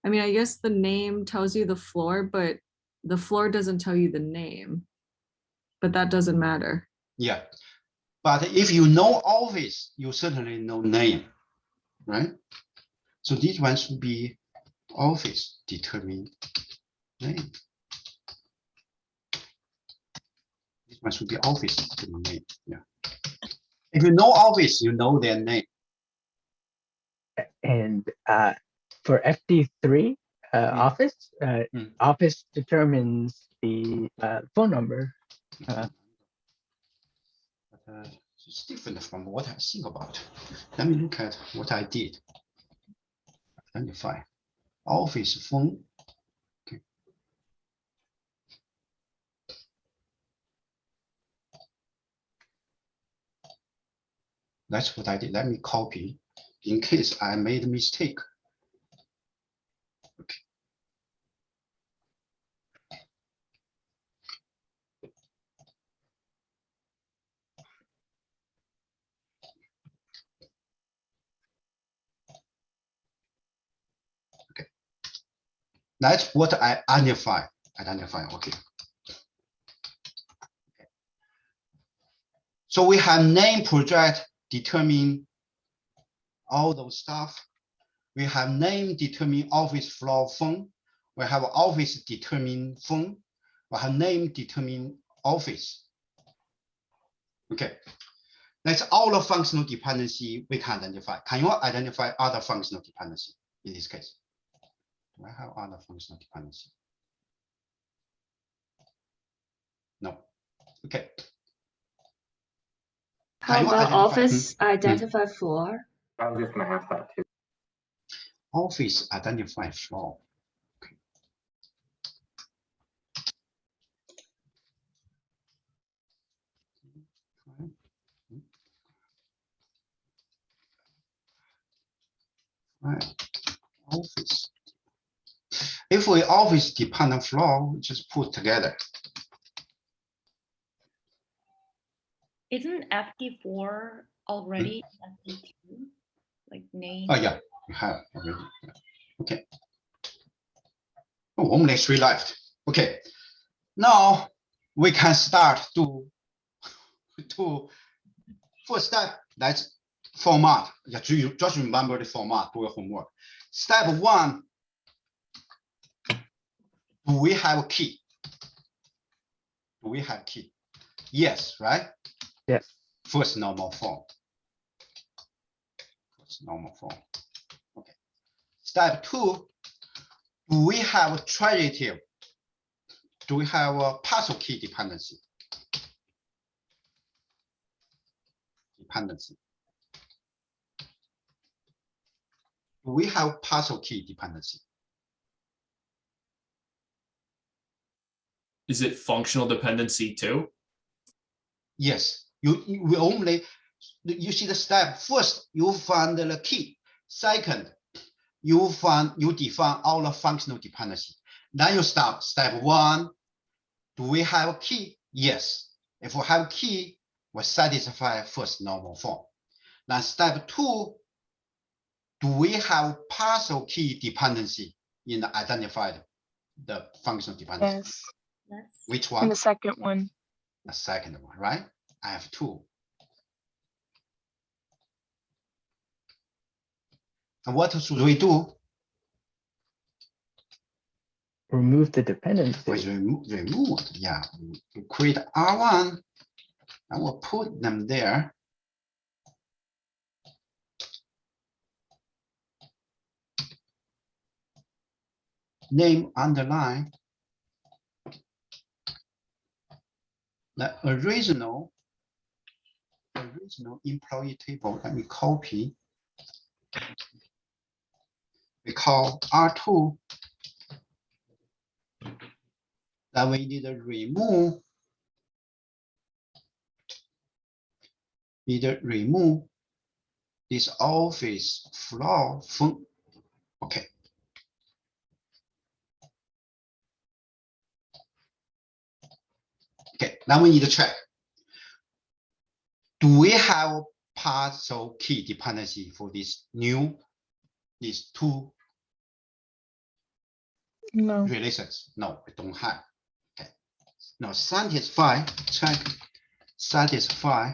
I mean, I guess the name tells you the floor, but the floor doesn't tell you the name. But that doesn't matter. Yeah. But if you know office, you certainly know name, right? So this one should be office determine name. This one should be office determine name. Yeah. If you know office, you know their name. And for FD3 office, office determines the phone number. It's different from what I think about. Let me look at what I did. Identify office phone. Okay. That's what I did. Let me copy in case I made a mistake. Okay. Okay. That's what I identify. Okay. So we have name, project, determine all those stuff. We have name, determine office floor phone. We have office, determine phone. We have name, determine office. Okay. That's all the functional dependency we can identify. Can you identify other functional dependency in this case? Do I have other functional dependency? No. Okay. How about office identify floor? I was just gonna ask that too. Office identify floor. Okay. Right. office. If we office dependent flow, we just put together. Isn't FD4 already FD2? Like name? Oh yeah, we have already. Okay. Oh, only 3 left. Okay. Now we can start to first step. That's format. Yeah, just remember the format. Do your homework. Step 1. Do we have a key? Do we have key? Yes, right? Yes. First normal form. First normal form. Okay. Step 2. Do we have a transitive? Do we have a parcel key dependency? Dependency. Do we have parcel key dependency? Is it functional dependency too? Yes. You only, you see the step. First, you find the key. Second, you define all the functional dependency. Then you start step 1. Do we have a key? Yes. If we have a key, we satisfy first normal form. Then step 2, do we have parcel key dependency in the identified the functional dependency? Yes. Which one? And the second one. The second one, right? I have 2. And what should we do? Remove the dependency. We remove, yeah. We create R1 and we'll put them there. Name underline. The original employee table. Let me copy. We call R2. Then we need to remove. This office floor phone. Okay. Okay, now we need to check. Do we have parcel key dependency for these 2 relations? No, we don't have. Okay. Now satisfy, check, satisfy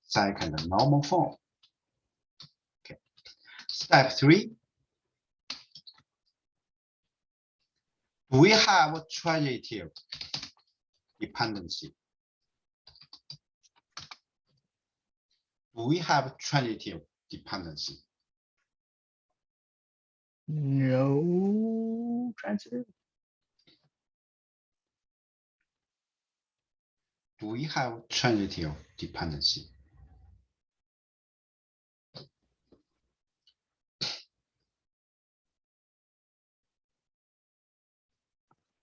second normal form. Okay. Step 3. Do we have a transitive dependency? Do we have transitive dependency? No transitive. Do we have transitive dependency?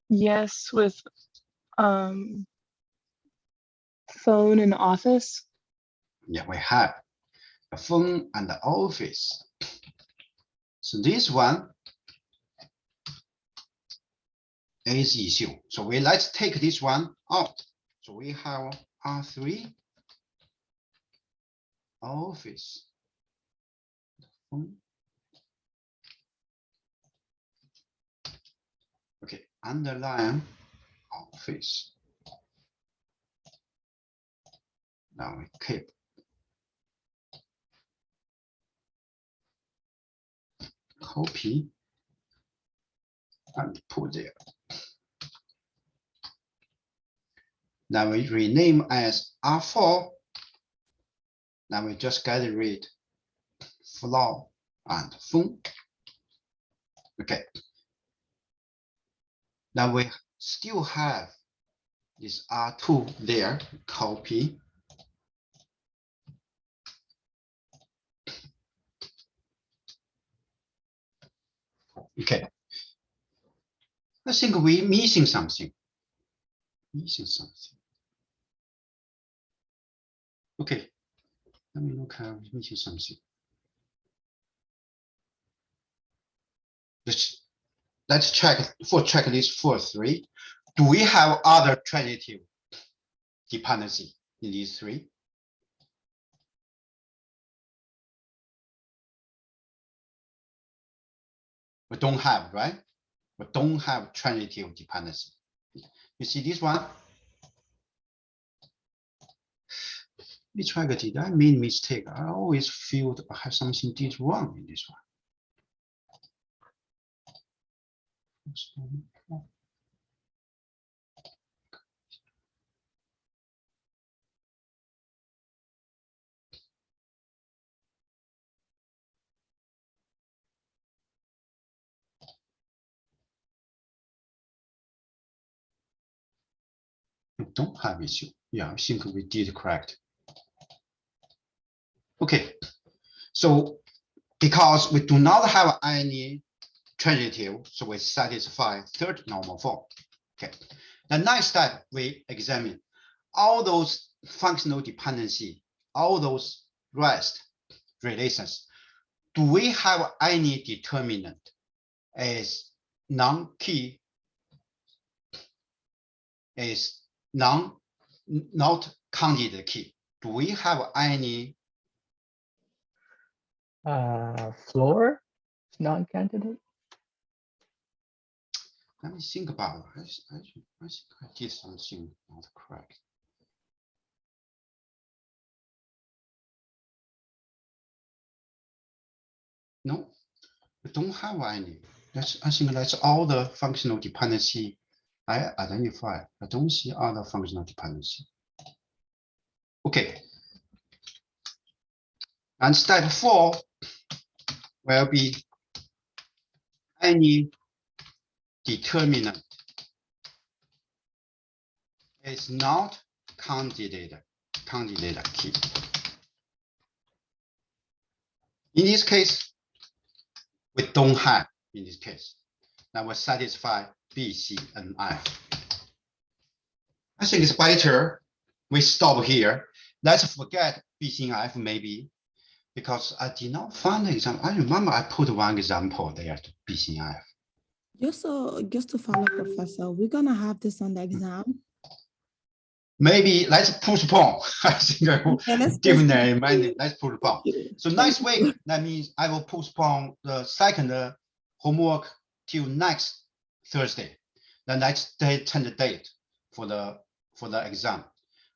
Yes, with phone and office. Yeah, we have the phone and the office. So this one is issue. So let's take this one out. So we have R3 office. Okay, underline office. Now we keep. Copy and put there. Now we rename as R4. Now we just get rid floor and phone. Okay. Now we still have this R2 there. Copy. Okay. I think we're missing something. Okay. Let me look at missing something. let's check for checklist 4.3. Do we have other transitive dependency in these three? We don't have, right? We don't have transitive dependency. You see this one? Let me try. Did I made mistake? I always feel I have something did wrong in this one. We don't have issue. Yeah, I think we did correct. Okay, so because we do not have any transitive, so we satisfy third normal form. Okay, the next step we examine all those functional dependency, all those REST relations. Do we have any determinant as non-key, is not candidate key? Do we have any floor non-candidate? Let me think about it. I think I did something not correct. No, we don't have any. I think that's all the functional dependency I identify. I don't see other functional dependency. Okay. And step 4 will be any determinant is not candidate key. In this case, we don't have in this case. That will satisfy B, C, and F. I think it's better we stop here. Let's forget B, C, and F maybe, because I did not find an example. I remember I put one example there to B, C, and F. Just to follow, Professor, we're gonna have this on the exam. Maybe let's postpone. I think let's postpone. So next week, that means I will postpone the second homework till next Thursday. The next day, change the date for the exam.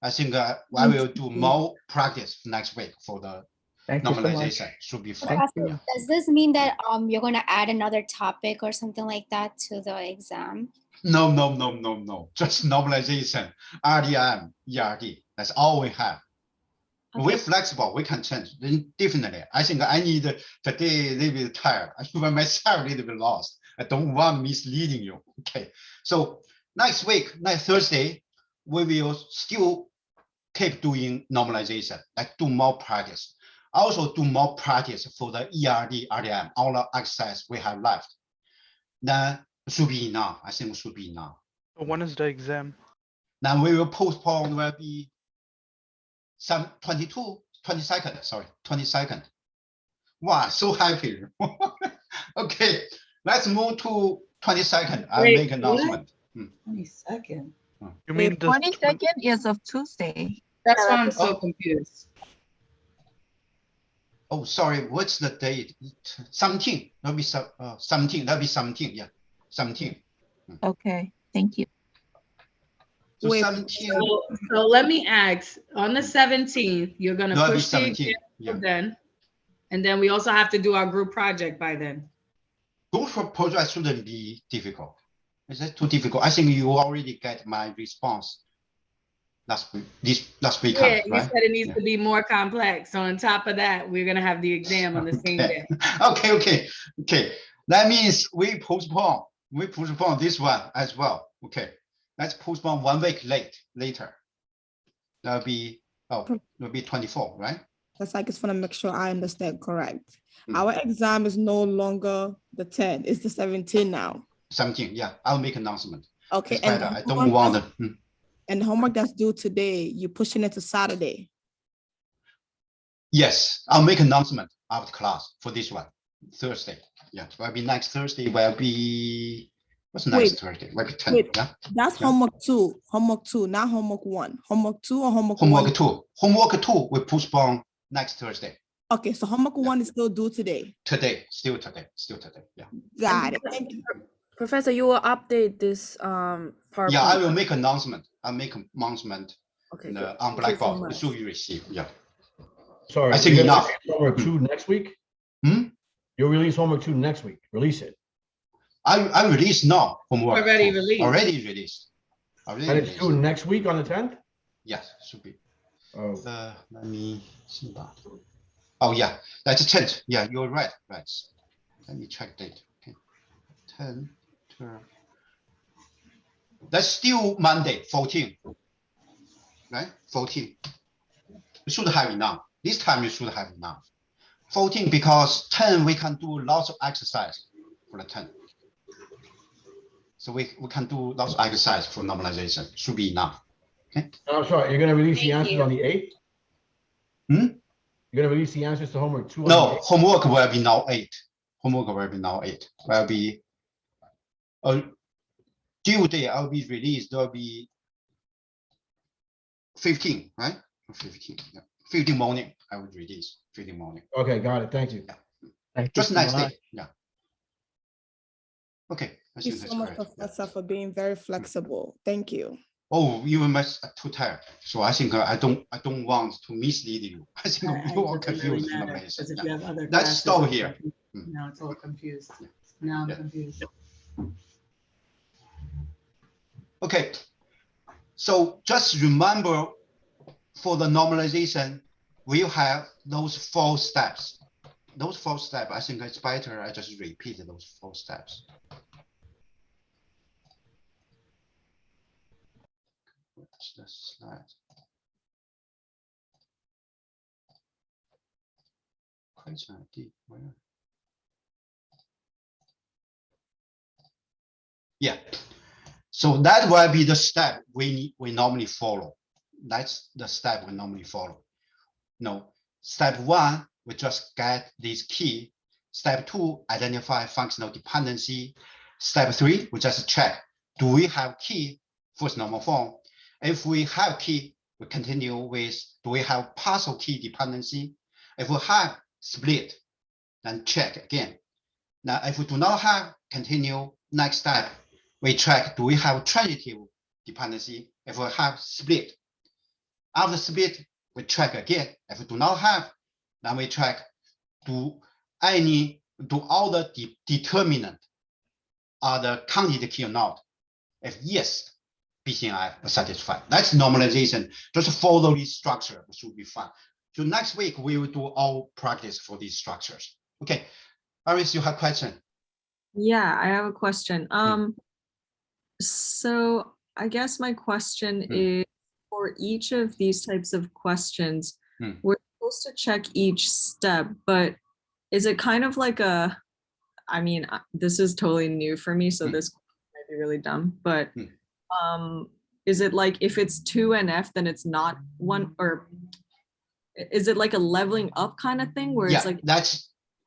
I think I will do more practice next week for the normalization. Should be fun. Does this mean that you're going to add another topic or something like that to the exam? No. Just normalization, RDM, ERD. That's all we have. Okay. We're flexible. We can change. Then definitely, I think I need today a little bit tired. I feel myself a little bit lost. I don't want misleading you. Okay. So next week, next Thursday, we will still keep doing normalization, like do more practice. Also do more practice for the ERD, RDM, all the access we have left. Then should be enough. I think it should be enough. When is the exam? Now we will postpone, will be some 22nd, sorry, 22nd. Wow, so happy. Okay, let's move to 22nd. I'll make an announcement. 22nd. You mean the 22nd is of Tuesday. That's why I'm so confused. Oh, sorry, what's the date? 17. That'll be 17. That'll be 17. Yeah, 17. Okay, thank you. So 17. So let me ask, on the 17th, you're going to push the exam then, and then we also have to do our group project by then. Group project shouldn't be difficult. Is that too difficult? I think you already get my response last week. Yeah, you said it needs to be more complex. So on top of that, we're going to have the exam on the same day. Okay. That means we postpone this one as well. Okay. Let's postpone 1 week later. That'll be 24, right? That's like, it's gonna make sure I understand correct. Our exam is no longer the 10th, it's the 17th now. 17, yeah. I'll make an announcement. Okay. And I don't want to. And the homework that's due today, you're pushing it to Saturday. Yes, I'll make an announcement after class for this one. Thursday. Yeah, will be next Thursday. Will be what's next Thursday? Will be 10. Yeah, that's homework 2. Homework 2, not homework 1. Homework 2 or homework 1? Homework 2. Homework 2 will postpone next Thursday. Okay, so homework 1 is still due today. Today, still today. Yeah. Got it. Thank you. Professor, you will update this PowerPoint. Yeah, I will make announcement. I'll make announcement okay, on Blackboard. So you receive. Yeah. Sorry, I think enough. Homework 2 next week. You'll release homework 2 next week. Release it. I release now homework. Already released. Already released. And it's due next week on the 10th. Yes, should be. Oh. Let me see that. Oh yeah, that's 10th. Yeah, you're right. Right. Let me check date. Okay. 10, 12. That's still Monday, 14. Right? 14. You should have enough. This time you should have enough. 14 because 10 we can do lots of exercise for the 10. So we can do lots of exercise for normalization. Should be enough. Okay. I'm sorry, you're gonna release the answers on the 8th? You're gonna release the answers to homework 2 on No, the 8th? homework will be now 8. Homework will be now 8. Will be due date will be released. There will be 15, right? 15. Yeah. 15 morning. I will release 15 morning. Okay, got it. Thank you. Yeah. Just next day. Yeah. Okay. Thank you so much, Professor, for being very flexible. Thank you. Oh, you must too tired. So I think I don't want to mislead you. I think you are confused. Let's stop here. Now it's all confused. Now I'm confused. Okay. So just remember, for the normalization, we have those 4 steps. Those 4 steps, I think it's better I just repeat those 4 steps. What's the slide? Where? Yeah. So that will be the step we normally follow. That's the step we normally follow. No, step 1, we just get this key. Step 2, identify functional dependency. Step 3, we just check, do we have key first normal form? If we have key, we continue with, do we have partial key dependency? If we have split, then check again. Now, if we do not have, continue. Next step, we check, do we have transitive dependency? If we have split. After split, we check again. If we do not have, then we check, do all the determinant are the counted key or not? If yes, BCNF is satisfied. That's normalization. Just follow this structure, it should be fine. So next week, we will do all practice for these structures. Okay, Iris, you have a question? Yeah, I have a question. So I guess my question is, for each of these types of questions, we're supposed to check each step, but is it kind of like a, I mean, this is totally new for me, so this might be really dumb, but is it like if it's 2NF, then it's not 1, or is it like a leveling up kind of thing where it's like that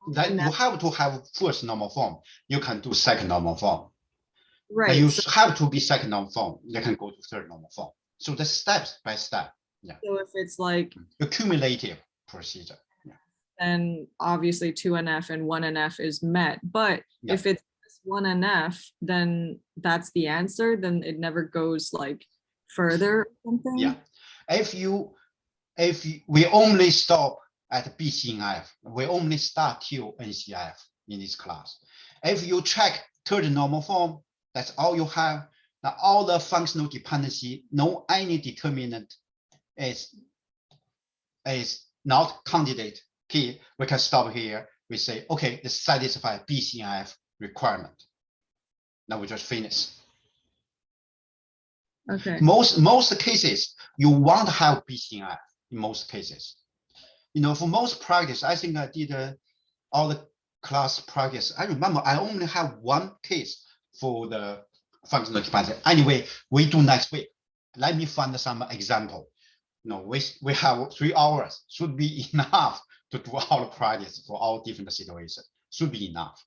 you have to have first normal form, you can do second normal form, right? You have to be second normal form, you can go to third normal form. So the steps by step. Yeah. So if it's like accumulative procedure, then obviously 2NF and 1NF is met, but if it's 1NF, then that's the answer, then it never goes like further or something. Yeah, if we only stop at BCNF, we only start till NCF in this class. If you check third normal form, that's all you have. Now all the functional dependency, no any determinant is not candidate key. We can stop here. We say, okay, this satisfies BCNF requirement. Now we just finish. Okay. Most cases, you want to have BCNF in most cases. You know, for most practice, I think I did all the class practice. I remember I only have 1 case for the functional dependency. Anyway, we do next week. Let me find some example. You know, we have 3 hours, should be enough to do all the practice for all different situations. should be enough.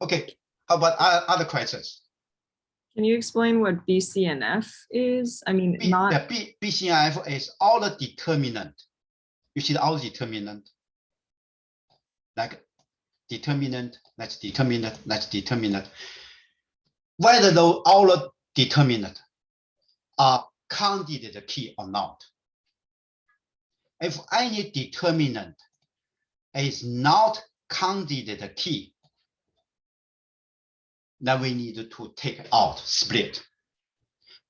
Okay, how about other questions? Can you explain what BCNF is? I mean, the BCNF is all the determinant. You see all the determinant, like determinant, that's determinant, that's determinant. Whether all the determinant are candidate key or not. If any determinant is not candidate key, then we need to take out split.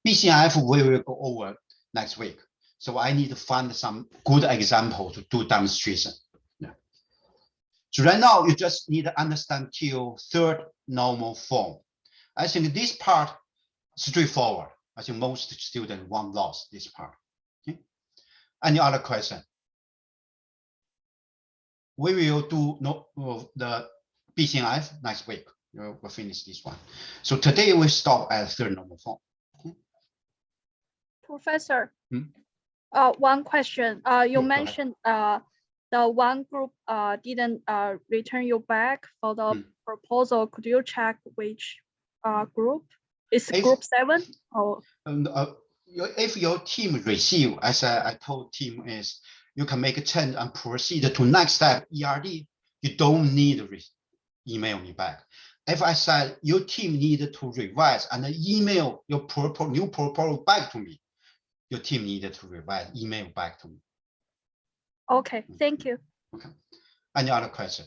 BCNF we will go over next week. So I need to find some good example to do demonstration. Yeah. So right now you just need to understand till third normal form. I think this part straightforward. I think most students won't lose this part. Okay. Any other question? We will do the BCNF next week. We'll finish this one. So today we stop at third normal form. Okay. Professor, one question. You mentioned the one group didn't return you back for the proposal. Could you check which group? Is group 7? Or if your team receive, as I told team, is you can make a change and proceed to next step ERD. You don't need to email me back. If I said your team needed to revise and email your new proposal back to me, your team needed to revise, email back to me. Okay, thank you. Okay. Any other question?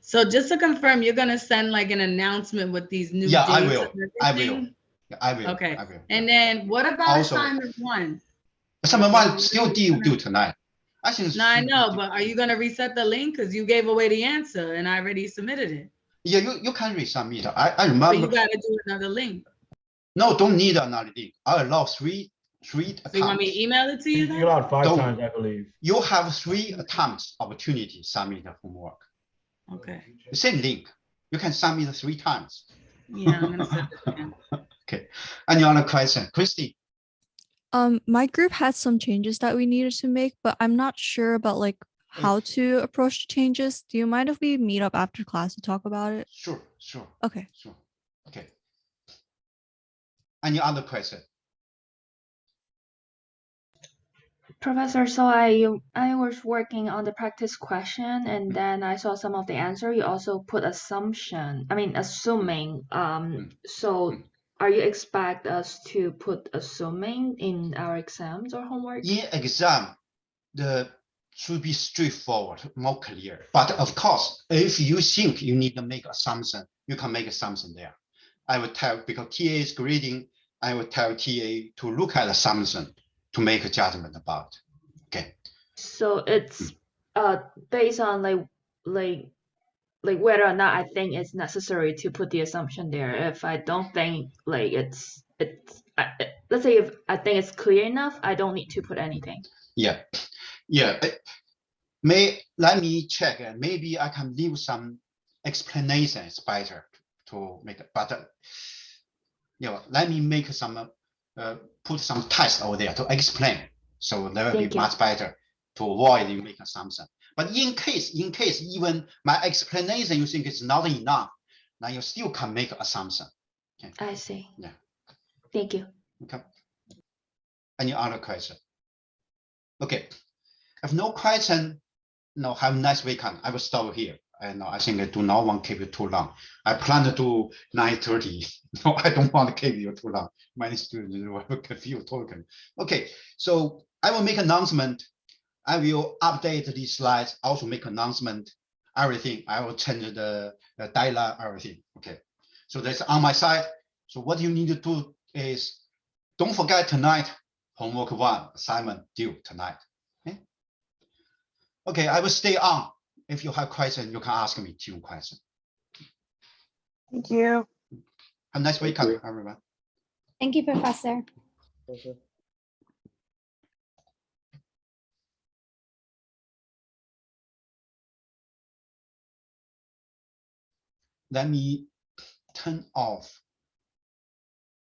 So just to confirm, you're gonna send like an announcement with these new dates? I will. I will. Yeah, I will. Okay. I will. And then what about also, assignment 1? Assignment 1 still due tonight. I think. No, I know, but are you gonna reset the link? Because you gave away the answer and I already submitted it. Yeah, you can resubmit. I remember. But you gotta do another link. No, don't need another link. I allow three attempts. So you want me to email it to you then? You allowed 5 times, I believe. You have 3 attempts opportunity to submit the homework. Okay. The same link. You can submit 3 times. Yeah, I'm gonna set it again. Okay. Any other question? Christy? My group had some changes that we needed to make, but I'm not sure about like how to approach the changes. Do you mind if we meet up after class to talk about it? Sure. Okay. Sure. Okay. Any other question? Professor, so I was working on the practice question and then I saw some of the answer. You also put assuming. So are you expect us to put assuming in our exams or homework? In exam, should be straightforward, more clear. But of course, if you think you need to make assumption, you can make assumption there. I would tell, because TA is grading, I would tell TA to look at assumption to make a judgment about. Okay. So it's based on like whether or not I think it's necessary to put the assumption there. If I don't think like it's let's say if I think it's clear enough, I don't need to put anything. Yeah. Let me check. Maybe I can leave some explanations better to make it. But let me make some put some text over there to explain. So that will be much better to avoid you make assumption. But in case even my explanation you think is not enough, then you still can make assumption. Okay. I see. Yeah. Thank you. Okay. Any other question? Okay. If no question, have a nice weekend. I will stop here. And I think I do not want to keep you too long. I plan to do 9:30. No, I don't want to keep you too long. Many students will confuse talking. Okay, so I will make announcement. I will update these slides, also make announcement, everything. I will change the dialogue, everything. Okay, so that's on my side. So what you need to do is, don't forget tonight, homework 1 assignment due tonight. Okay, I will stay on. If you have questions, you can ask me 2 questions. Thank you. Have a nice weekend, everyone. Thank you, Professor. Let me turn off